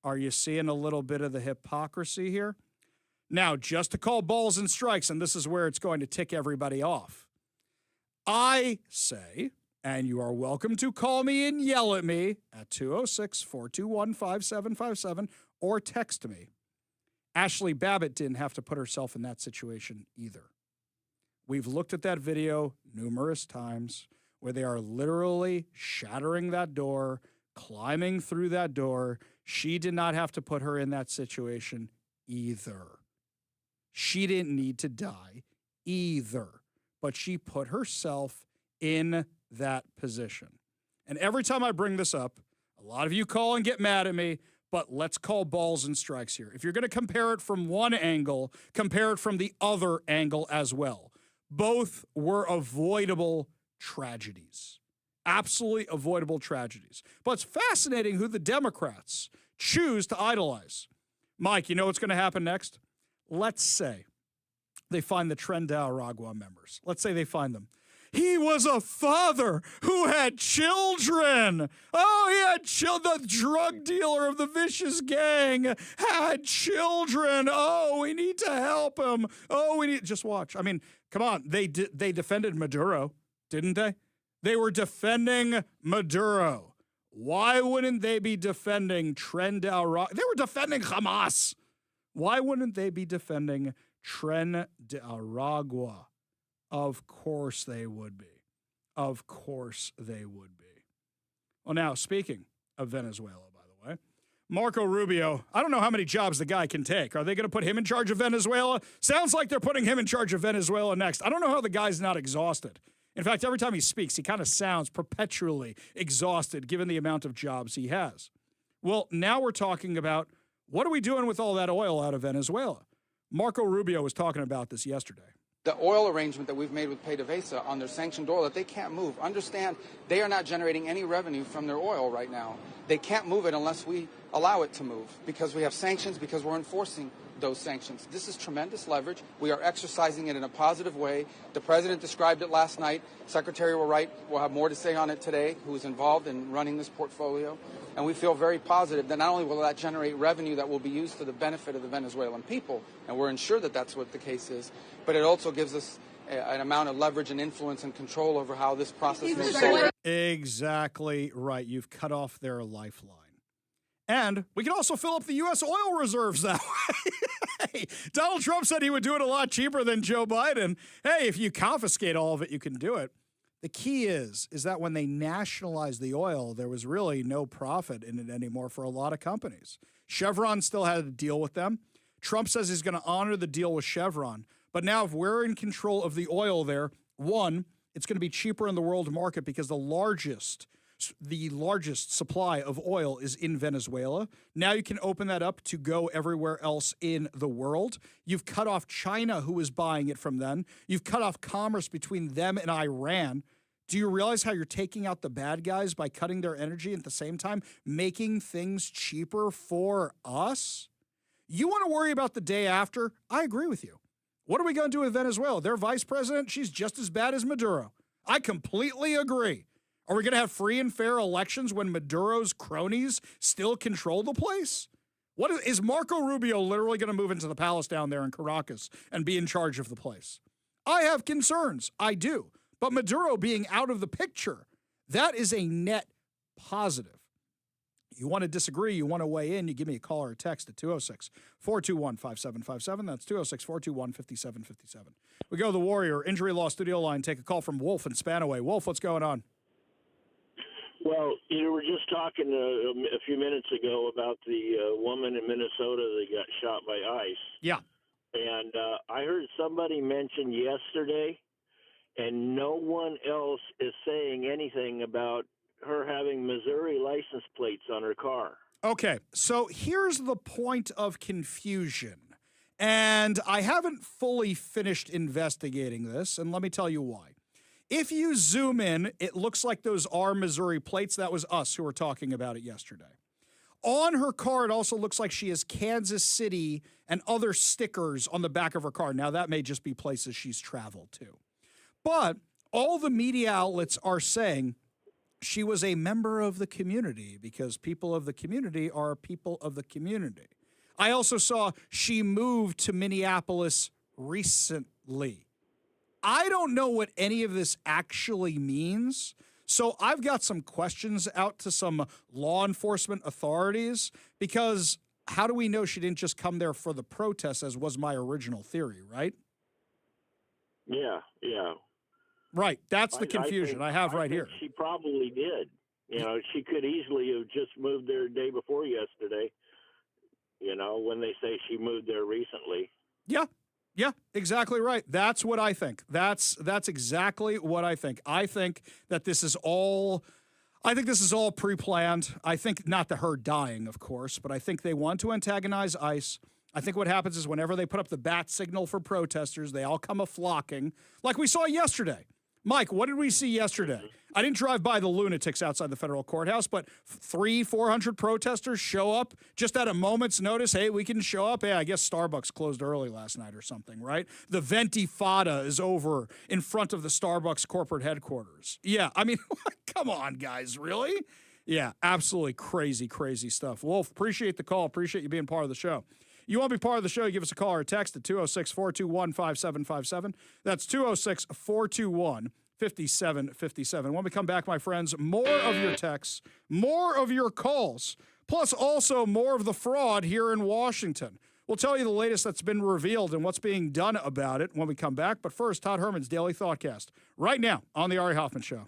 Are you seeing a little bit of the hypocrisy here? Now, just to call balls and strikes, and this is where it's going to tick everybody off. I say, and you are welcome to call me and yell at me at 206-421-5757 or text me. Ashley Babbitt didn't have to put herself in that situation either. We've looked at that video numerous times where they are literally shattering that door, climbing through that door. She did not have to put her in that situation either. She didn't need to die either, but she put herself in that position. And every time I bring this up, a lot of you call and get mad at me, but let's call balls and strikes here. If you're going to compare it from one angle, compare it from the other angle as well. Both were avoidable tragedies. Absolutely avoidable tragedies. But it's fascinating who the Democrats choose to idolize. Mike, you know what's going to happen next? Let's say they find the Tren de Aragua members. Let's say they find them. He was a father who had children. Oh, he had children. The drug dealer of the vicious gang had children. Oh, we need to help him. Oh, we need, just watch. I mean, come on. They defended Maduro, didn't they? They were defending Maduro. Why wouldn't they be defending Tren de Aragua? They were defending Hamas. Why wouldn't they be defending Tren de Aragua? Of course they would be. Of course they would be. Well, now, speaking of Venezuela, by the way, Marco Rubio, I don't know how many jobs the guy can take. Are they going to put him in charge of Venezuela? Sounds like they're putting him in charge of Venezuela next. I don't know how the guy's not exhausted. In fact, every time he speaks, he kind of sounds perpetually exhausted given the amount of jobs he has. Well, now we're talking about what are we doing with all that oil out of Venezuela? Marco Rubio was talking about this yesterday. The oil arrangement that we've made with PDVSA on their sanctioned oil that they can't move. Understand, they are not generating any revenue from their oil right now. They can't move it unless we allow it to move because we have sanctions, because we're enforcing those sanctions. This is tremendous leverage. We are exercising it in a positive way. The president described it last night. Secretary Wright will have more to say on it today, who is involved in running this portfolio. And we feel very positive that not only will that generate revenue that will be used to the benefit of the Venezuelan people, and we're ensured that that's what the case is, but it also gives us an amount of leverage and influence and control over how this process moves forward. Exactly right. You've cut off their lifeline. And we can also fill up the U.S. oil reserves that way. Hey, Donald Trump said he would do it a lot cheaper than Joe Biden. Hey, if you confiscate all of it, you can do it. The key is that when they nationalized the oil, there was really no profit in it anymore for a lot of companies. Chevron still had to deal with them. Trump says he's going to honor the deal with Chevron. But now if we're in control of the oil there, one, it's going to be cheaper in the world market because the largest supply of oil is in Venezuela. Now you can open that up to go everywhere else in the world. You've cut off China, who is buying it from them. You've cut off commerce between them and Iran. Do you realize how you're taking out the bad guys by cutting their energy at the same time, making things cheaper for us? You want to worry about the day after? I agree with you. What are we going to do with Venezuela? Their vice president, she's just as bad as Maduro. I completely agree. Are we going to have free and fair elections when Maduro's cronies still control the place? What is Marco Rubio literally going to move into the palace down there in Caracas and be in charge of the place? I have concerns. I do. But Maduro being out of the picture, that is a net positive. You want to disagree, you want to weigh in, you give me a call or a text at 206-421-5757. That's 206-421-5757. We go to the Warrior Injury Law Studio line, take a call from Wolf in Spanaway. Wolf, what's going on? Well, you were just talking a few minutes ago about the woman in Minnesota that got shot by ICE. Yeah. And I heard somebody mention yesterday, and no one else is saying anything about her having Missouri license plates on her car. Okay, so here's the point of confusion. And I haven't fully finished investigating this, and let me tell you why. If you zoom in, it looks like those are Missouri plates. That was us who were talking about it yesterday. On her car, it also looks like she has Kansas City and other stickers on the back of her car. Now, that may just be places she's traveled to. But all the media outlets are saying she was a member of the community because people of the community are people of the community. I also saw she moved to Minneapolis recently. I don't know what any of this actually means, so I've got some questions out to some law enforcement authorities because how do we know she didn't just come there for the protests, as was my original theory, right? Yeah. Right. That's the confusion I have right here. She probably did. You know, she could easily have just moved there the day before yesterday, you know, when they say she moved there recently. Yeah, exactly right. That's what I think. That's exactly what I think. I think that this is all pre-planned. I think not her dying, of course, but I think they want to antagonize ICE. I think what happens is whenever they put up the bat signal for protesters, they all come a-flocking, like we saw yesterday. Mike, what did we see yesterday? I didn't drive by the lunatics outside the federal courthouse, but 300-400 protesters show up just at a moment's notice. Hey, we can show up. Hey, I guess Starbucks closed early last night or something, right? The Ventifada is over in front of the Starbucks corporate headquarters. Yeah, I mean, come on, guys, really? Yeah, absolutely crazy, crazy stuff. Wolf, appreciate the call. Appreciate you being part of the show. You want to be part of the show, give us a call or a text at 206-421-5757. That's 206-421-5757. When we come back, my friends, more of your texts, more of your calls, plus also more of the fraud here in Washington. We'll tell you the latest that's been revealed and what's being done about it when we come back. But first, Todd Herman's Daily Thoughtcast, right now on the Ari Hoffman Show.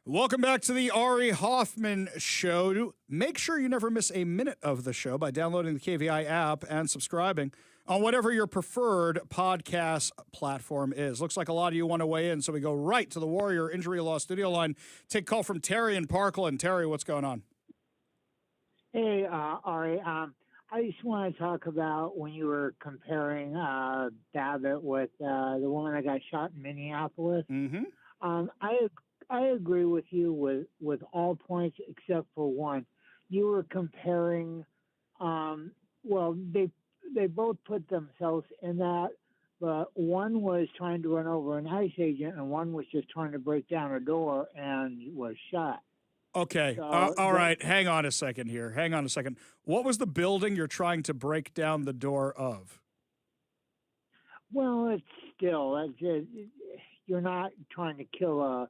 Welcome back to the Ari Hoffman Show. Make sure you never miss a minute of the show by downloading the KVI app and subscribing on whatever your preferred podcast platform is. Looks like a lot of you want to weigh in, so we go right to the Warrior Injury Law studio line. Take a call from Terry in Parkland. Terry, what's going on? Hey, Ari. I just want to talk about when you were comparing Babbitt with the woman that got shot in Minneapolis. Mm-hmm. I agree with you with all points except for one. You were comparing, they both put themselves in that, but one was trying to run over an ICE agent and one was just trying to break down a door and was shot. Okay. So all right. Hang on a second here. Hang on a second. What was the building you're trying to break down the door of? Well, it's still, you're not trying to kill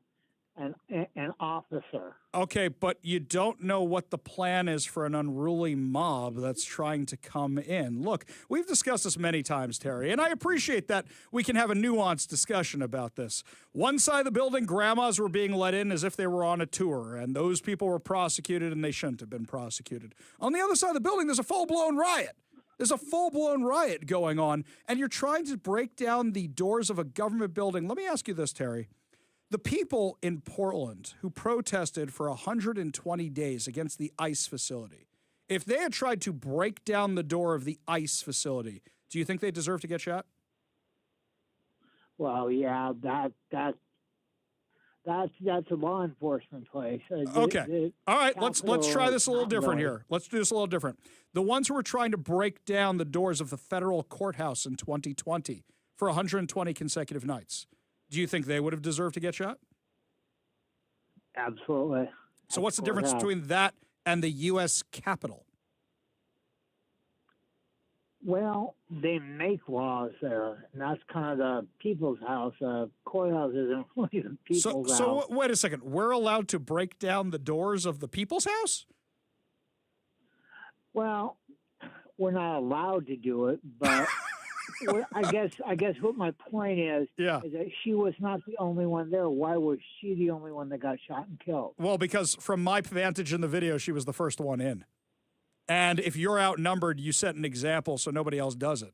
an officer. Okay, but you don't know what the plan is for an unruly mob that's trying to come in. Look, we've discussed this many times, Terry, and I appreciate that we can have a nuanced discussion about this. One side of the building, grandmas were being let in as if they were on a tour, and those people were prosecuted, and they shouldn't have been prosecuted. On the other side of the building, there's a full-blown riot. There's a full-blown riot going on, and you're trying to break down the doors of a government building. Let me ask you this, Terry. The people in Portland who protested for 120 days against the ICE facility, if they had tried to break down the door of the ICE facility, do you think they deserve to get shot? Well, yeah, that's a law enforcement place. Okay. All right, let's try this a little different here. Let's do this a little different. The ones who were trying to break down the doors of the federal courthouse in 2020 for 120 consecutive nights, do you think they would have deserved to get shot? Absolutely. So what's the difference between that and the U.S. Capitol? Well, they make laws there, and that's kind of the people's house. Courthouse isn't really the people's house. So wait a second. We're allowed to break down the doors of the people's house? Well, we're not allowed to do it, but I guess what my point is that she was not the only one there. Why was she the only one that got shot and killed? Well, because from my vantage in the video, she was the first one in. And if you're outnumbered, you set an example so nobody else does it.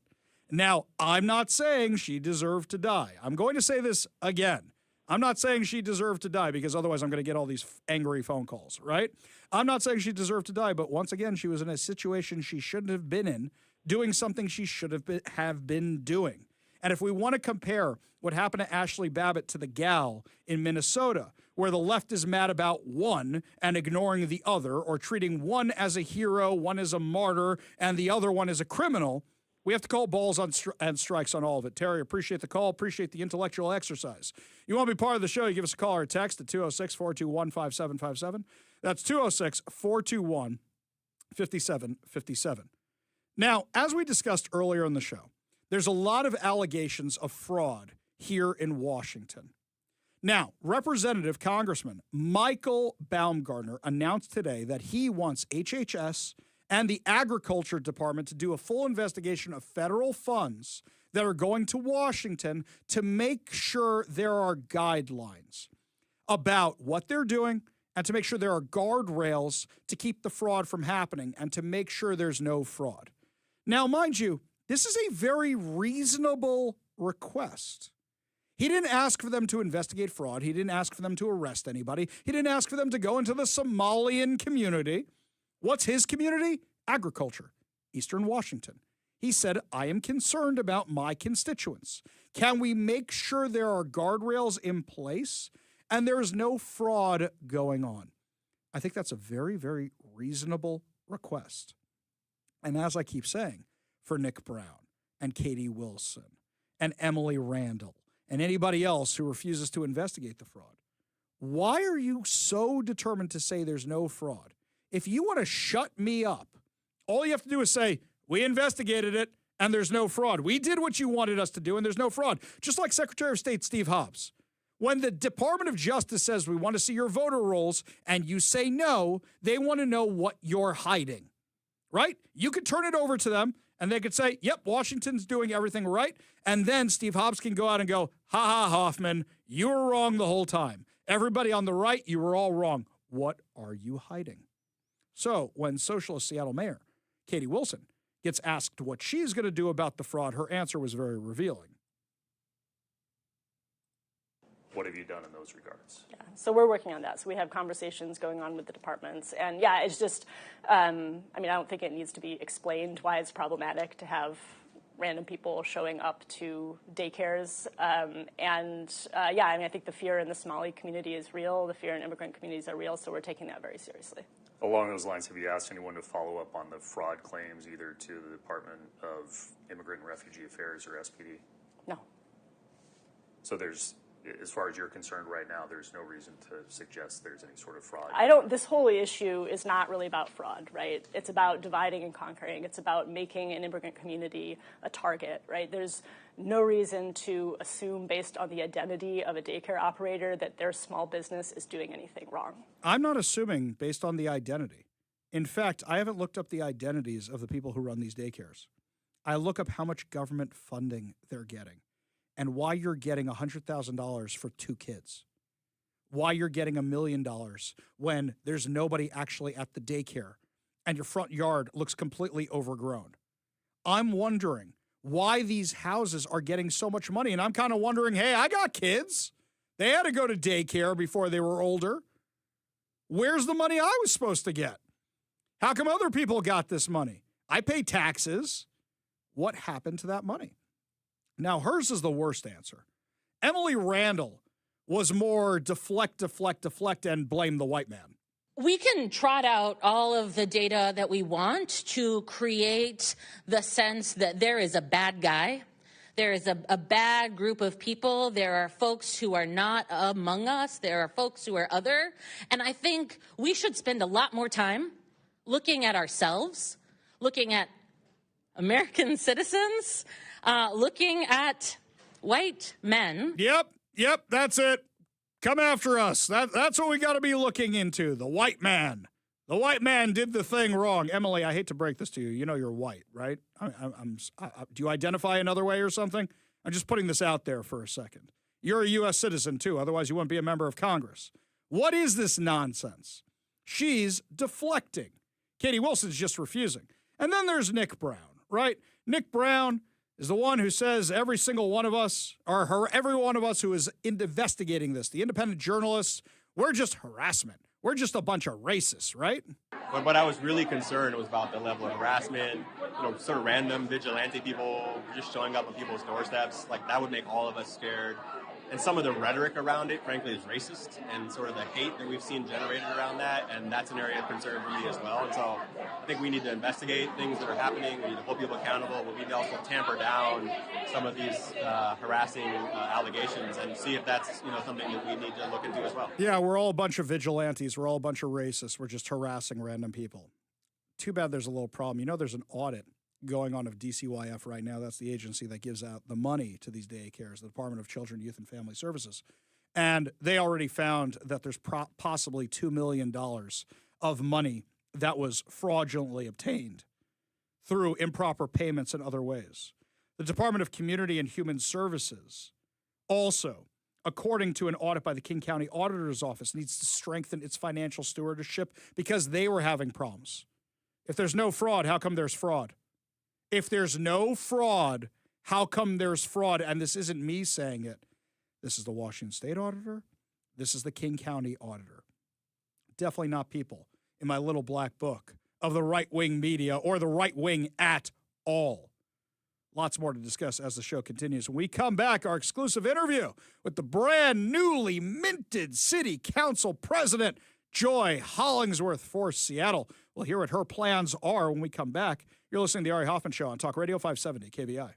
Now, I'm not saying she deserved to die. I'm going to say this again. I'm not saying she deserved to die because otherwise I'm going to get all these angry phone calls, right? I'm not saying she deserved to die, but once again, she was in a situation she shouldn't have been in, doing something she should have been doing. And if we want to compare what happened to Ashley Babbitt to the gal in Minnesota, where the left is mad about one and ignoring the other, or treating one as a hero, one as a martyr, and the other one as a criminal, we have to call balls and strikes on all of it. Terry, appreciate the call, appreciate the intellectual exercise. You want to be part of the show, you give us a call or a text at 206-421-5757. That's 206-421-5757. Now, as we discussed earlier in the show, there's a lot of allegations of fraud here in Washington. Now, Congressman Michael Baumgartner announced today that he wants HHS and the Agriculture Department to do a full investigation of federal funds that are going to Washington to make sure there are guidelines about what they're doing and to make sure there are guardrails to keep the fraud from happening and to make sure there's no fraud. Now, mind you, this is a very reasonable request. He didn't ask for them to investigate fraud. He didn't ask for them to arrest anybody. He didn't ask for them to go into the Somalian community. What's his community? Agriculture, Eastern Washington. He said, I am concerned about my constituents. Can we make sure there are guardrails in place and there is no fraud going on? I think that's a very, very reasonable request. And as I keep saying, for Nick Brown and Katie Wilson and Emily Randall and anybody else who refuses to investigate the fraud, why are you so determined to say there's no fraud? If you want to shut me up, all you have to do is say, we investigated it and there's no fraud. We did what you wanted us to do and there's no fraud. Just like Secretary of State Steve Hobbs. When the Department of Justice says we want to see your voter rolls and you say no, they want to know what you're hiding, right? You could turn it over to them and they could say, yep, Washington's doing everything right. And then Steve Hobbs can go out and go, ha ha, Hoffman, you were wrong the whole time. Everybody on the right, you were all wrong. What are you hiding? So when socialist Seattle Mayor Katie Wilson gets asked what she's going to do about the fraud, her answer was very revealing. What have you done in those regards? Yeah, so we're working on that. So we have conversations going on with the departments. And yeah, it's just, I don't think it needs to be explained why it's problematic to have random people showing up to daycares. I think the fear in the Somali community is real. The fear in immigrant communities are real. So we're taking that very seriously. Along those lines, have you asked anyone to follow up on the fraud claims, either to the Department of Immigrant and Refugee Affairs or SPD? No. So there's, as far as you're concerned right now, there's no reason to suggest there's any sort of fraud? This whole issue is not really about fraud, right? It's about dividing and conquering. It's about making an immigrant community a target, right? There's no reason to assume based on the identity of a daycare operator that their small business is doing anything wrong. I'm not assuming based on the identity. In fact, I haven't looked up the identities of the people who run these daycares. I look up how much government funding they're getting and why you're getting $100,000 for 2 kids. Why you're getting $1 million when there's nobody actually at the daycare and your front yard looks completely overgrown. I'm wondering why these houses are getting so much money. And I'm kind of wondering, hey, I got kids. They had to go to daycare before they were older. Where's the money I was supposed to get? How come other people got this money? I pay taxes. What happened to that money? Now, hers is the worst answer. Emily Randall was more deflect, and blame the white man. We can trot out all of the data that we want to create the sense that there is a bad guy. There is a bad group of people. There are folks who are not among us. There are folks who are other. And I think we should spend a lot more time looking at ourselves, looking at American citizens, looking at white men. Yep, that's it. Come after us. That's what we got to be looking into, the white man. The white man did the thing wrong. Emily, I hate to break this to you. You know you're white, right? Do you identify another way or something? I'm just putting this out there for a second. You're a U.S. citizen, too. Otherwise, you wouldn't be a member of Congress. What is this nonsense? She's deflecting. Katie Wilson's just refusing. And then there's Nick Brown, right? Nick Brown is the one who says every single one of us, or every one of us who is investigating this, the independent journalists, we're just harassment. We're just a bunch of racists, right? But I was really concerned was about the level of harassment, sort of random vigilante people just showing up on people's doorsteps. Like, that would make all of us scared. And some of the rhetoric around it, frankly, is racist, and sort of the hate that we've seen generated around that, and that's an area of concern for me as well. And so I think we need to investigate things that are happening. We need to hold people accountable. We need to also tamper down some of these harassing allegations and see if that's something that we need to look into as well. Yeah, we're all a bunch of vigilantes. We're all a bunch of racists. We're just harassing random people. Too bad there's a little problem. There's an audit going on of DCYF right now. That's the agency that gives out the money to these daycares, the Department of Children, Youth, and Family Services. And they already found that there's possibly $2 million of money that was fraudulently obtained through improper payments and other ways. The Department of Community and Human Services also, according to an audit by the King County Auditor's Office, needs to strengthen its financial stewardship because they were having problems. If there's no fraud, how come there's fraud? If there's no fraud, how come there's fraud? And this isn't me saying it. This is the Washington State Auditor. This is the King County Auditor. Definitely not people in my little black book of the right-wing media or the right wing at all. Lots more to discuss as the show continues. When we come back, our exclusive interview with the brand newly minted City Council President, Joy Hollingsworth for Seattle. We'll hear what her plans are when we come back. You're listening to the Ari Hoffman Show on Talk Radio 570 KVI.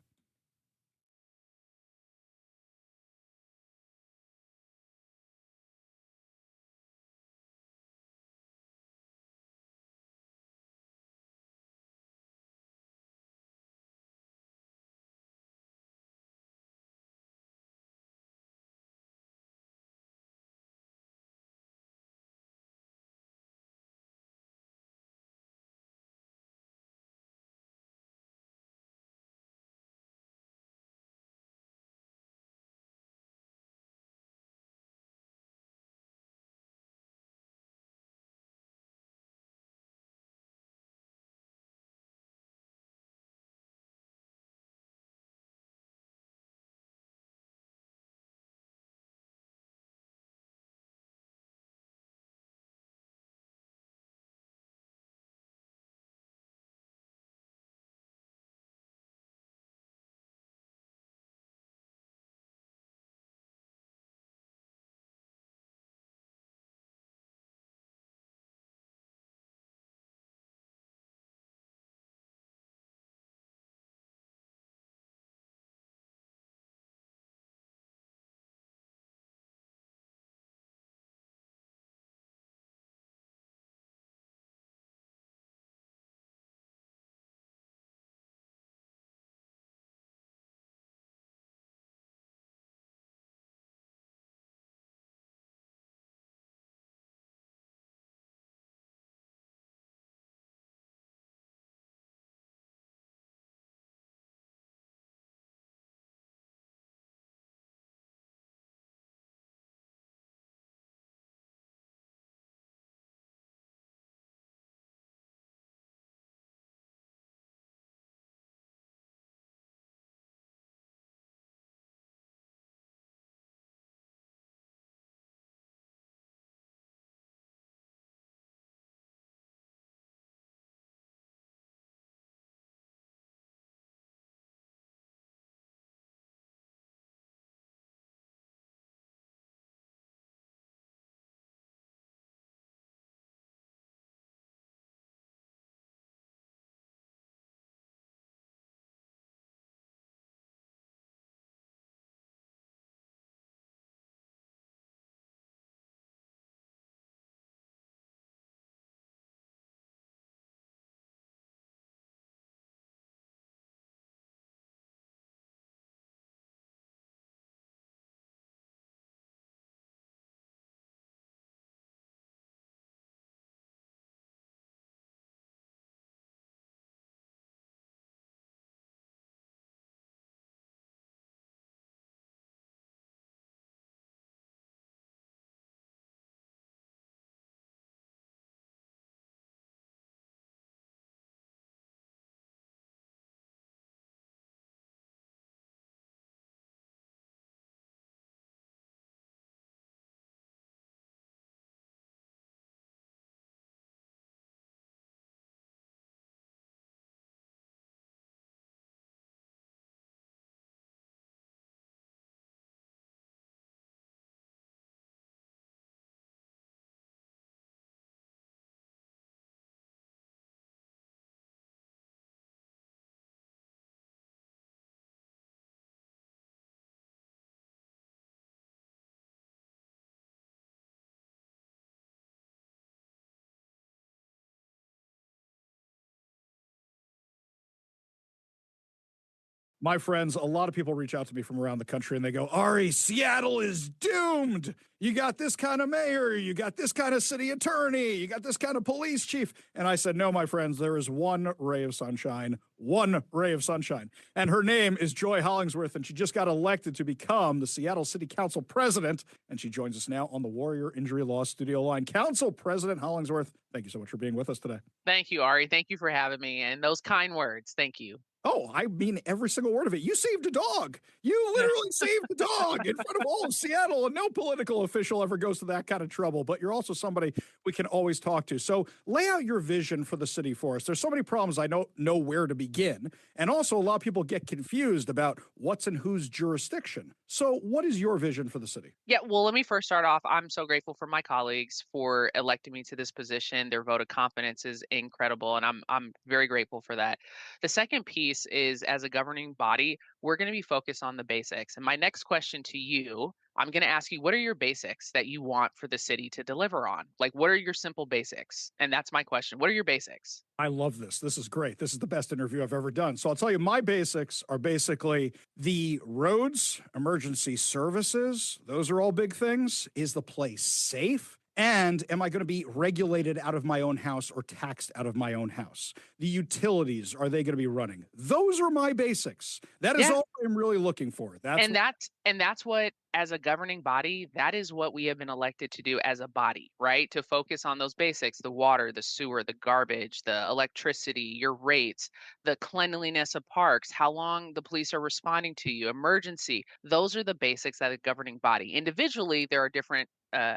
My friends, a lot of people reach out to me from around the country and they go, Ari, Seattle is doomed. You got this kind of mayor, you got this kind of city attorney, you got this kind of police chief. And I said, no, my friends, there is one ray of sunshine, And her name is Joy Hollingsworth, and she just got elected to become the Seattle City Council president. And she joins us now on the Warrior Injury Law Studio line. Council President Hollingsworth, thank you so much for being with us today. Thank you, Ari. Thank you for having me. And those kind words. Thank you. Oh, I mean every single word of it. You saved a dog. You literally saved a dog in front of all of Seattle, and no political official ever goes to that kind of trouble. But you're also somebody we can always talk to. So lay out your vision for the city for us. There's so many problems I don't know where to begin. And also a lot of people get confused about what's in whose jurisdiction. So what is your vision for the city? Yeah, well, let me first start off. I'm so grateful for my colleagues for electing me to this position. Their vote of confidence is incredible, and I'm very grateful for that. The second piece is, as a governing body, we're going to be focused on the basics. And my next question to you, I'm going to ask you, what are your basics that you want for the city to deliver on? Like, what are your simple basics? And that's my question. What are your basics? I love this. This is great. This is the best interview I've ever done. So I'll tell you, my basics are basically the roads, emergency services. Those are all big things. Is the place safe? And am I going to be regulated out of my own house or taxed out of my own house? The utilities, are they going to be running? Those are my basics. That is all I'm really looking for. That's what, as a governing body, that is what we have been elected to do as a body, right? To focus on those basics: the water, the sewer, the garbage, the electricity, your rates, the cleanliness of parks, how long the police are responding to you, emergency. Those are the basics as a governing body. Individually, there are different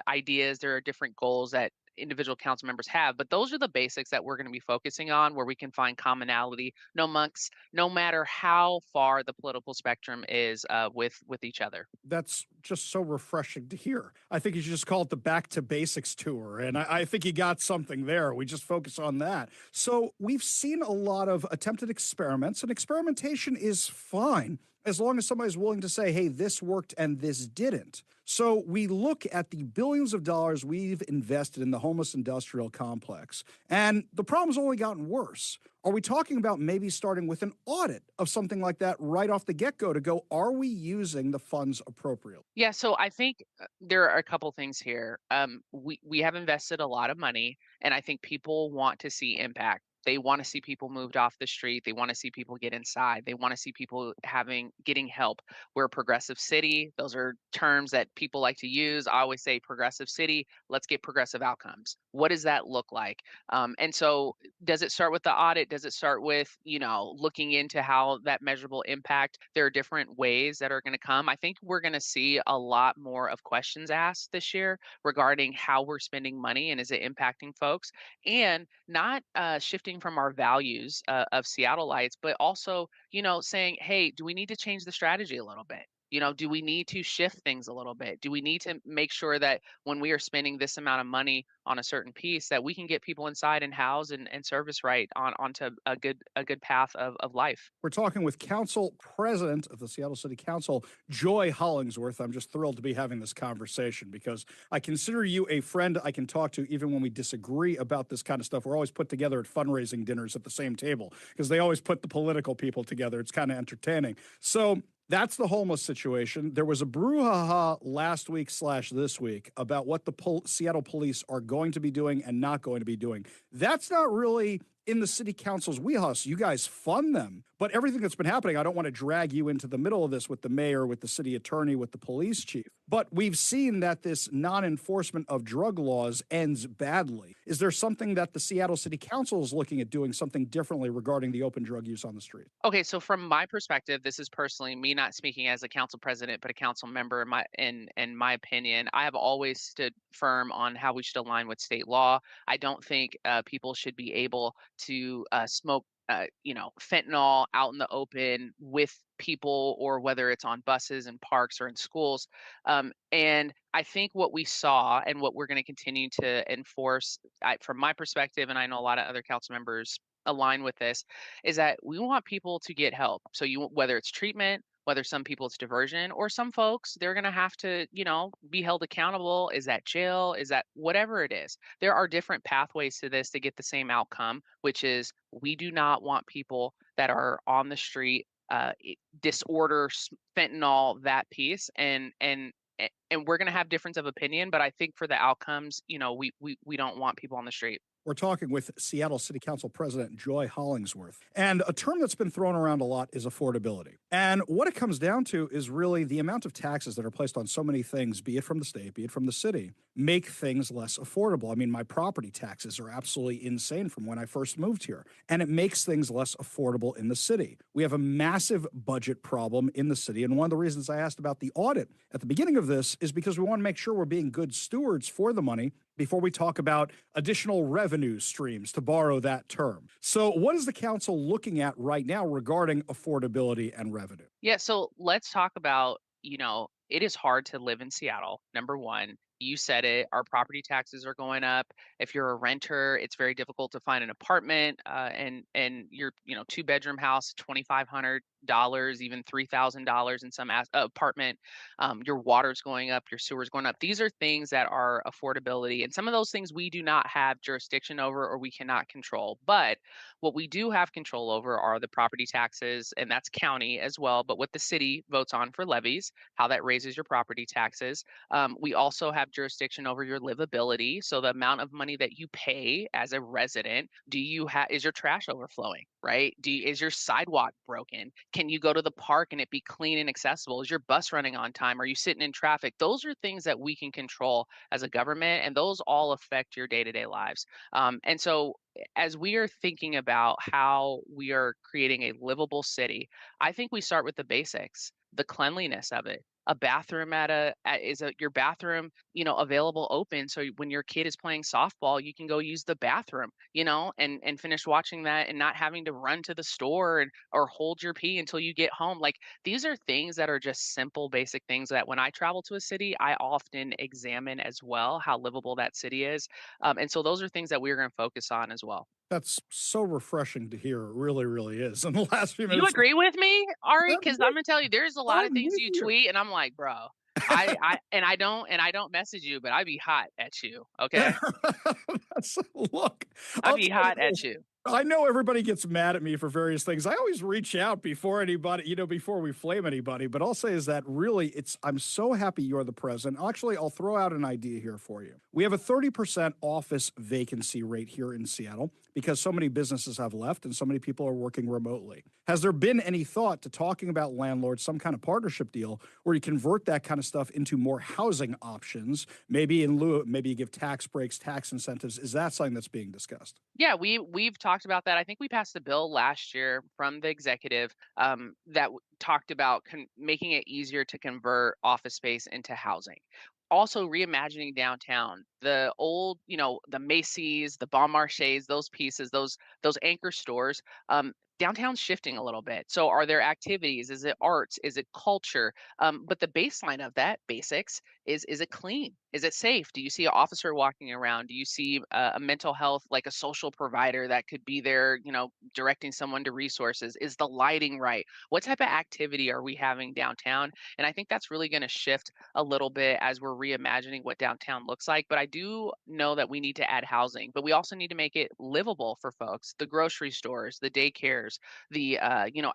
ideas, there are different goals that individual council members have, but those are the basics that we're going to be focusing on, where we can find commonality no matter how far the political spectrum is with each other. That's just so refreshing to hear. I think you should just call it the Back to Basics tour, and I think you got something there. We just focus on that. So we've seen a lot of attempted experiments, and experimentation is fine as long as somebody's willing to say, hey, this worked and this didn't. So we look at the billions of dollars we've invested in the homeless industrial complex, and the problem's only gotten worse. Are we talking about maybe starting with an audit of something like that right off the get-go to go, are we using the funds appropriately? Yeah, so I think there are a couple things here. We have invested a lot of money, and I think people want to see impact. They want to see people moved off the street. They want to see people get inside. They want to see people getting help. We're a progressive city. Those are terms that people like to use. I always say progressive city. Let's get progressive outcomes. What does that look like? And so does it start with the audit? Does it start with, looking into how that measurable impact? There are different ways that are going to come. I think we're going to see a lot more of questions asked this year regarding how we're spending money and is it impacting folks, and not shifting from our values of Seattleites, but also, saying, hey, do we need to change the strategy a little bit? Do we need to shift things a little bit? Do we need to make sure that when we are spending this amount of money on a certain piece, that we can get people inside and housed and service right onto a good path of life? We're talking with Council President of the Seattle City Council, Joy Hollingsworth. I'm just thrilled to be having this conversation because I consider you a friend I can talk to even when we disagree about this kind of stuff. We're always put together at fundraising dinners at the same table because they always put the political people together. It's kind of entertaining. So that's the homeless situation. There was a brouhaha last week / this week about what the Seattle police are going to be doing and not going to be doing. That's not really in the city council's wheelhouse. You guys fund them. But everything that's been happening, I don't want to drag you into the middle of this with the mayor, with the city attorney, with the police chief. But we've seen that this non-enforcement of drug laws ends badly. Is there something that the Seattle City Council is looking at doing something differently regarding the open drug use on the street? Okay, so from my perspective, this is personally me not speaking as a council president, but a council member. In my opinion, I have always stood firm on how we should align with state law. I don't think people should be able to smoke fentanyl out in the open with people, or whether it's on buses and parks or in schools. And I think what we saw and what we're going to continue to enforce, from my perspective, and I know a lot of other council members align with this, is that we want people to get help. So whether it's treatment, whether some people it's diversion, or some folks, they're going to have to, be held accountable. Is that jail? Is that whatever it is? There are different pathways to this to get the same outcome, which is we do not want people that are on the street disorder, fentanyl, that piece, and we're going to have difference of opinion, but I think for the outcomes, we don't want people on the street. We're talking with Seattle City Council President Joy Hollingsworth. And a term that's been thrown around a lot is affordability. And what it comes down to is really the amount of taxes that are placed on so many things, be it from the state, be it from the city, make things less affordable. I mean, my property taxes are absolutely insane from when I first moved here, and it makes things less affordable in the city. We have a massive budget problem in the city, and one of the reasons I asked about the audit at the beginning of this is because we want to make sure we're being good stewards for the money before we talk about additional revenue streams, to borrow that term. So what is the council looking at right now regarding affordability and revenue? Yeah, so let's talk about, it is hard to live in Seattle, number one. You said it, our property taxes are going up. If you're a renter, it's very difficult to find an apartment, and your, 2-bedroom house, $2,500, even $3,000 in some apartment. Your water's going up, your sewer's going up. These are things that are affordability, and some of those things we do not have jurisdiction over or we cannot control. But what we do have control over are the property taxes, and that's county as well, but what the city votes on for levies, how that raises your property taxes. We also have jurisdiction over your livability, so the amount of money that you pay as a resident. Is your trash overflowing, right? Is your sidewalk broken? Can you go to the park and it be clean and accessible? Is your bus running on time? Are you sitting in traffic? Those are things that we can control as a government, and those all affect your day-to-day lives. And so as we are thinking about how we are creating a livable city, I think we start with the basics, the cleanliness of it. A bathroom your bathroom, available open, so when your kid is playing softball, you can go use the bathroom, and finish watching that and not having to run to the store or hold your pee until you get home. Like, these are things that are just simple, basic things that when I travel to a city, I often examine as well how livable that city is. And so those are things that we're going to focus on as well. That's so refreshing to hear. It really, really is. In the last few minutes. You agree with me, Ari? Because I'm gonna tell you, there's a lot of things you tweet, and I'm like, bro, I don't message you, but I be hot at you. Okay. Look, I be hot at you. I know everybody gets mad at me for various things. I always reach out before anybody, before we flame anybody. But I'll say is that really, I'm so happy you're the president. Actually, I'll throw out an idea here for you. We have a 30% office vacancy rate here in Seattle because so many businesses have left and so many people are working remotely. Has there been any thought to talking about landlords, some kind of partnership deal where you convert that kind of stuff into more housing options, maybe in lieu, maybe you give tax breaks, tax incentives? Is that something that's being discussed? Yeah, we've talked about that. I think we passed a bill last year from the executive that talked about making it easier to convert office space into housing. Also reimagining downtown, the old, the Macy's, the Bon Marchés, those pieces, those anchor stores. Downtown's shifting a little bit. So are there activities? Is it arts? Is it culture? But the baseline of that, basics, is it clean? Is it safe? Do you see an officer walking around? Do you see a mental health, like a social provider that could be there, directing someone to resources? Is the lighting right? What type of activity are we having downtown? And I think that's really going to shift a little bit as we're reimagining what downtown looks like. But I do know that we need to add housing, but we also need to make it livable for folks. The grocery stores, the daycares, the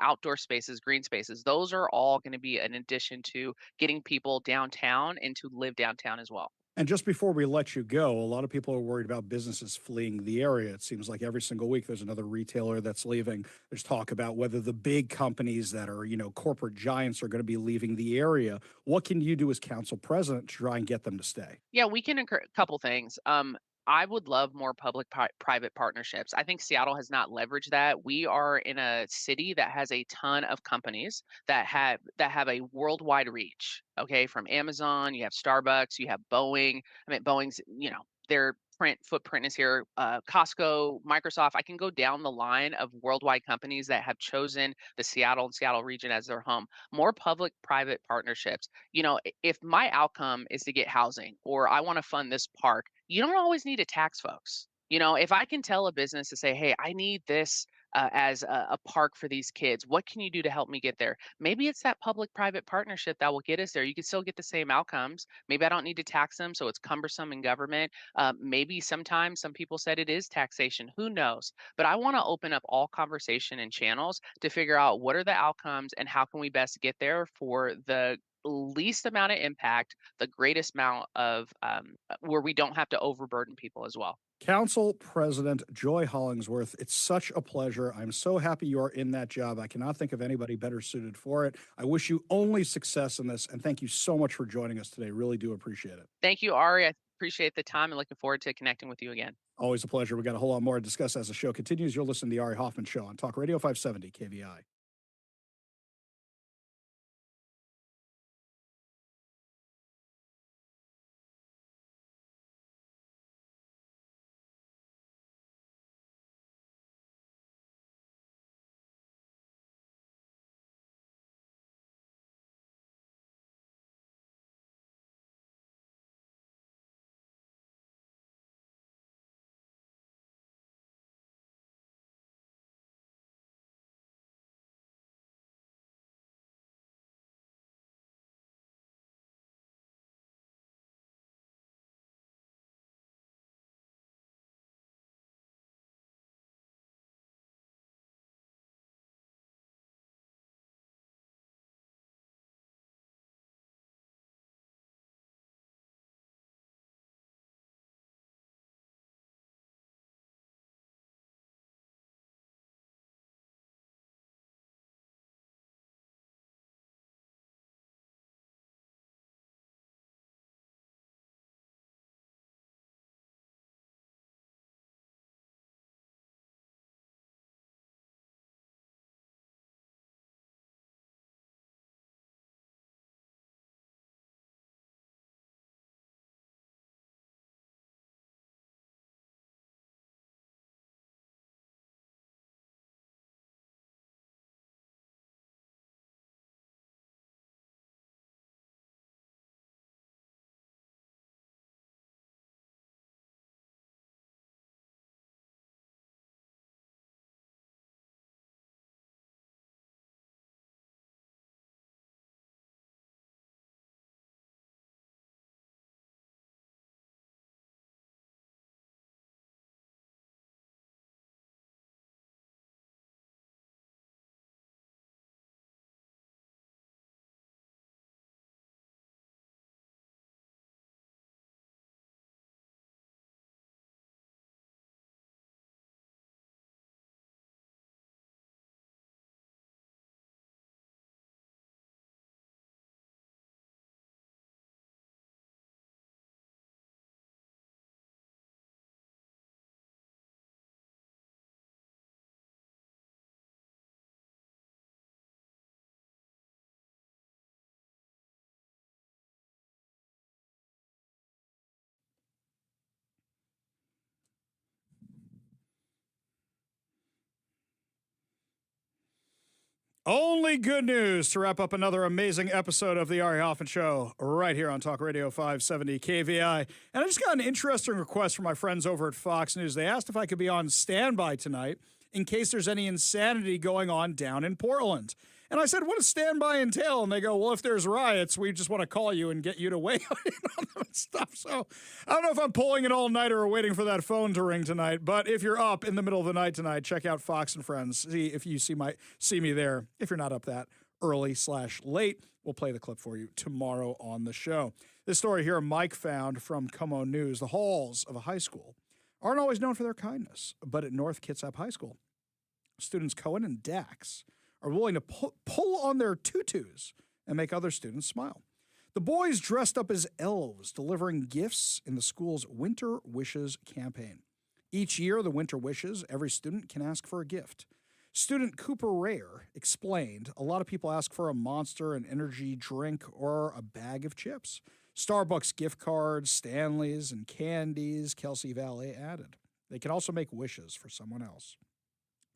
outdoor spaces, green spaces, those are all going to be an addition to getting people downtown and to live downtown as well. And just before we let you go, a lot of people are worried about businesses fleeing the area. It seems like every single week there's another retailer that's leaving. There's talk about whether the big companies that are, corporate giants are going to be leaving the area. What can you do as council president to try and get them to stay? Yeah, we can encourage a couple things. I would love more public-private partnerships. I think Seattle has not leveraged that. We are in a city that has a ton of companies that have a worldwide reach. Okay, from Amazon, you have Starbucks, you have Boeing. I mean, Boeing's, their footprint is here. Costco, Microsoft. I can go down the line of worldwide companies that have chosen the Seattle and Seattle region as their home. More public-private partnerships. If my outcome is to get housing or I want to fund this park, you don't always need to tax folks. If I can tell a business to say, hey, I need this as a park for these kids. What can you do to help me get there? Maybe it's that public-private partnership that will get us there. You can still get the same outcomes. Maybe I don't need to tax them, so it's cumbersome in government. Maybe sometimes some people said it is taxation. Who knows? But I want to open up all conversation and channels to figure out what are the outcomes and how can we best get there for the least amount of impact, the greatest amount of where we don't have to overburden people as well. Council President Joy Hollingsworth, it's such a pleasure. I'm so happy you are in that job. I cannot think of anybody better suited for it. I wish you only success in this, and thank you so much for joining us today. Really do appreciate it. Thank you, Ari. I appreciate the time and looking forward to connecting with you again. Always a pleasure. We got a whole lot more to discuss as the show continues. You're listening to the Ari Hoffman Show on Talk Radio 570 KVI. Only good news to wrap up another amazing episode of the Ari Hoffman Show right here on Talk Radio 570 KVI. And I just got an interesting request from my friends over at Fox News. They asked if I could be on standby tonight in case there's any insanity going on down in Portland. And I said, what does standby entail? And they go, well, if there's riots, we just want to call you and get you to weigh in on them and stuff. So I don't know if I'm pulling an all-nighter or waiting for that phone to ring tonight. But if you're up in the middle of the night tonight, check out Fox and Friends. See if you see me there. If you're not up that early/late, we'll play the clip for you tomorrow on the show. This story here Mike found from Como News. The halls of a high school aren't always known for their kindness, but at North Kitsap High School, students Cohen and Dax are willing to pull on their tutus and make other students smile. The boys dressed up as elves, delivering gifts in the school's Winter Wishes campaign. Each year, the Winter Wishes, every student can ask for a gift. Student Cooper Rayer explained, a lot of people ask for a Monster, an energy drink, or a bag of chips. Starbucks gift cards, Stanley's, and candies, Kelsey Valley added. They can also make wishes for someone else.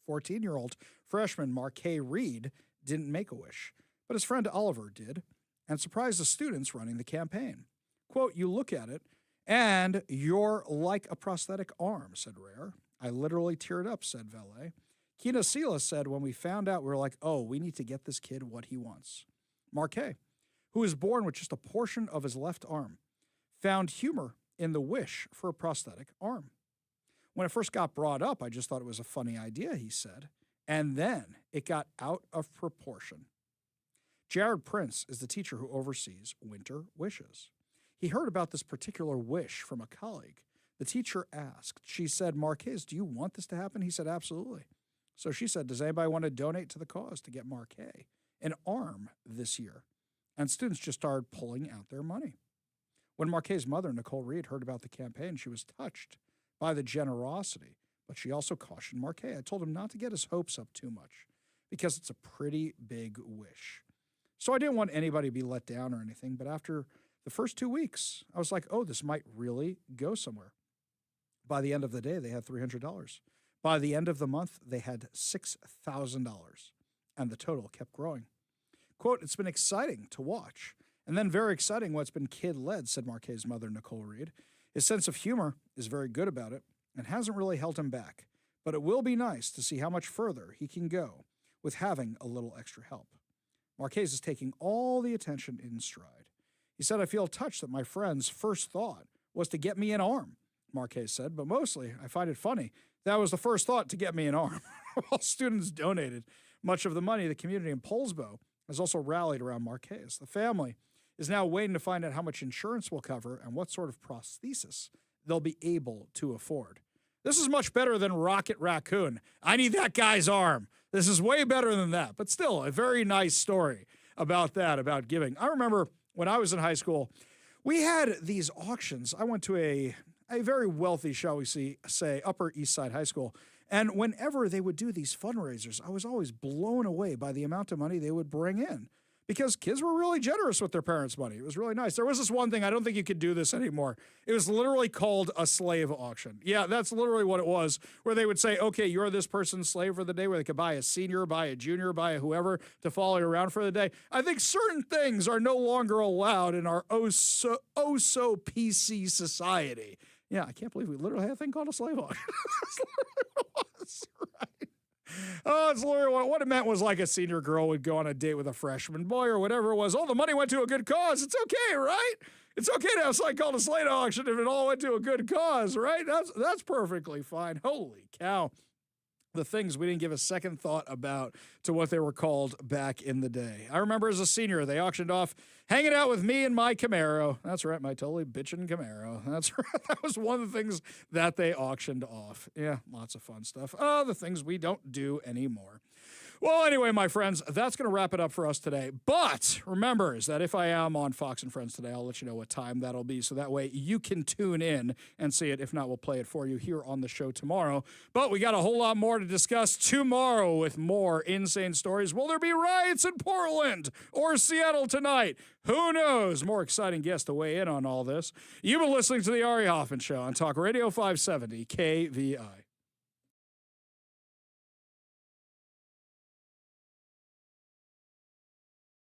14-year-old freshman Marquet Reed didn't make a wish, but his friend Oliver did, and surprised the students running the campaign. Quote, you look at it, and you're like a prosthetic arm, said Rare. I literally teared up, said Valet. Kina Sela said, when we found out, we were like, oh, we need to get this kid what he wants. Marquet, who was born with just a portion of his left arm, found humor in the wish for a prosthetic arm. When it first got brought up, I just thought it was a funny idea, he said. And then it got out of proportion. Jared Prince is the teacher who oversees Winter Wishes. He heard about this particular wish from a colleague. The teacher asked. She said, Marquez, do you want this to happen? He said, absolutely. So she said, does anybody want to donate to the cause to get Marquez an arm this year? And students just started pulling out their money. When Marquez's mother, Nicole Reed, heard about the campaign, she was touched by the generosity, but she also cautioned Marquez. I told him not to get his hopes up too much because it's a pretty big wish. So I didn't want anybody to be let down or anything, but after the first 2 weeks, I was like, oh, this might really go somewhere. By the end of the day, they had $300. By the end of the month, they had $6,000, and the total kept growing. Quote, it's been exciting to watch, and then very exciting what's been kid-led, said Marquez's mother, Nicole Reed. His sense of humor is very good about it and hasn't really held him back, but it will be nice to see how much further he can go with having a little extra help. Marquez is taking all the attention in stride. He said, I feel touched that my friend's first thought was to get me an arm, Marquez said, but mostly I find it funny. That was the first thought, to get me an arm. While students donated much of the money, the community in Poulsbo has also rallied around Marquez. The family is now waiting to find out how much insurance will cover and what sort of prosthesis they'll be able to afford. This is much better than Rocket Raccoon. I need that guy's arm. This is way better than that, but still a very nice story about that, about giving. I remember when I was in high school, we had these auctions. I went to a very wealthy, shall we say, Upper East Side high school. And whenever they would do these fundraisers, I was always blown away by the amount of money they would bring in, because kids were really generous with their parents' money. It was really nice. There was this one thing, I don't think you could do this anymore. It was literally called a slave auction. Yeah, that's literally what it was, where they would say, okay, you're this person's slave for the day, where they could buy a senior, buy a junior, buy a whoever to follow you around for the day. I think certain things are no longer allowed in our oh-so PC society. Yeah, I can't believe we literally had a thing called a slave auction. That's literally what it was, right? Oh, it's literally what it meant was like a senior girl would go on a date with a freshman boy or whatever it was. Oh, the money went to a good cause. It's okay, right? It's okay to have something called a slave auction if it all went to a good cause, right? That's perfectly fine. Holy cow. The things we didn't give a second thought about to what they were called back in the day. I remember as a senior, they auctioned off hanging out with me and my Camaro. That's right, my totally bitchin' Camaro. That's right. That was one of the things that they auctioned off. Yeah, lots of fun stuff. Oh, the things we don't do anymore. Well, anyway, my friends, that's going to wrap it up for us today. But remember is that if I am on Fox and Friends today, I'll let you know what time that'll be, so that way you can tune in and see it. If not, we'll play it for you here on the show tomorrow. But we got a whole lot more to discuss tomorrow with more insane stories. Will there be riots in Portland or Seattle tonight? Who knows? More exciting guests to weigh in on all this. You've been listening to the Ari Hoffman Show on Talk Radio 570 KVI.